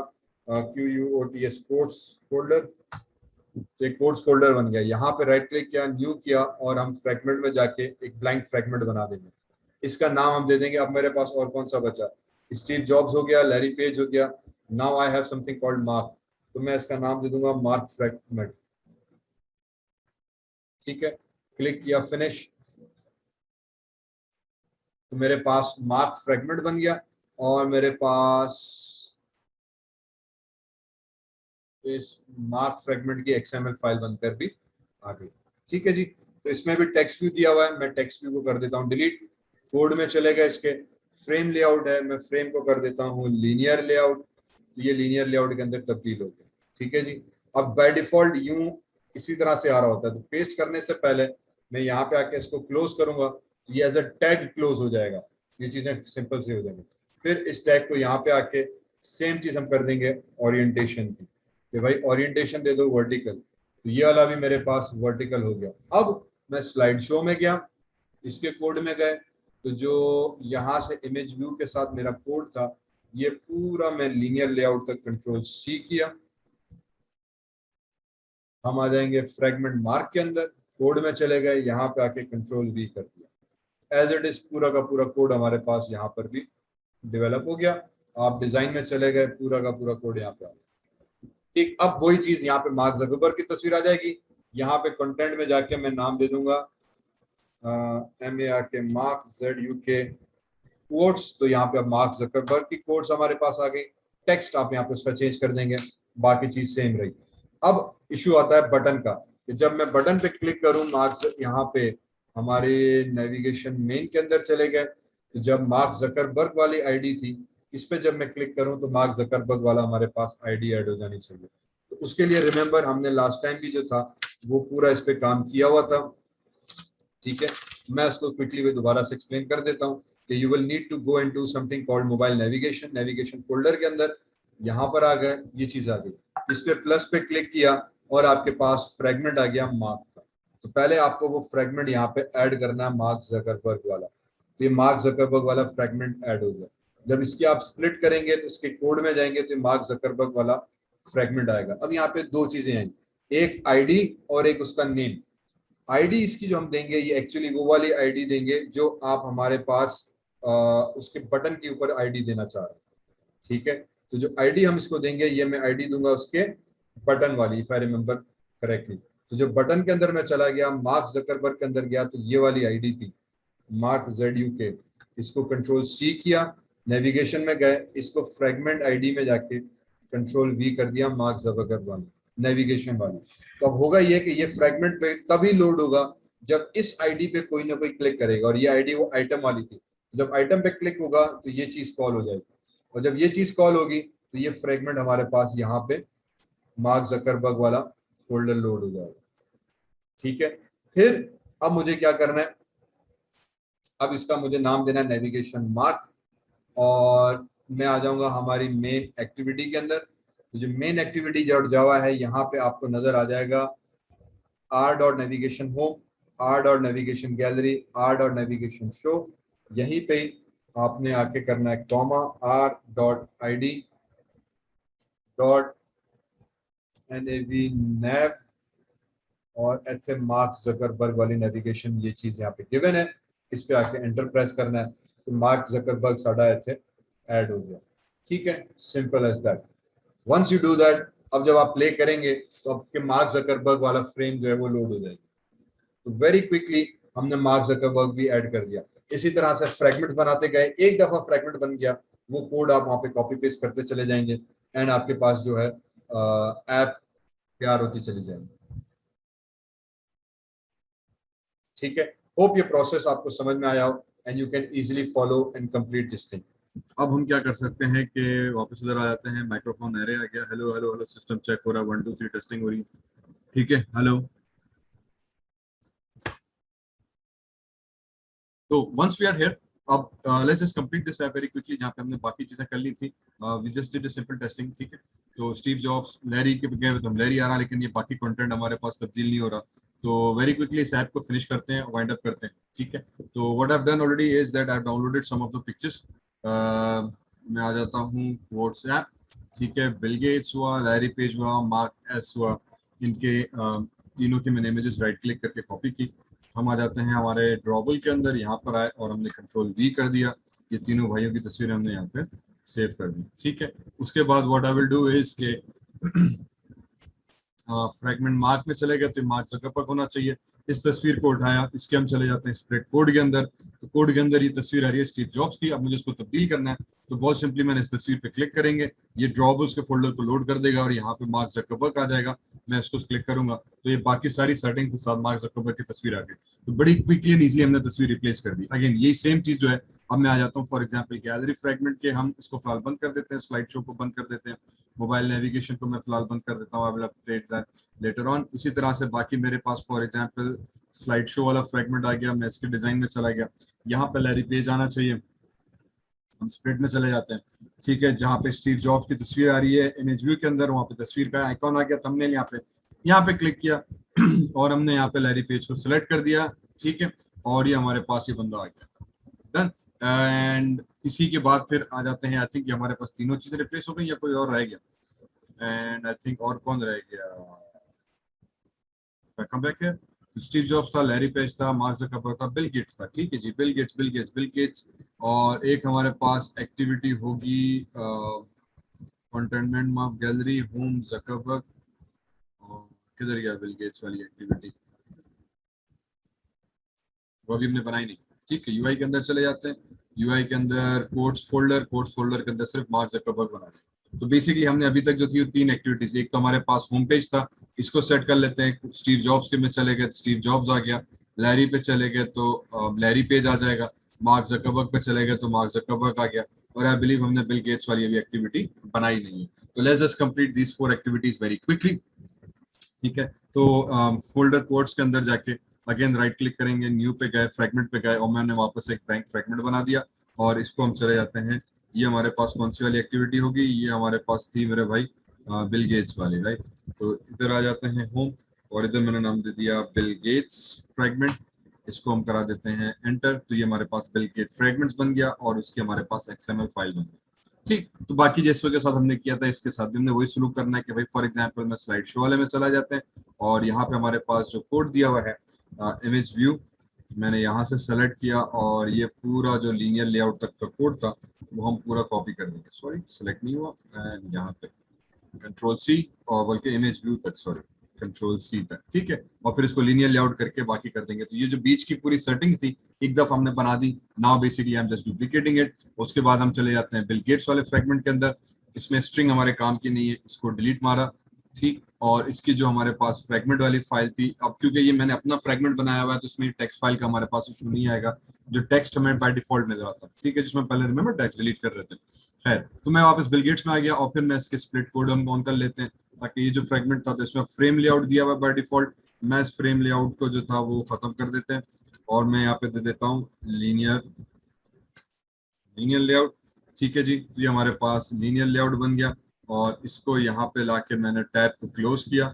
QUOTES कोड्स फोल्डर, तो एक कोड्स फोल्डर बन गया। यहाँ पे राइट क्लिक किया, न्यू किया, और हम फ्रेगमेंट में जाके एक ब्लैंक फ्रेगमेंट बना देंगे। इसका नाम हम दे देंगे, अब मेरे पास और कौन सा बचा, स्टीव जॉब्स हो गया, लैरी पेज हो गया, now I have something called mark, तो मैं इसका नाम दे दूंगा मार्क फ्रेगमेंट, ठीक है। क्लिक किया, फिनिश, तो मेरे पास मार्क फ्रेगमेंट बन गया, और मेरे पास इस मार्क फ्रेगमेंट की XML फाइल बनकर भी आ गई, ठीक है जी। तो इसमें भी टेक्स्ट व्यू दिया हुआ है, मैं टेक्स्ट व्यू को कर देता हूँ डिलीट। कोड में चले गए, इसके फ्रेम लेआउट है, मैं फ्रेम को कर देता हूँ लीनियर लेआउट, ये लीनियर लेआउट के अंदर तब्दील हो गया, ठीक है जी। अब बाय डिफॉल्ट यूं इसी तरह से आ रहा होता है, तो पेस्ट करने से पहले मैं यहाँ पे आके इसको क्लोज करूंगा, ये एज अ टैग क्लोज हो जाएगा, ये चीजें सिंपल से हो जाएंगी। फिर इस टैग को यहाँ पे आके सेम चीज हम कर देंगे ओरिएंटेशन की, कि भाई ओरिएंटेशन दे दो वर्टिकल, तो ये वाला भी मेरे पास वर्टिकल हो गया। अब मैं स्लाइड शो में गया, इसके कोड में गए, तो जो यहाँ से इमेज व्यू के साथ मेरा कोड था, ये पूरा मैं लीनियर लेआउट तक कंट्रोल C किया। हम आ जाएंगे फ्रेगमेंट मार्क के अंदर, कोड में चले गए, यहाँ पे आके कंट्रोल V कर दिया, एज इट इज पूरा का पूरा कोड हमारे पास यहाँ पर भी डेवलप हो गया। आप डिजाइन में चले गए, पूरा का पूरा कोड यहाँ पे आ गया, ठीक। अब वही चीज यहाँ पे मार्क जकरबर्ग की तस्वीर आ जाएगी, यहाँ पे कंटेंट में जाके मैं नाम दे दूंगा MARK मार्क ZUK कोट्स, तो यहाँ पे अब मार्क जकरबर्ग की कोट्स हमारे पास आ गई। टेक्स्ट आप यहाँ पे उसका चेंज कर देंगे, बाकी चीज सेम रही। अब इशू आता है बटन का, कि जब मैं बटन पे क्लिक करूं, मार्क यहाँ पे हमारे नेविगेशन मेन के अंदर चले गए, तो जब मार्क जकरबर्ग वाली आईडी थी, इस पे जब मैं क्लिक करूं तो मार्क जकरबर्ग वाला हमारे पास आईडी ऐड हो जानी चाहिए। तो उसके लिए रिमेंबर हमने लास्ट टाइम भी जो था वो पूरा इस पे काम किया हुआ था, ठीक है। मैं इसको क्विकली भी दोबारा से एक्सप्लेन कर देता हूँ कि you will need to go into something called mobile navigation, navigation folder के अंदर यहाँ पर आ गए, ये चीज आ गई, इस पे प्लस पे क्लिक किया और आपके पास फ्रेगमेंट आ गया मार्क का। तो पहले आपको वो फ्रेगमेंट यहाँ पे ऐड करना है, मार्क जकरबर्ग वाला, तो ये मार्क जकरबर्ग वाला फ्रेगमेंट ऐड हो गया। जब इसकी आप स्प्लिट करेंगे तो इसके कोड में जाएंगे तो मार्क जकरबर्ग वाला फ्रेगमेंट आएगा। अब यहाँ पे दो चीजें आएंगी, एक आईडी और एक उसका नेम। आईडी इसकी जो हम देंगे ये एक्चुअली वो वाली आईडी देंगे जो आप हमारे पास उसके बटन के ऊपर आईडी देना चाह रहे हैं, ठीक है। तो जो आईडी हम इसको देंगे ये मैं आईडी दूंगा उसके बटन वाली, इफ आई रिमेम्बर करेक्टली। तो जो बटन के अंदर मैं चला गया, मार्क जकरबर्ग के अंदर गया, तो ये वाली आईडी थी मार्क ZUK। इसको कंट्रोल C किया, नेविगेशन में गए, इसको फ्रेगमेंट आईडी में जाके कंट्रोल V कर दिया, मार्क जकरबर्ग वाली नेविगेशन वाली। तो अब होगा ये कि ये फ्रेगमेंट पे तभी लोड होगा जब इस आईडी पे कोई ना कोई क्लिक करेगा, और ये आईडी वो आइटम वाली थी। जब आइटम पे क्लिक होगा तो ये चीज कॉल हो जाएगी, और जब ये चीज कॉल होगी तो ये फ्रेगमेंट हमारे पास यहाँ पे मार्क जकरबर्ग वाला फोल्डर लोड हो जाएगा, ठीक है। फिर अब मुझे क्या करना है, अब इसका मुझे नाम देना है नेविगेशन मार्क, और मैं आ जाऊंगा हमारी मेन एक्टिविटी के अंदर। तो जो मेन एक्टिविटी जावा है यहाँ पे आपको नजर आ जाएगा r.navigation home, r.navigation gallery, r.navigation show। यहीं पे आपने आके करना है कॉमा r.id .nav और एथ मार्क जकरबर्ग वाली नेविगेशन, ये चीज यहाँ पे गिवन है, इस पे आके एंटर प्रेस करना है तो मार्क जकरबर्ग साडा इथे ऐड हो गया, ठीक है। Simple as that. Once you do that, अब जब आप प्ले करेंगे तो आपके मार्क जकरबर्ग वाला फ्रेम जो है वो लोड हो जाएगी। तो वेरी क्विकली हमने मार्क जकरबर्ग भी ऐड कर दिया। इसी तरह से फ्रेगमेंट बनाते गए, एक दफा फ्रेगमेंट बन गया, वो कोड आप वहां पे कॉपी पेस्ट करते चले जाएंगे, एंड आपके पास जो है ऐप तैयार होती चली जाएगी, ठीक है। होप ये प्रोसेस आपको समझ में आया हो and you can easily follow and complete this thing. अब हम क्या कर सकते हैं कि वापस इधर आ जाते हैं, माइक्रोफोन एरे आ गया, hello hello hello, system check हो रहा है, 1 2 3 टेस्टिंग हो रही है, ठीक है, हेलो। तो वंस वी आर हियर, अब let's just complete this app very quickly, जहाँ पे हमने बाकी चीजें कर ली थी, we just did a simple testing, ठीक है। तो स्टीव जॉब्स, लैरी के गए तो हम लैरी आ रहा, लेकिन ये बाकी कंटेंट हमारे पास तब्दील नहीं हो रहा। तो वेरी क्विकली इस ऐप को फिनिश करते हैं, वाइंड अप करते हैं, ठीक है। तो what I have done already is that I have downloaded some of the pictures. मैं आ जाता हूँ व्हाट्सएप, ठीक है। बिल गेट्स हुआ, लैरी पेज हुआ, मार्क एस हुआ, इनके तीनों की मैंने इमेजेस राइट क्लिक करके कॉपी की। हम आ जाते हैं हमारे ड्रॉबल के अंदर, यहाँ पर आए और हमने कंट्रोल V कर दिया, ये तीनों भाइयों की तस्वीरें हमने यहाँ पे सेव कर दी, ठीक है। उसके बाद what I will do is के फ्रैगमेंट मार्क में चले गए, तो मार्क जकरबर्ग होना चाहिए। इस तस्वीर को उठाया, इसके हम चले जाते हैं स्प्रेड कोड के अंदर, तो कोड के अंदर ये तस्वीर आ रही है स्टीव जॉब्स की। अब मुझे इसको तब्दील करना है, तो बहुत सिंपली मैंने इस तस्वीर पे क्लिक करेंगे, ये ड्रॉबल्स के फोल्डर को लोड कर देगा और यहाँ पे मार्क जकरबर्ग आ जाएगा। मैं इसको क्लिक करूंगा तो ये बाकी सारी सेटिंग के साथ मार्क जकरबर्ग की तस्वीर आ गई। तो बड़ी क्विकली एंड इजीली हमने तस्वीर रिप्लेस कर दी। अगेन यही सेम चीज जो है, अब मैं आ जाता हूँ फॉर एग्जांपल गैलरी फ्रैगमेंट के, हम इसको फिलहाल बंद कर देते हैं, स्लाइड शो को बंद कर देते हैं, मोबाइल नेविगेशन को मैं फिलहाल बंद कर देता हूँ, I will update that later on. इसी तरह से बाकी मेरे पास फॉर एग्जांपल स्लाइड शो वाला फ्रैगमेंट आ गया, मैं इसके डिजाइन में चला गया, यहाँ पे लैरी पेज आना चाहिए, हम स्प्रेड में चले जाते हैं, ठीक है। जहाँ पे स्टीव जॉब्स की तस्वीर आ रही है इमेज व्यू के अंदर, वहाँ पे तस्वीर का आइकॉन आ गया, थंबनेल यहाँ पे क्लिक किया और हमने यहाँ पे लैरी पेज को सिलेक्ट कर दिया, ठीक है। और ये हमारे पास ये बंदा आ गया, डन। एंड इसी के बाद फिर आ जाते हैं, आई थिंक ये हमारे पास तीनों चीजें रिप्लेस हो गई या कोई और रह गया, एंड आई थिंक और कौन रह गया, कम बैक है। स्टीव जॉब्स था, लैरी पेज था, मार्क जकरबर्ग था, बिल गेट्स था, ठीक है जी, बिल गेट्स। और एक हमारे पास एक्टिविटी होगी containment mark gallery home Zuckerberg, और किधर गया बिल गेट्स वाली एक्टिविटी, वो अभी हमने बनाई नहीं, ठीक है। यूआई के अंदर चले जाते हैं, यूआई के अंदर कोड्स फोल्डर के अंदर सिर्फ मार्क जकरबर्ग बना है। तो बेसिकली हमने अभी तक जो थी तीन एक्टिविटीज, एक तो हमारे पास होम पेज था, इसको सेट कर लेते हैं, स्टीव जॉब्स के में चले गए, स्टीव जॉब्स आ गया, लैरी पे चले गए तो लैरी पेज आ जाएगा, मार्क जकरबर्ग पे चले गए तो मार्क जकरबर्ग आ गया, और आई बिलीव हमने बिल गेट्स वाली अभी एक्टिविटी बनाई नहीं है। तो let's just complete these 4 activities very quickly, ठीक है। तो फोल्डर कोड्स के अंदर जाके अगेन राइट क्लिक करेंगे, न्यू पे गए, फ्रैगमेंट पे गए, और मैंने वापस एक बैंक फ्रैगमेंट बना दिया, और इसको हम चले जाते हैं, ये हमारे पास कौन सी वाली एक्टिविटी होगी, ये हमारे पास थी मेरे भाई बिल गेट्स वाली, राइट। तो इधर आ जाते हैं होम, और इधर मैंने नाम दे दिया बिल गेट्स फ्रैगमेंट, इसको हम करा देते हैं एंटर, तो ये हमारे पास बिल गेट फ्रैगमेंट्स बन गया, और उसकी हमारे पास XML फाइल बन गई, ठीक। तो बाकी जैसे के साथ हमने किया था, इसके साथ भी हमने वही सलूक करना है कि भाई फॉर एग्जांपल मैं स्लाइड शो वाले में चला जाते हैं, और यहाँ पे हमारे पास जो कोड दिया हुआ है इमेज व्यू मैंने यहाँ से सेलेक्ट किया और ये पूरा जो लीनियर लेआउट तक का कोड था वो हम पूरा कॉपी कर देंगे। सॉरी सेलेक्ट नहीं हुआ, एंड यहाँ पे कंट्रोल सी, और बल्कि इमेज व्यू तक, सॉरी कंट्रोल सी तक, ठीक है। और फिर इसको लीनियर लेआउट करके बाकी कर देंगे। तो ये जो बीच की पूरी सेटिंग्स थी एक दफा हमने बना दी। Now basically I am just duplicating it. उसके बाद हम चले जाते हैं बिल गेट्स वाले फ्रेगमेंट के अंदर। इसमें स्ट्रिंग हमारे काम की नहीं है, इसको डिलीट मारा, ठीक। और इसकी जो हमारे पास फ्रेगमेंट वाली फाइल थी, अब क्योंकि ये मैंने अपना फ्रेगमेंट बनाया हुआ है तो इसमें टेक्स्ट फाइल का हमारे पास इशू नहीं आएगा। जो टेक्स्ट हमें बाय डिफॉल्ट नजर आता है, ठीक है, जिसमें पहले रिमेंबर टेक्स्ट डिलीट कर रहे थे। खैर, तो मैं वापस बिल गेट्स में आ गया और फिर मैं इसके स्प्लिट कोड हम ऑन कर लेते हैं, ताकि ये जो फ्रेगमेंट था तो इसमें फ्रेम लेआउट दिया हुआ बाय डिफॉल्ट। मैं इस फ्रेम लेआउट को जो था वो खत्म कर देते हैं और मैं यहाँ पे दे देता हूँ लीनियर लेआउट, ठीक है जी। तो ये हमारे पास लीनियर लेआउट बन गया और इसको यहाँ पे लाके मैंने टैब को क्लोज किया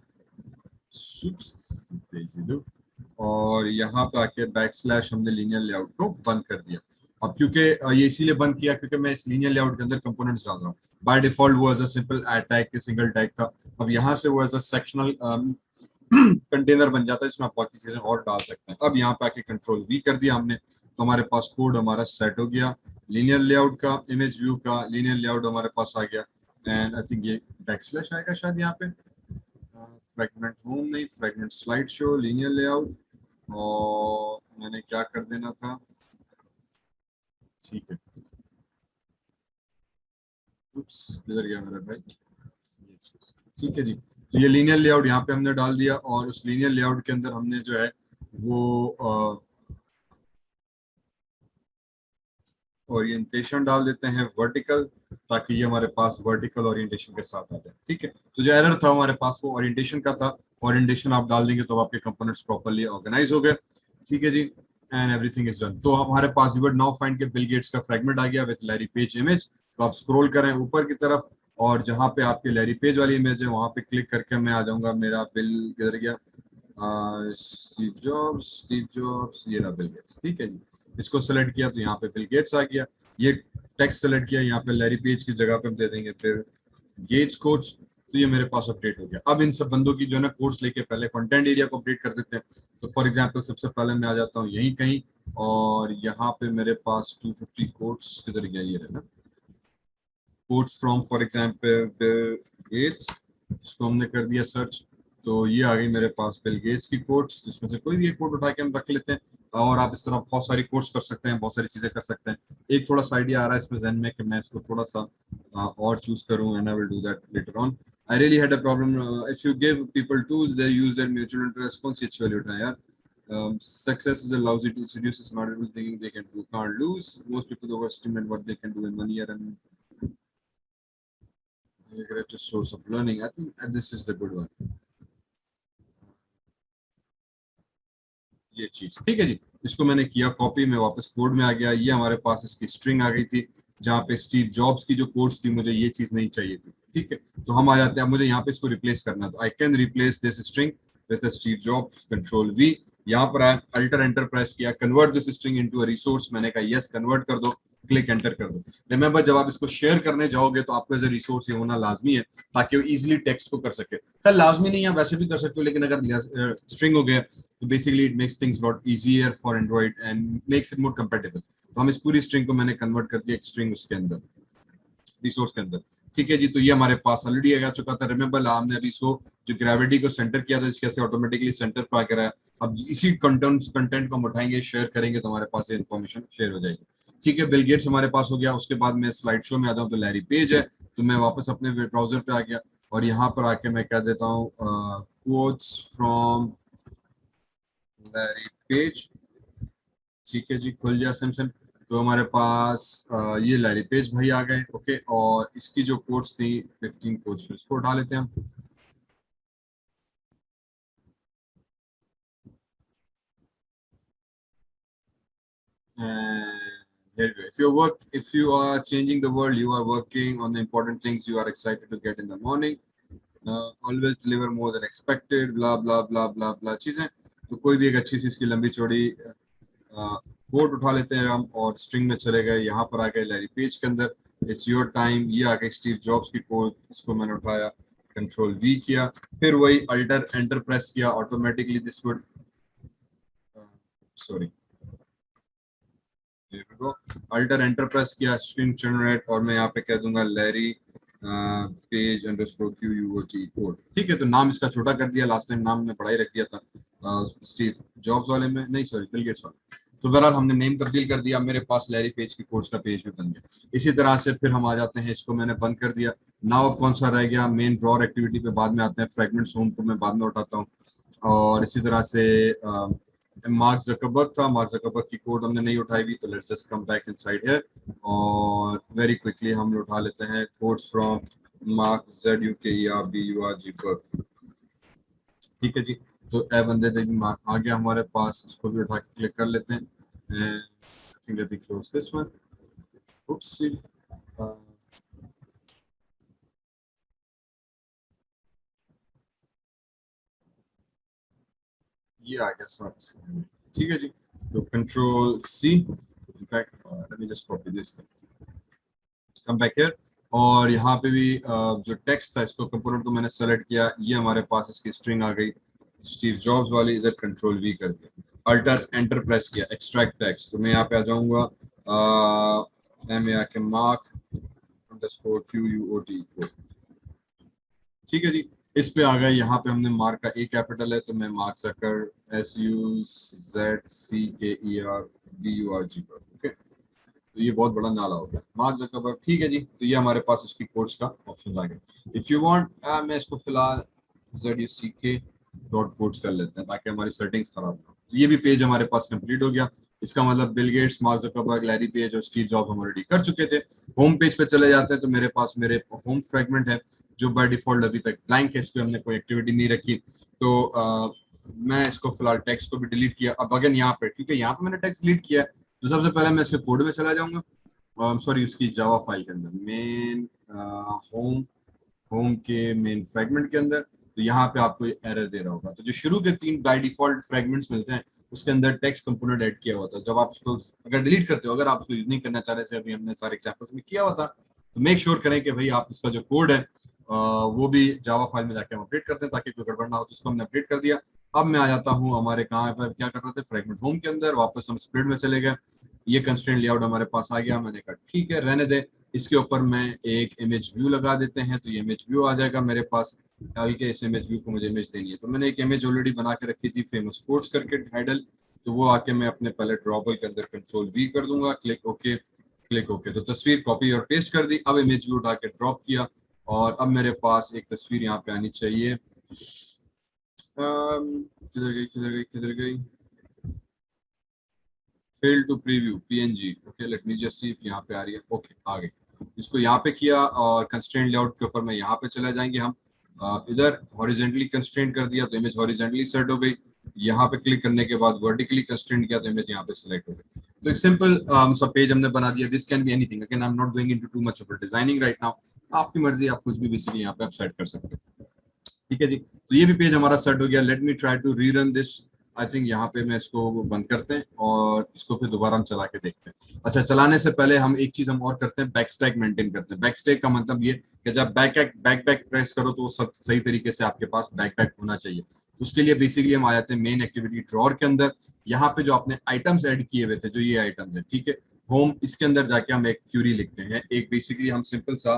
और यहाँ पे आके बैकस्लैश हमने लीनियर लेआउट को बंद कर दिया। अब क्योंकि ये इसीलिए बंद किया क्योंकि मैं इस लीनियर लेआउट के अंदर कंपोनेंट्स डाल रहा हूँ। बाय डिफॉल्ट वो एज अ सिंपल टैग के सिंगल टैग था, अब यहाँ से वो एज अ सेक्शनल कंटेनर बन जाता है जिसमें आप बाकी चीजें और डाल सकते हैं। अब यहाँ पे आके कंट्रोल वी कर दिया हमने, तो हमारे पास कोड हमारा सेट हो गया लीनियर लेआउट का, इमेज व्यू का लीनियर लेआउट हमारे पास आ गया। एंड आई थिंक ये बैकस्लैश आएगा शायद यहाँ पे, फ्रेगमेंट होम नहीं, fragment slide show linear layout, और मैंने क्या कर देना था, ठीक है, किधर गया मेरा भाई, ये चीज, ठीक है जी। तो ये लीनियर लेआउट यहाँ पे हमने डाल दिया और उस लीनियर लेआउट के अंदर हमने जो है वो ओरिएंटेशन डाल देते हैं वर्टिकल, ताकि ये हमारे पास वर्टिकल ओरिएंटेशन के साथ आ जाए, ठीक है। तो जो एरर था हमारे पास वो ओरिएंटेशन का था, ओरिएंटेशन आप डाल देंगे तो आपके कंपोनेंट्स प्रॉपर्ली ऑर्गेनाइज हो गए, ठीक है जी। And everything is done. तो हमारे पास यू वुड नाउ फाइंड के बिल गेट्स का फ्रेगमेंट आ गया विद लैरी पेज इमेज। तो आप स्क्रॉल करें ऊपर की तरफ और जहां पे आपके लैरी पेज वाली इमेज है वहां पे क्लिक करके मैं आ जाऊंगा, मेरा बिल किधर गया, स्टीव जॉब्स, ये रहा बिल गेट्स, ठीक है जी। इसको सेलेक्ट किया तो यहाँ पे बिल गेट्स आ गया। ये टेक्स्ट सेलेक्ट किया, यहाँ पे लैरी पेज की जगह पे हम दे देंगे फिर गेट्स कोट्स। तो ये मेरे पास अपडेट हो गया। अब इन सब बंदों की जो है ना कोट्स लेके पहले कंटेंट एरिया को अपडेट कर देते हैं। तो फॉर एग्जांपल सबसे पहले मैं आ जाता हूँ यहीं कहीं और यहाँ पे मेरे पास 250 कोट्स किधर गया, ये रहना quotes from for example Bill Gates, इसको हमने कर दिया सर्च, तो ये आ गई मेरे पास बिल गेट्स की कोट्स, जिसमें से कोई भी एक कोट उठा के हम रख लेते हैं। और आप इस तरह बहुत सारी कोट्स कर सकते हैं, बहुत सारी चीजें कर सकते हैं। एक थोड़ा सा आइडिया आ रहा है इसमें जहन में कि मैं इसको थोड़ा सा और चूज करूं, and I will do that later on. I really had a problem if you give people tools they use their mutual interest. कौन सी अच्छी वैल्यू उठाएं यार, success is a lousy tool, seduces smart people thinking they can do, can't lose. Most people overestimate what they can do in 1 year and a greatest source of learning. I think this is the good one. ये चीज, ठीक है जी। इसको मैंने किया copy, में वापस code में आ गया। ये हमारे पास इसकी स्ट्रिंग आ गई थी जहाँ पे स्टीव जॉब्स की जो कोड्स थी, मुझे ये चीज नहीं चाहिए थी, ठीक है। तो हम आ जाते हैं, मुझे यहाँ पे इसको रिप्लेस करना, तो I can replace this string with Steve jobs, control we. यहाँ पर आया, अल्टर एंटर प्रेस किया, convert this string into a resource, मैंने कहा यस कन्वर्ट कर दो, क्लिक एंटर कर दो। रिमेंबर जब आप इसको शेयर करने जाओगे तो आपको एज ए रिसोर्स ये होना लाजमी है ताकि वो इजीली टेक्स्ट को कर सके। खैर लाजमी नहीं है, आप वैसे भी कर सकते हो, लेकिन अगर स्ट्रिंग हो गया तो basically it makes things lot easier for Android and makes it more compatible. तो हम इस पूरी स्ट्रिंग को मैंने कन्वर्ट कर दिया एक स्ट्रिंग उसके अंदर, रिसोर्स के अंदर, ठीक है जी। तो ये हमारे पास ऑलरेडी आ चुका था। रिमेंबर हमने अभी इसको जो ग्रेविटी को सेंटर किया था, इसके ऑटोमेटिकली सेंटर पे आकर आया। अब इसी कंटेंट को हम उठाएंगे, शेयर करेंगे तो हमारे पास ये इन्फॉर्मेशन शेयर हो जाएगी, ठीक है। बिल गेट्स हमारे पास हो गया। उसके बाद मैं स्लाइड शो में आता हूँ तो लैरी पेज है, तो मैं वापस अपने ब्राउजर पे आ गया और यहाँ पर आके मैं कह देता हूँ quotes फ्रॉम लैरी पेज, ठीक है जी। खुल गया सैमसंग। तो हमारे पास ये लैरी पेज भाई आ गए, ओके। और इसकी जो कोड्स थी 15 कोड्स, फिर इसको उठा लेते हैं हम। Here we go. If you are changing the world, you are working on the important things you are excited to get in the morning. Always deliver more than expected. Blah blah blah blah blah चीजें। तो कोई भी एक अच्छी सी इसकी लंबी चौड़ी code उठा लेते हैं हम और स्ट्रिंग में चले गए। यहाँ पर आ गए लैरी पेज के अंदर, इट्स योर टाइम। ये आ गए स्टीव जॉब्स की कोड, इसको मैंने उठाया, कंट्रोल वी किया, फिर वही अल्टर एंटर प्रेस किया, automatically this would sorry, alter enter press किया, स्क्रीन जनरेट, और मैं यहाँ पे कह दूंगा Larry page underscore QUOT code. ठीक है, तो नाम इसका छोटा कर दिया, लास्ट टाइम नाम में पढ़ाई रख दिया था स्टीव जॉब्स वाले में, नहीं सॉरी बिल गेट्स वाले। तो बहरहाल हमने नेम तब्दील कर दिया, मेरे पास लैरी पेज की कोड्स का पेज भी बन गया। इसी तरह से फिर हम आ जाते हैं, इसको मैंने बंद कर दिया। नाउ कौन सा रह गया, मेन ड्रॉर एक्टिविटी पे बाद में आते हैं, फ्रेगमेंट्स होम को मैं बाद में उठाता हूँ। और इसी तरह से मार्क ज़करबर्ग था, मार्क ज़करबर्ग की कोड हमने नहीं उठाई हुई, तो let's just come back inside here और वेरी क्विकली हम उठा लेते हैं कोड्स फ्रॉम मार्क ZUKERBURG बर्ग। ठीक है जी, तो ए बंदे आ गया हमारे पास, इसको भी उठा के क्लिक कर लेते हैं। I think let me close this one. oops ये आ गया स्मार्ट। ठीक है जी, तो control C, in fact let me just copy this thing, come back here, और यहाँ पे भी जो टेक्स्ट था, इसको कंपोनेंट को मैंने सेलेक्ट किया, ये हमारे पास इसकी स्ट्रिंग आ गई स्टीव जॉब्स वाली, इधर कंट्रोल V कर दिया, अल्टर एंटर प्रेस किया, एक्सट्रैक्ट टेक्स्ट, तो मैं यहाँ पे आ जाऊंगा मैं आके मार्क अंडरस्कोर QUOT। ठीक है जी, इस पे आ गए, यहाँ पे हमने मार्क का A कैपिटल है, तो मैं मार्क ज़कर SUZCKERBURG पर, ओके, तो ये बहुत बड़ा नाला हो गया मार्क ज़करबर्ग। ठीक है जी, तो ये हमारे पास इसकी कोड्स का ऑप्शन आ गया। इफ यू वांट मैं इसको फिलहाल ZUCK.कोड्स कर लेते हैं ताकि हमारी सेटिंग्स खराब ना हो। ये भी पेज हमारे पास कंप्लीट हो गया। इसका मतलब Bill Gates, mark Zuckerberg, Larry page और स्टीव जॉब्स हम ऑलरेडी कर चुके थे। होम पेज पे चले जाते हैं, तो मेरे पास मेरे होम फ्रेगमेंट है जो बाय डिफॉल्ट अभी तक ब्लैंक है, इस पे हमने कोई एक्टिविटी नहीं रखी, तो मैं इसको फिलहाल टेक्स्ट को भी डिलीट किया। अब अगेन यहाँ पे, क्योंकि यहाँ पे मैंने टेक्स्ट डिलीट किया है, तो सबसे पहले मैं इसके कोड में चला जाऊंगा, सॉरी उसकी जावा फाइल के अंदर, मेन होम के मेन फ्रेगमेंट के अंदर। तो यहाँ पे आपको एरर दे रहा होगा, तो जो शुरू के 3 बाय डिफॉल्ट फ्रेगमेंट्स मिलते हैं उसके अंदर टेक्स्ट कंपोनेंट ऐड किया हुआ था। जब आप उसको अगर डिलीट करते हो, अगर आप उसको यूज नहीं करना चाह रहे थे, अभी हमने सारे एग्जांपल्स में किया हुआ था, तो मेक श्योर करें कि भाई आप इसका जो कोड है वो भी जावा फाइल में जाके हम अपडेट करते हैं ताकि कोई गड़बड़ ना हो। तो इसको हमने अपडेट कर दिया। अब मैं आ जाता हूँ हमारे कहाँ पर क्या कर रहे थे, फ्रेगमेंट होम के अंदर, वापस हम स्प्रेड में चले गए। ये कंस्ट्रेंट लेआउट हमारे पास आ गया, मैंने कहा ठीक है रहने दे, इसके ऊपर मैं एक इमेज व्यू लगा देते हैं, तो ये इमेज व्यू आ जाएगा मेरे पास। अभी के इस इमेज व्यू को मुझे इमेज देनी है, तो मैंने एक इमेज ऑलरेडी बना के रखी थी फेमस कोट्स करके टाइटल, तो वो आके मैं अपने पहले ड्रॉबल के अंदर कंट्रोल V कर दूंगा, क्लिक ओके, क्लिक ओके, तो तस्वीर कॉपी और पेस्ट कर दी। अब इमेज व्यू उठा के ड्रॉप किया और अब मेरे पास एक तस्वीर यहाँ पे आनी चाहिए, किधर गई किधर गई किधर गई, fail to preview PNG, okay let me just see if यहाँ पे आ रही है, ओके आ गई। इसको यहाँ पे किया और कंस्ट्रेंट लेआउट के ऊपर मैं यहाँ पे चला जाएंगे हम, इधर हॉरिजेंटली कंस्ट्रेंट कर दिया तो इमेज हॉरिजेंटली सेट हो गई। यहाँ पे क्लिक करने के बाद वर्टिकली कंस्ट्रेंट किया तो इमेज यहाँ पे सिलेक्ट हो गई। तो एक सिंपल सब पेज हमने बना दिया। This can be anything, again I am not going into too much of designing right now, आपकी मर्जी, आप कुछ भी बेसिकली यहाँ पे आप सेट कर सकते हो। ठीक है जी, तो ये भी पेज हमारा सेट हो गया। Let me try to rerun this. I think यहाँ पे मैं इसको बंद करते हैं और इसको फिर दोबारा हम चला के देखते हैं। अच्छा, चलाने से पहले हम एक चीज हम और करते हैं, बैक स्टैक मेंटेन करते हैं। बैक स्टैक का मतलब ये कि जब बैक प्रेस करो तो वो सब सही तरीके से आपके पास बैक होना चाहिए। तो उसके लिए बेसिकली हम आ जाते हैं मेन एक्टिविटी ड्रॉर के अंदर। यहाँ पे जो आपने आइटम्स ऐड किए हुए थे, जो ये आइटम्स है, ठीक है, होम, इसके अंदर जाके हम एक क्यूरी लिखते हैं। एक बेसिकली हम सिंपल सा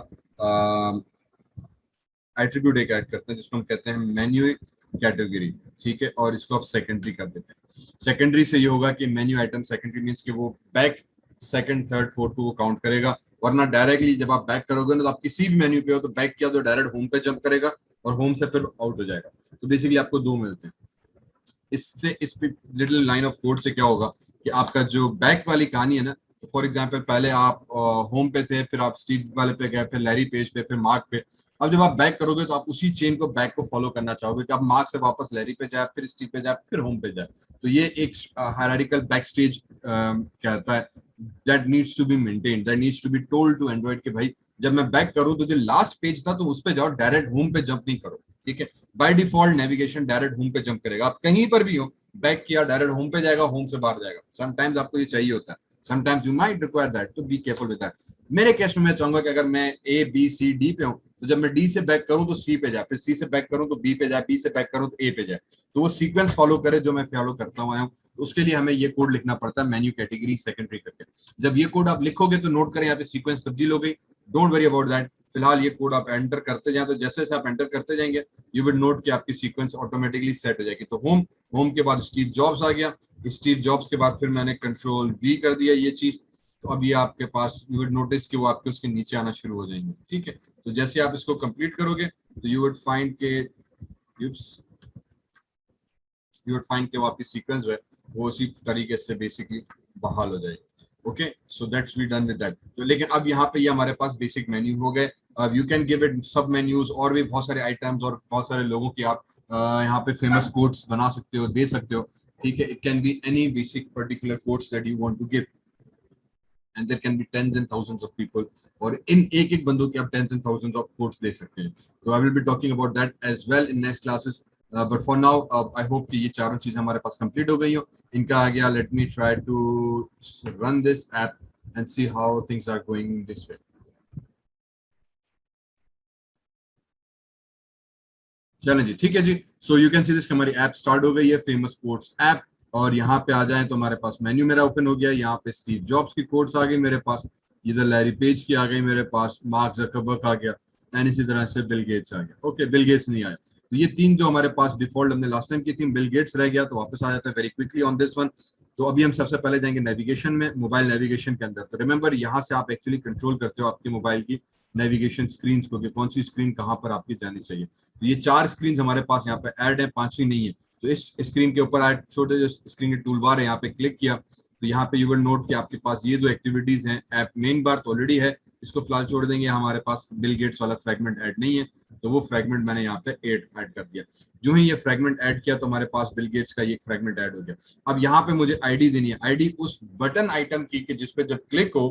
एट्रीब्यूट एक ऐड करते हैं जिसको हम कहते हैं मेन्यू कैटेगरी, ठीक है, और इसको आप सेकेंडरी कर देते हैं। सेकेंडरी से ये होगा कि मेन्यू आइटम सेकेंडरी मींस कि वो बैक सेकंड थर्ड फोर्थ को वो काउंट करेगा, वरना डायरेक्टली जब आप बैक करोगे ना तो आप किसी भी मेन्यू पे हो तो बैक किया तो डायरेक्ट होम पे जंप करेगा और होम से फिर आउट हो जाएगा। तो बेसिकली आपको 2 मिलते हैं। इससे इस लिटिल लाइन ऑफ कोड से क्या होगा कि आपका जो बैक वाली कहानी है ना, तो फॉर एग्जांपल पहले आप होम पे थे, फिर आप स्टीव वाले पे गए, फिर लैरी पेज पे, फिर मार्क पे। अब जब आप बैक करोगे तो आप उसी चेन को बैक को फॉलो करना चाहोगे कि आप मार्क से वापस लैरी पे जाए, फिर स्टीव पे जाए, फिर होम पे जाए। तो ये एक हायरार्किकल बैक स्टेज कहता है that needs to be maintained, that needs to be told to Android कि भाई जब मैं बैक करूं तो जो लास्ट पेज था तो उस पे जाओ, डायरेक्ट होम पे जंप नहीं करो। ठीक है, by default navigation direct home पे जंप करेगा। आप कहीं पर भी हो, बैक किया डायरेक्ट होम पे जाएगा, होम से बाहर जाएगा। समटाइम्स आपको ये चाहिए होता है, sometimes you might require that, तो बी केयरफुल विद दैट। मेरे केस में मैं चाहूंगा कि अगर मैं A B C D पे हूं तो जब मैं डी से बैक करूं तो सी पे जाए, फिर सी से बैक करूं तो बी पे जाए, बी से बैक करूं तो ए पे जाए, तो वो सीक्वेंस फॉलो करे जो मैं फॉलो करता हूं। उसके लिए हमें ये कोड लिखना पड़ता है मेन्यू कैटेगरी सेकेंडरी करके। जब ये कोड आप लिखोगे तो नोट करें यहाँ पे सीक्वेंस तब्दील हो गई, डोंट वरी अबाउट दैट। फिलहाल ये कोड आप एंटर करते जाए, तो जैसे जैसे आप एंटर करते जाएंगे यू विल नोट कि आपकी सीक्वेंस ऑटोमेटिकली सेट हो जाएगी। तो होम, होम के बाद स्टीव जॉब्स आ गया, स्टीव जॉब्स के बाद फिर मैंने कंट्रोल वी कर दिया ये चीज, तो अब ये आपके पास यू विल नोटिस कि वो आपके उसके नीचे आना शुरू हो जाएंगे। ठीक है, तो जैसे आप इसको कंप्लीट करोगे तो यू वुड फाइंड के वो आपकी सीक्वेंस है वो उसी तरीके से बेसिकली बहाल हो जाएगी। Okay, so that's we done with that. तो लेकिन अब यहाँ पे ये हमारे पास बेसिक मेन्यू हो गए। अब यू कैन गिव इट सब मेन्यूज और भी बहुत सारे आइटम्स और बहुत सारे लोगों की आप यहाँ पे फेमस कोड्स बना सकते हो, दे सकते हो। ठीक है, it can be any basic particular codes that you want to give, and there can be tens and thousands of people, और इन एक एक बंदों के आप tens and thousands of codes दे सकते हैं। तो I will be talking about that as well in next classes, but for now I hope कि ये चारों चीजें हमारे पास कंप्लीट हो गई हो। इनका आ गया, let me try to run this app and see how things are going this way. चलें जी, ठीक है जी। So you can see this, हमारी ऐप स्टार्ट हो गई है, फेमस कोट्स ऐप। और यहाँ पे आ जाए तो हमारे पास मेन्यू मेरा ओपन हो गया, यहाँ पे स्टीव जॉब्स की कोट्स आ गई मेरे पास, इधर लैरी पेज की आ गई मेरे पास, मार्क जकरबर्ग आ गया, एंड इसी तरह से बिल गेट्स आ गया। ओके, बिल गेट्स नहीं आया, तो ये तीन जो हमारे पास डिफॉल्ट हमने लास्ट टाइम की थी, बिल गेट्स रह गया, तो वापस आ जाता है very quickly on this one. तो अभी हम सबसे पहले जाएंगे नेविगेशन में, मोबाइल नेविगेशन के अंदर। तो रिमेंबर, यहाँ से आप एक्चुअली कंट्रोल करते हो आपके मोबाइल की नेविगेशन स्क्रीन को, कि कौन सी स्क्रीन कहाँ पर आपकी जानी चाहिए। तो ये 4 स्क्रीन हमारे पास यहाँ पे ऐड है, 5वीं नहीं है। तो इस स्क्रीन के ऊपर ऐड, छोटे जो स्क्रीन के टूल बार है, यहाँ पे क्लिक किया तो यहाँ पे यू विल नोट कि आपके पास ये जो एक्टिविटीज हैं, ऐप मेन बार तो ऑलरेडी है, इसको फिलहाल छोड़ देंगे, हमारे पास बिल गेट्स वाला फ्रेगमेंट ऐड नहीं है, तो वो फ्रेगमेंट मैंने यहाँ पे ऐड कर दिया। जो ही ये फ्रेगमेंट ऐड किया तो हमारे पास बिल गेट्स का ये फ्रेगमेंट ऐड हो गया। अब यहाँ पे मुझे आईडी देनी है, आईडी उस बटन आइटम की कि जिसपे जब क्लिक हो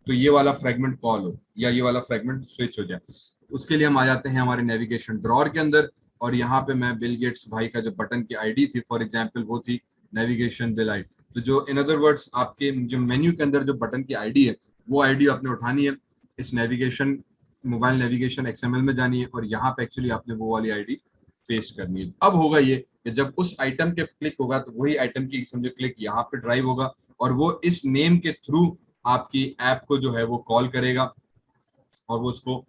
तो ये वाला फ्रेगमेंट कॉल हो या ये वाला फ्रेगमेंट स्विच हो जाए। उसके लिए हम आ जाते हैं हमारे नेविगेशन ड्रॉअर के अंदर, और यहाँ पे मैं बिल गेट्स भाई का जो बटन की आईडी थी, फॉर एग्जांपल वो थी नेविगेशन बिल आईडी। तो जो इन अदर वर्ड्स आपके जो मेन्यू के अंदर जो बटन की आईडी है, वो आईडी आपने उठानी है, इस नेविगेशन मोबाइल नेविगेशन एक्सएमएल में जानी है, और यहाँ पे एक्चुअली आपने वो वाली आईडी पेस्ट करनी है। अब होगा ये कि जब उस आइटम के क्लिक होगा तो वही आइटम की समझो क्लिक यहाँ पे ड्राइव होगा, और वो इस नेम के थ्रू आपकी ऐप को जो है वो कॉल करेगा और वो उसको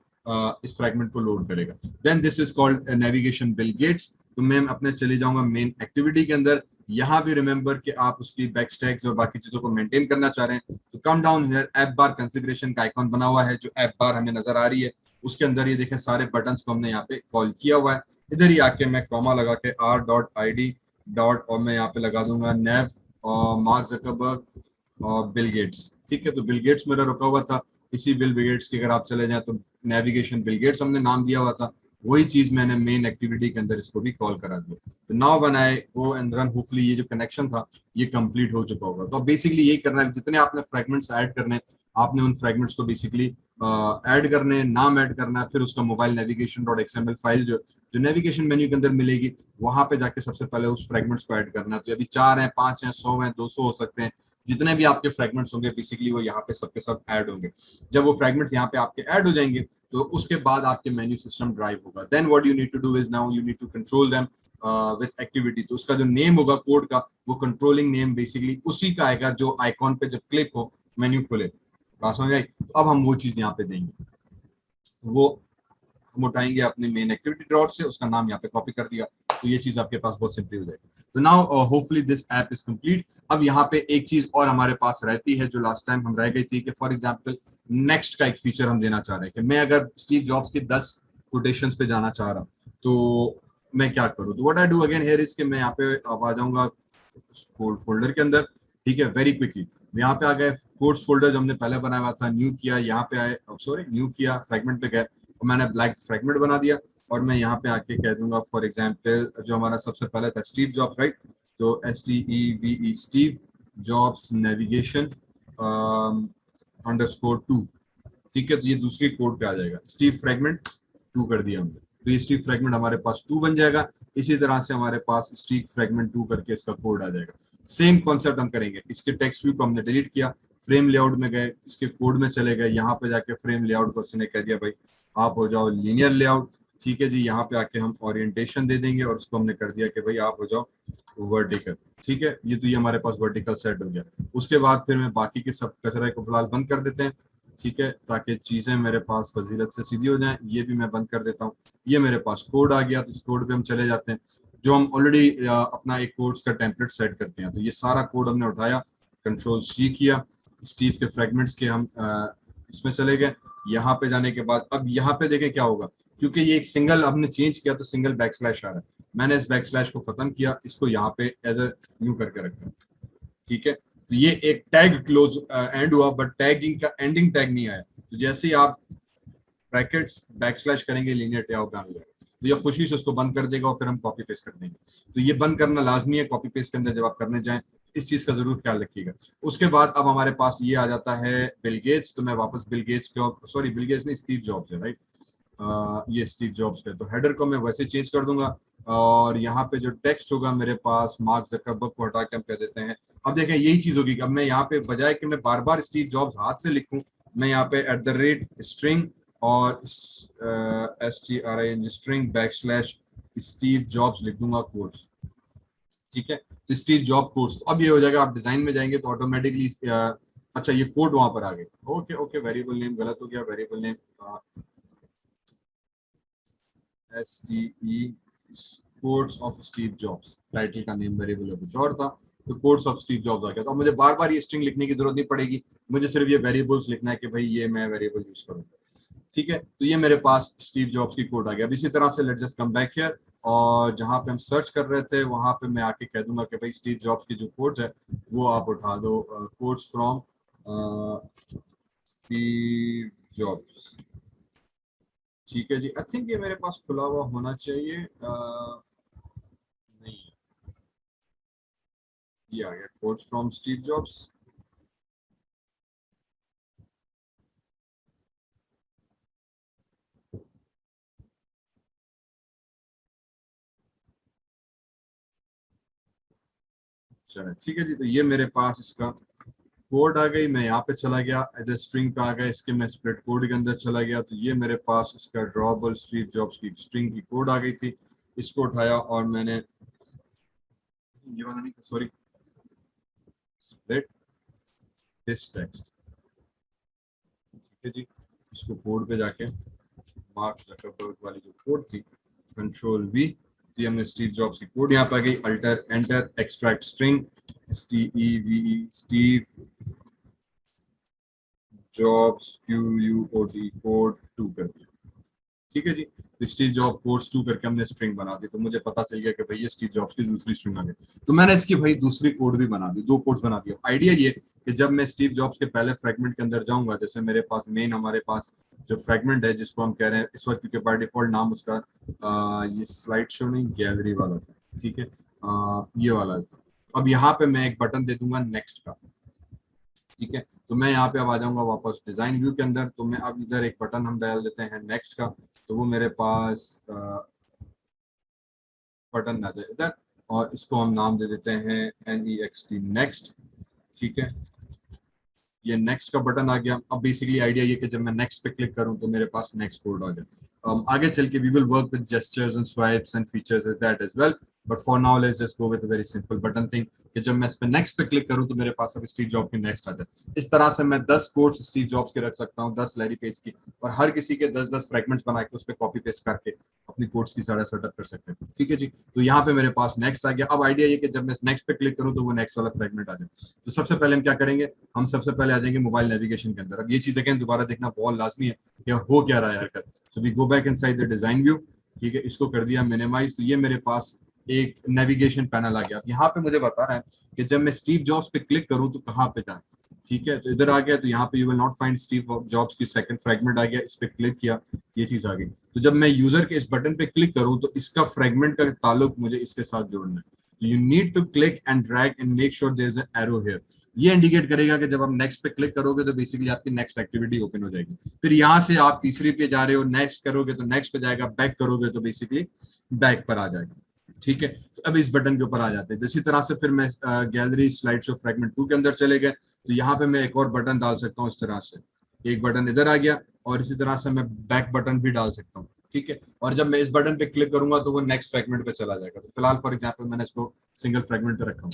इस फ्रैगमेंट को लोड करेगा। Then this is called navigation Bill Gates. तो मैं अपने चले जाऊंगा मेन एक्टिविटी के अंदर। यहाँ भी रिमेंबर कि आप उसकी बैकस्टैग्स और बाकी चीजों को मेंटेन करना चाह रहे हैं, तो come down here app bar configuration का आइकॉन बना हुआ है, जो ऐप बार हमें नजर आ रही है, उसके अंदर ये देखें सारे बटन्स को हमने यहाँ पे कॉल किया हुआ है। इधर ही आके मैं कॉमा लगा के r.id डॉट, और मैं यहाँ पे लगा दूंगा नेव और मार्क जकरबर्ग और बिल गेट्स। ठीक है, तो बिल गेट्स मेरा रुका हुआ था, इसी बिल गेट्स के अगर आप चले जाएं तो नेविगेशन बिल गेट्स हमने नाम दिया हुआ था, वही चीज मैंने मेन एक्टिविटी के अंदर इसको भी कॉल करा दिया। तो now when I go and run, hopefully ये जो कनेक्शन था ये कंप्लीट हो चुका होगा। तो बेसिकली यही करना है, जितने आपने फ्रेगमेंट्स ऐड करने, आपने उन फ्रेगमेंट्स को बेसिकली ऐड करने, नाम ऐड करना है, फिर उसका mobile navigation dot XML file जो नेविगेशन मेन्यू के अंदर मिलेगी, वहां पे जाके सबसे पहले उस फ्रेगमेंट्स को ऐड करना है। तो अभी 4 हैं, 5 हैं, 100 हैं, 200 हो सकते हैं, जितने भी आपके फ्रेगमेंट्स होंगे बेसिकली वो यहाँ पे सबके सब ऐड होंगे। जब वो फ्रेगमेंट्स यहाँ पे आपके ऐड हो जाएंगे तो उसके बाद आपके मेन्यू सिस्टम ड्राइव होगा। Then what you need to do is now you need to control them with activity. तो उसका जो नेम होगा कोड का, वो कंट्रोलिंग नेम बेसिकली उसी का आएगा जो आइकॉन पे जब क्लिक हो मेन्यू खुले। बात समझ आई? तो अब हम वो चीज यहाँ पे देंगे, वो हम उठाएंगे अपने मेन एक्टिविटी ड्रॉअर से, उसका नाम यहाँ पे कॉपी कर दिया, तो ये चीज आपके पास बहुत सिंपली हो जाएगी। तो now hopefully this app is complete. अब यहाँ पे एक चीज और हमारे पास रहती है जो लास्ट टाइम हम रह गई थी, कि फॉर एग्जांपल नेक्स्ट का एक फीचर हम देना चाह रहे हैं, कि मैं अगर स्टीव जॉब्स की 10 कोटेशंस पे जाना चाह रहा हूँ तो मैं क्या करूँ। तो what I do again here is कि मैं यहाँ पे आ जाऊंगा कोड फोल्डर के अंदर। ठीक है, वेरी क्विकली यहाँ पे आ गए कोड्स फोल्डर जो हमने पहले बनाया हुआ था, न्यू किया, यहाँ पे आए, सॉरी न्यू किया, फ्रेगमेंट पे गए और मैंने ब्लैक फ्रेगमेंट बना दिया, और मैं यहाँ पे आके कह दूंगा फॉर एग्जांपल जो हमारा सबसे पहले था स्टीव जॉब्स, राइट, तो STEVE स्टीव जॉब्स नेविगेशन _2। ठीक है, तो ये दूसरी कोड पे आ जाएगा, स्टीव फ्रेगमेंट 2 कर दिया हमने, तो ये स्टीव फ्रेगमेंट हमारे पास 2 बन जाएगा। इसी तरह से हमारे पास स्टीव फ्रेगमेंट 2 करके इसका कोड आ जाएगा। सेम कॉन्सेप्ट हम करेंगे, इसके टेक्स्ट व्यू को हमने डिलीट किया, फ्रेम लेआउट में गए, इसके कोड में चले गए, यहाँ पे जाके फ्रेम लेआउट को उसने कह दिया भाई आप हो जाओ लीनियर लेआउट। ठीक है जी, यहाँ पे आके हम ओरिएंटेशन दे देंगे और उसको हमने कर दिया कि भाई आप हो जाओ वर्टिकल। ठीक है, ये हमारे पास वर्टिकल सेट हो गया। उसके बाद फिर मैं बाकी के सब कचरे को फिलहाल बंद कर देते हैं। ठीक है, ताकि चीजें मेरे पास फजीलत से सीधी हो जाएं। ये भी मैं बंद कर देता हूँ। ये मेरे पास कोड आ गया, तो इस कोड पे हम चले जाते हैं, जो हम ऑलरेडी अपना एक कोड्स का टेम्पलेट सेट करते हैं। तो ये सारा कोड हमने उठाया, कंट्रोल C किया, स्टीव के फ्रेगमेंट्स के हम इसमें चले गए। यहाँ पे जाने के बाद अब यहाँ पे देखें क्या होगा, क्योंकि ये एक सिंगल हमने चेंज किया तो सिंगल बैकस्लैश आ रहा है। मैंने इस बैकस्लैश को खत्म किया, इसको यहाँ पे एज ए न्यू करके रखा। ठीक है, तो ये एक टैग क्लोज एंड हुआ, बट टैगिंग का एंडिंग टैग नहीं आया। तो जैसे ही आप ब्रैकेट्स बैकस्लैश करेंगे लीनियर टैग आने जाएगा, तो ये खुशी से उसको बंद कर देगा और फिर हम कॉपी पेस्ट कर देंगे। तो ये बंद करना लाजमी है कॉपी पेस्ट के अंदर जब आप करने जाएं, इस चीज का जरूर ख्याल रखिएगा। उसके बाद अब हमारे पास ये आ जाता है बिल गेट्स। तो मैं वापस बिल गेट्स को, सॉरी बिल गेट्स नहीं, स्टीव जॉब्स है, राइट। ये स्टीव जॉब्स का, तो हेडर को मैं वैसे चेंज कर दूंगा और यहाँ पे जो टेक्स्ट होगा मेरे पास मार्क जकरबर्ग को हटा के हम कह देते हैं। अब देखें यही चीज होगी, अब मैं यहाँ पे बजाय कि मैं बार बार स्टीव जॉब्स हाथ से लिखूं, मैं यहाँ पे @string और string string backslash Steve jobs लिख दूंगा कोड्स। ठीक है, तो स्टीव जॉब कोड्स। तो अब ये हो जाएगा, आप डिजाइन में जाएंगे तो ऑटोमेटिकली अच्छा ये कोड वहां पर आ गए। ओके ओके, वेरिएबल नेम गलत हो गया, variable name STE codes of Steve jobs, title का नेम वेरिएबल कुछ और था, तो कोड्स ऑफ स्टीव जॉब्स आ गया। तो अब मुझे बार बार ये स्ट्रिंग लिखने की जरूरत नहीं पड़ेगी, मुझे सिर्फ ये वेरिएबल्स लिखना है कि भाई ये मैं वेरिएबल यूज करूंगा। ठीक है, तो ये मेरे पास स्टीव जॉब्स की कोड आ गया। अब इसी तरह से let's just come back here, और जहां पे हम सर्च कर रहे थे वहां पे मैं आके कह दूंगा कि भाई स्टीव जॉब्स की जो कोड्स है वो आप उठा दो, कोड्स फ्रॉम स्टीव जॉब्स। ठीक है जी, आई थिंक ये मेरे पास खुला हुआ होना चाहिए, नहीं ये आ गया कोड्स फ्रॉम स्टीव जॉब्स। चलो ठीक है जी, तो ये मेरे पास इसका कोड आ गई। मैं यहाँ पे चला गया, इधर स्ट्रिंग पे आ गया, इसके मैं स्प्लिट कोड के अंदर चला गया, तो ये मेरे पास इसका ड्रॉबल स्टीव जॉब्स की स्ट्रिंग की कोड आ गई थी। इसको उठाया और मैंने ये वाला नहीं, सॉरी, स्प्लिट दिस टेक्स्ट। ठीक है जी, इसको कोड पे जाके मार्क जकरबर्ग वाली जो कोड थी, कंट्रोल V, तो हमने स्टीव जॉब्स की कोड यहाँ पे आ गई, alter enter extract string STEVE Steve jobs QUOD code 2 कर दिया। ठीक है जी, तो स्टीव जॉब कोड्स 2 करके हमने स्ट्रिंग बना दी, तो मुझे पता चल गया कि भाई ये स्टीव जॉब्स की दूसरी स्ट्रिंग आ गई। तो मैंने इसकी भाई दूसरी कोड भी बना दी, 2 कोड्स बना दिया। आइडिया ये कि जब मैं स्टीव जॉब्स के पहले फ्रेगमेंट के अंदर जाऊंगा, जैसे मेरे पास मेन हमारे पास जो फ्रेगमेंट है जिसको हम कह रहे हैं इस वक्त, क्योंकि बाय डिफॉल्ट नाम उसका ये स्लाइड शो नहीं गैलरी वाला था। ठीक है, ये वाला। अब यहाँ पे मैं एक बटन दे दूंगा नेक्स्ट का। ठीक है, तो मैं यहाँ पे अब आ जाऊंगा वापस डिजाइन व्यू के अंदर, तो मैं अब इधर एक बटन हम डाल देते हैं नेक्स्ट का, तो वो मेरे पास बटन आ जाए इधर, और इसको हम नाम दे देते हैं NEXT नेक्स्ट। ठीक है, ये नेक्स्ट का बटन आ गया। अब बेसिकली आइडिया ये कि जब मैं नेक्स्ट पे क्लिक करूं तो मेरे पास नेक्स्ट कोड आ गया। आगे चल के we will work with gestures and swipes and features that as well, but for now let's just go with a very simple button thing कि जब मैं इस पे नेक्स्ट पे क्लिक करूं तो मेरे पास अब स्टीव जॉब की नेक्स्ट आ जाए। इस तरह से मैं 10 कोड्स स्टीव जॉब्स के रख सकता हूं, 10 लैरी पेज की, और हर किसी के 10-10 फ्रेगमेंट्स बना के उस पे कॉपी पेस्ट करके अपनी कोड्स की सारा सेटअप कर सकते हैं। ठीक है जी, तो यहाँ पे मेरे पास नेक्स्ट आ गया। अब आइडिया ये कि जब मैं नेक्स्ट पे क्लिक करूं तो वो नेक्स्ट वाला फ्रेगमेंट आ जाए। तो सबसे पहले हम क्या करेंगे, हम सबसे पहले आ जाएंगे मोबाइल नेविगेशन के अंदर। अब ये चीज अगेन दोबारा देखना बहुत लाजमी है कि हो क्या रहा है हरकत। So we go back inside the design view. ठीक है, इसको कर दिया मिनिमाइज, तो ये मेरे पास एक नेविगेशन पैनल आ गया। यहाँ पे मुझे बता रहा है कि जब मैं स्टीव जॉब्स पे क्लिक करूं तो कहाँ पे जाए। ठीक है, तो इधर आ गया, तो यहाँ पे you will not find Steve jobs की सेकंड फ्रेगमेंट आ गया, इस पे क्लिक किया, ये चीज आ गई। तो जब मैं यूजर के इस बटन पे क्लिक करूं तो इसका फ्रेगमेंट का ताल्लुक मुझे इसके साथ जोड़ना है। You need to click and drag and make sure there is an arrow here. ये इंडिकेट करेगा कि जब आप नेक्स्ट पे क्लिक करोगे तो बेसिकली आपकी नेक्स्ट एक्टिविटी ओपन हो जाएगी। फिर यहाँ से आप तीसरी पे जा रहे हो, नेक्स्ट करोगे तो नेक्स्ट पे जाएगा, बैक करोगे तो बेसिकली बैक पर आ जाएगा। ठीक है, तो अब इस बटन के ऊपर आ जाते हैं। इसी तरह से फिर मैं गैलरी स्लाइड शो फ्रेगमेंट 2 के अंदर चले गए, तो यहाँ पे मैं एक और बटन डाल सकता हूँ। इस तरह से एक बटन इधर आ गया, और इसी तरह से मैं बैक बटन भी डाल सकता हूँ। ठीक है, और जब मैं इस बटन पे क्लिक करूंगा तो वो नेक्स्ट फ्रेगमेंट पे चला जाएगा। तो फिलहाल फॉर एग्जांपल मैंने इसको सिंगल फ्रेगमेंट पे रखा हूँ।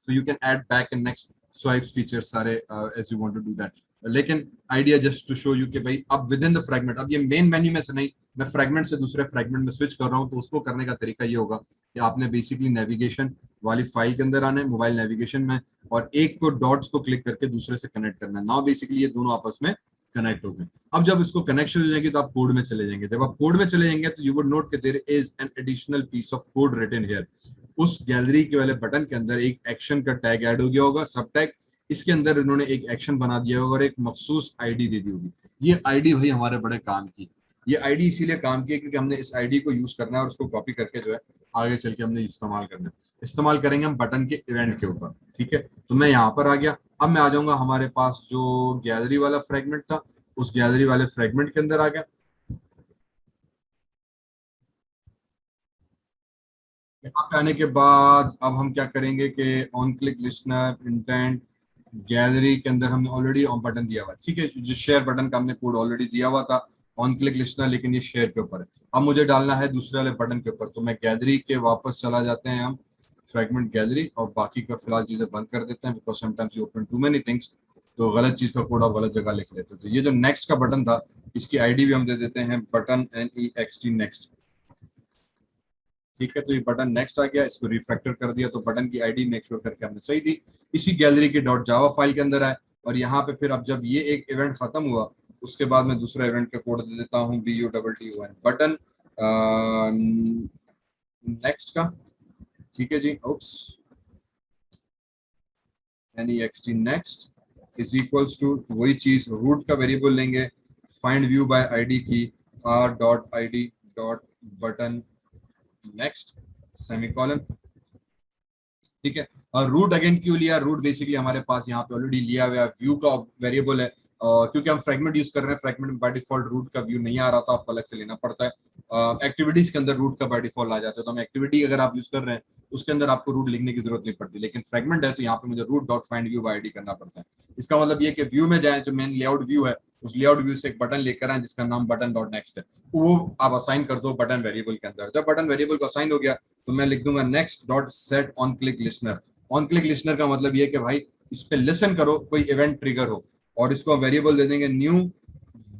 So you can add back and next swipe features सारे as you want to do that. लेकिन idea just to show you कि भाई अब विद इन द फ्रेगमेंट, अब ये मेन मेन्यू में से नहीं, मैं फ्रेगमेंट से दूसरे फ्रेगमेंट में स्विच कर रहा हूँ, तो उसको करने का तरीका ये होगा कि आपने बेसिकली नेविगेशन वाली फाइल के अंदर आना है, मोबाइल नेविगेशन में, और एक को डॉट्स को क्लिक करके दूसरे से कनेक्ट करना है। नाउ बेसिकली ये दोनों आपस में कनेक्ट हो गए। अब जब इसको कनेक्शन हो जाएंगे तो आप कोड में चले जाएंगे। जब आप कोड में चले जाएंगे तो यू वुड नोट कि there is an additional piece of code written here. उस गैलरी के वाले बटन के अंदर एक एक्शन का टैग ऐड हो गया होगा, सब टैग। इसके अंदर इन्होंने एक एक्शन बना दिया होगा और एक मखसूस आईडी दे दी होगी। ये आईडी भाई हमारे बड़े काम की, ये आईडी इसीलिए काम की है क्योंकि हमने इस आईडी को यूज करना है और उसको कॉपी करके जो है आगे चल के हमने इस्तेमाल करना है। इस्तेमाल करेंगे हम बटन के इवेंट के ऊपर। ठीक है, तो मैं यहाँ पर आ गया। अब मैं आ जाऊंगा हमारे पास जो गैलरी वाला फ्रेगमेंट था, उस गैलरी वाले फ्रेगमेंट के अंदर आ गया। यहाँ पे आने के बाद अब हम क्या करेंगे कि on click listener intent gallery के अंदर हमने ऑलरेडी ऑन बटन दिया हुआ है। ठीक है, जो शेयर बटन का हमने कोड ऑलरेडी दिया हुआ था ऑन क्लिक लिस्टनर, लेकिन ये शेयर के ऊपर है। अब मुझे डालना है दूसरे वाले बटन के ऊपर, तो मैं गैलरी के वापस चला जाते हैं हम फ्रेगमेंट गैलरी, और बाकी का फिलहाल चीजें बंद कर देते हैं because sometimes you open too many things, तो गलत चीज का कोड आप गलत जगह लिख लेते हैं। तो ये जो नेक्स्ट का बटन था, इसकी आईडी भी हम दे देते हैं बटन NEXT नेक्स्ट। ठीक है, तो ये बटन नेक्स्ट आ गया, इसको रिफैक्टर कर दिया, तो बटन की आईडी मेक श्योर करके हमने सही दी। इसी गैलरी के डॉट जावा फाइल के अंदर है, और यहाँ पे फिर अब जब ये एक इवेंट खत्म हुआ उसके बाद मैं दूसरा इवेंट का कोड दे देता हूँ BUTTON बटन नेक्स्ट का। ठीक है जी, oops NEXT next is equals to वही चीज, रूट का वेरिएबल लेंगे, फाइंड व्यू बाय आईडी की r.id.button नेक्स्ट सेमीकोलन। ठीक है, और रूट अगेन क्यों लिया? रूट बेसिकली हमारे पास यहाँ पे ऑलरेडी लिया हुआ व्यू का वेरिएबल है, क्योंकि हम फ्रेगमेंट यूज कर रहे हैं। फ्रेगमेंट में बाय डिफॉल्ट रूट का व्यू नहीं आ रहा था, आपको अलग से लेना पड़ता है। एक्टिविटीज के अंदर रूट का बाय डिफॉल्ट आ जाता है, तो हम एक्टिविटी अगर आप यूज कर रहे हैं उसके अंदर आपको रूट लिखने की जरूरत नहीं पड़ती, लेकिन फ्रेगमेंट है तो यहाँ पे मुझे root dot find view by ID करना पड़ता है। इसका मतलब ये कि व्यू में जाए, जो मेन लेआउट व्यू है, उस लेआउट व्यू से एक बटन लेकर आए जिसका नाम बटन डॉट नेक्स्ट है, वो आप असाइन कर दो बटन वेरिएबल के अंदर। जब बटन वेरिएबल को असाइन हो गया तो मैं लिख दूंगा next dot set on click listener. On click listener का मतलब ये कि भाई इस पे लिसन करो, कोई इवेंट ट्रिगर हो, और इसको वेरिएबल दे देंगे new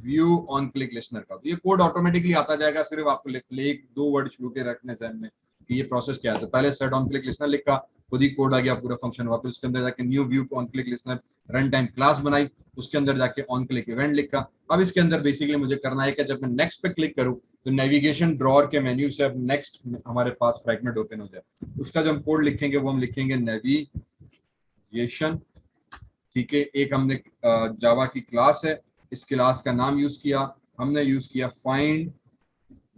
view on click listener का। तो ये कोड ऑटोमेटिकली आता जाएगा, सिर्फ आपको एक दो वर्ड छू के रखने से में कि ये प्रोसेस क्या है। पहले सेट ऑन क्लिक लिसनर लिखा, खुद ही कोड आ गया पूरा फंक्शन। वापस उसके अंदर जाके new view on click listener run time class बनाई, उसके अंदर जाके ऑन क्लिक इवेंट लिखा। अब इसके अंदर बेसिकली मुझे करना है कि जब मैं नेक्स्ट पे क्लिक करूं तो नेविगेशन ड्रॉअर के मेन्यू से अब नेक्स्ट हमारे पास फ्रेगमेंट ओपन हो जाए। उसका जो हम कोड लिखेंगे वो हम लिखेंगे नेविगेशन। ठीक है, एक हमने जावा की क्लास है, इस क्लास का नाम यूज किया, हमने यूज किया find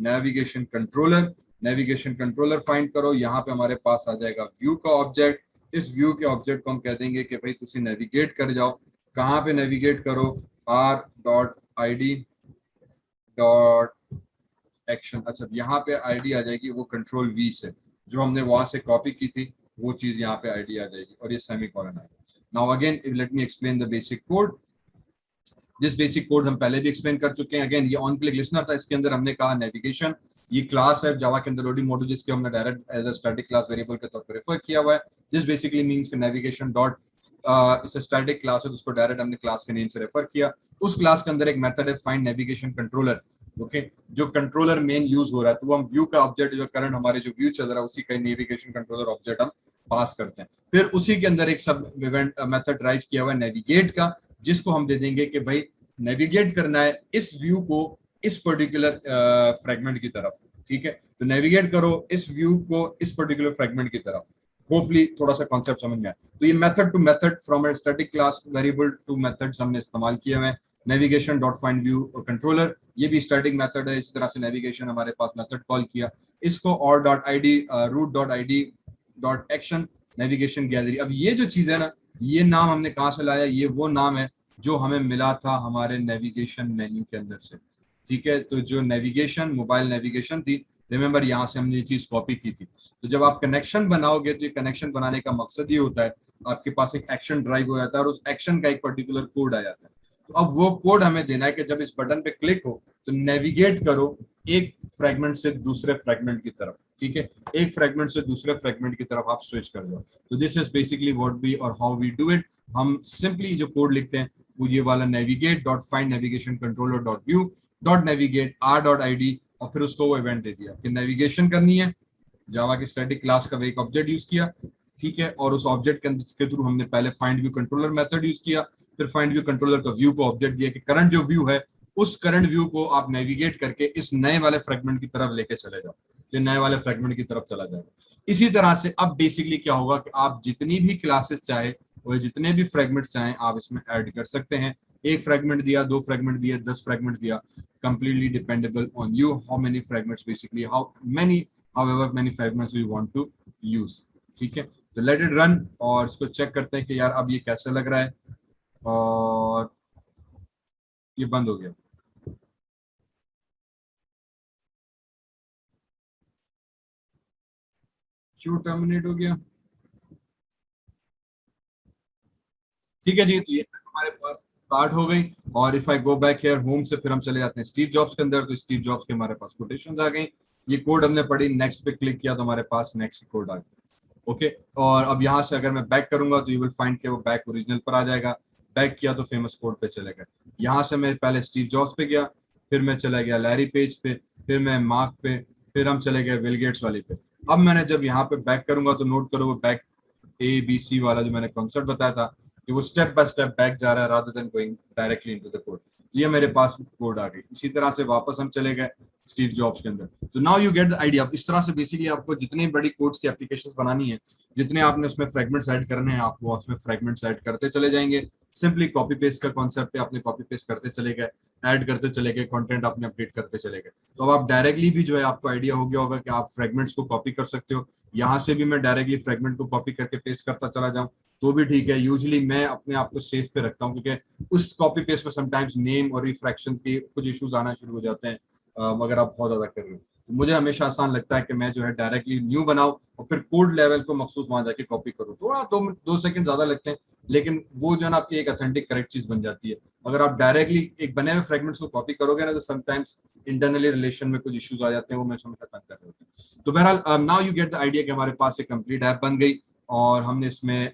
navigation controller. Navigation controller find करो, यहाँ पे हमारे पास आ जाएगा व्यू का ऑब्जेक्ट। इस व्यू के ऑब्जेक्ट को हम कह देंगे कि भाई तुसी नेविगेट कर जाओ। कहाँ पे नेविगेट करो? r.id.action। अच्छा, यहाँ पे आईडी आ जाएगी वो कंट्रोल V से, जो हमने वहां से कॉपी की थी वो चीज यहाँ पे आईडी आ जाएगी, और ये सेमीकोलन आएगा। Now again let me explain the basic code. जिस बेसिक कोड हम पहले भी एक्सप्लेन कर चुके हैं। अगेन ये ऑन क्लिक लिसनर था, इसके अंदर हमने कहा नेविगेशन, ये क्लास है जावा के अंदर लोडिंग मॉड्यूल, जिसके हमने direct as a static class variable के तौर पर रेफर किया हुआ है। दिस बेसिकली मींस कि navigation dot is static class है, तो उसको डायरेक्ट हमने क्लास के नेम से रेफर किया। उस क्लास के अंदर एक मेथड है फाइंड नेविगेशन कंट्रोलर। ओके, जो कंट्रोलर मेन यूज हो रहा है, तो हम व्यू का ऑब्जेक्ट जो करंट हमारे जो व्यू चल रहा है उसी का नेविगेशन कंट्रोलर ऑब्जेक्ट हम पास करते हैं। फिर उसी के अंदर एक सब इवेंट मेथड ड्राइव किया हुआ है नेविगेट का, जिसको हम दे देंगे कि भाई नेविगेट करना है इस व्यू को इस पर्टिकुलर फ्रेगमेंट की तरफ। ठीक है, तो नेविगेट करो इस व्यू को इस पर्टिकुलर फ्रेगमेंट की तरफ। होपफुली थोड़ा सा कॉन्सेप्ट समझ में आया। तो ये method to method from a static class variable two methods हमने इस्तेमाल किए हुए हैं। Navigation dot find view controller, ये भी स्टैटिक मेथड है। इस तरह से नेविगेशन हमारे पास मेथड कॉल किया, इसको R dot ID root dot ID dot action navigation gallery. अब ये जो चीज है ना, ये नाम हमने कहाँ से लाया? ये वो नाम है जो हमें मिला था हमारे नेविगेशन मेन्यू के अंदर से। ठीक है, तो जो नेविगेशन मोबाइल नेविगेशन थी रिमेंबर यहाँ से हमने ये चीज कॉपी की थी। तो जब आप कनेक्शन बनाओगे तो ये कनेक्शन बनाने का मकसद ये होता है, आपके पास एक एक्शन ड्राइव हो जाता है और उस एक्शन का एक पर्टिकुलर कोड आ जाता है। तो अब वो कोड हमें देना है कि जब इस बटन पे क्लिक हो तो नेविगेट करो एक फ्रेगमेंट से दूसरे फ्रेगमेंट की तरफ, ठीक है, एक फ्रेगमेंट से दूसरे फ्रेगमेंट की तरफ आप स्विच कर दो। तो this is basically what we और हाउ वी डू इट। हम सिंपली जो कोड लिखते हैं वो ये वाला navigate dot find navigation controller dot view dot navigate R dot ID, और फिर उसको वो इवेंट दे दिया कि नेविगेशन करनी है। जावा की स्टैटिक क्लास का एक ऑब्जेक्ट यूज किया, ठीक है, और उस ऑब्जेक्ट के थ्रू हमने पहले find view controller method use किया, फिर फाइंड व्यू कंट्रोलर का व्यू को ऑब्जेक्ट दिया कि करंट जो व्यू है उस करंट व्यू को आप नेविगेट करके इस नए वाले फ्रेगमेंट की तरफ लेके चले जाओ, तो नए वाले फ्रेगमेंट की तरफ चला जाएगा। इसी तरह से अब बेसिकली क्या होगा कि आप जितनी भी क्लासेस चाहे और जितने भी फ्रेगमेंट्स चाहें आप इसमें ऐड कर सकते हैं। एक फ्रेगमेंट दिया, दो फ्रेगमेंट दिया, 10 फ्रेगमेंट दिया, completely dependable on you how many fragments basically however many fragments we want to use, ठीक है। तो let it run और इसको चेक करते हैं कि यार अब ये कैसा लग रहा है, और ये बंद हो गया। क्यों टर्मिनेट हो गया? ठीक है जी, तो ये हमारे पास स्टार्ट हो गई। और if I go back here home से फिर हम चले जाते हैं स्टीव जॉब्स के अंदर, तो स्टीव जॉब्स के हमारे पास कोटेशंस आ गई, ये कोड हमने पढ़ी, नेक्स्ट पे क्लिक किया तो हमारे पास नेक्स्ट कोड आ गया। ओके, और अब यहाँ से अगर मैं बैक करूंगा तो यू विल फाइंड के वो बैक ओरिजिनल पर आ जाएगा। बैक किया तो फेमस कोड पे चले गए। यहाँ से मैं पहले स्टीव जॉब्स पे गया, फिर मैं चला गया लैरी पेज पे, फिर मैं मार्क पे, फिर हम चले गए विल गेट्स वाले पे। अब मैंने जब यहाँ पे बैक करूंगा तो नोट करो वो बैक ABC वाला जो मैंने कॉन्सेप्ट बताया था कि वो स्टेप बाय स्टेप बैक जा रहा है rather than going directly into the code. ये मेरे पास कोड आ गई। इसी तरह से वापस हम चले गए स्टीव जॉब्स के अंदर। तो now you get the idea. इस तरह से बेसिकली आपको जितनी बड़ी कोड्स की एप्लीकेशंस बनानी है, जितने आपने उसमें फ्रेगमेंट्स ऐड करने हैं, आप वो उसमें फ्रेगमेंट्स ऐड करते चले जाएंगे। सिंपली कॉपी पेस्ट का कॉन्सेप्ट है, आपने कॉपी पेस्ट करते चले गए, ऐड करते चले गए, कंटेंट आपने अपडेट करते चले गए। तो अब आप डायरेक्टली भी जो है आपको आइडिया हो गया होगा कि आप फ्रेगमेंट्स को कॉपी कर सकते हो। यहाँ से भी मैं डायरेक्टली फ्रेगमेंट को कॉपी करके पेस्ट करता चला जाऊँ तो भी ठीक है। यूजुअली मैं अपने आप को सेफ पे रखता हूँ क्योंकि उस कॉपी पेस्ट में समटाइम्स नेम और रिफ्रैक्शन के कुछ इश्यूज आना शुरू हो जाते हैं अगर आप बहुत ज्यादा कर रहे हो। तो मुझे हमेशा आसान लगता है कि मैं जो है डायरेक्टली न्यू बनाऊं और फिर कोड लेवल को मखसूस वहां जाके कॉपी करूं। थोड़ा 2 सेकंड ज्यादा लगते हैं, लेकिन वो जो है ना आपकी एक ऑथेंटिक करेक्ट चीज बन जाती है। अगर आप डायरेक्टली एक बने हुए फ्रेगमेंट्स को कॉपी करोगे ना तो समटाइम्स इंटरनली रिलेशन में कुछ इश्यूज आ जाते हैं, वो मैं समझ तंग कर रहे होते हैं। तो बहरहाल now you get the idea कि हमारे पास एक कंप्लीट ऐप बन गई और हमने इसमें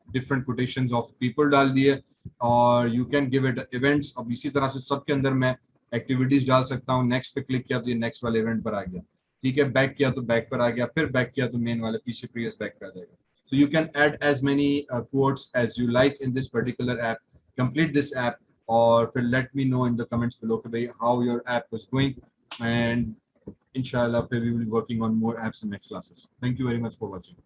डिफरेंट कोटेशंस ऑफ पीपल डाल दिए और you can give it events. अब इसी तरह से सबके अंदर मैं एक्टिविटीज डाल सकता हूँ। नेक्स्ट पे क्लिक किया तो ये नेक्स्ट वाले इवेंट पर आ गया, ठीक है। बैक किया तो बैक पर आ गया, फिर बैक किया तो मेन वाले पीछे प्रीवियस बैक पर आ जाएगा। So you can add as many quotes as you like in this particular app. Complete this app or let me know in the comments below how your app was going, and inshallah we will be working on more apps in next classes. Thank you very much for watching.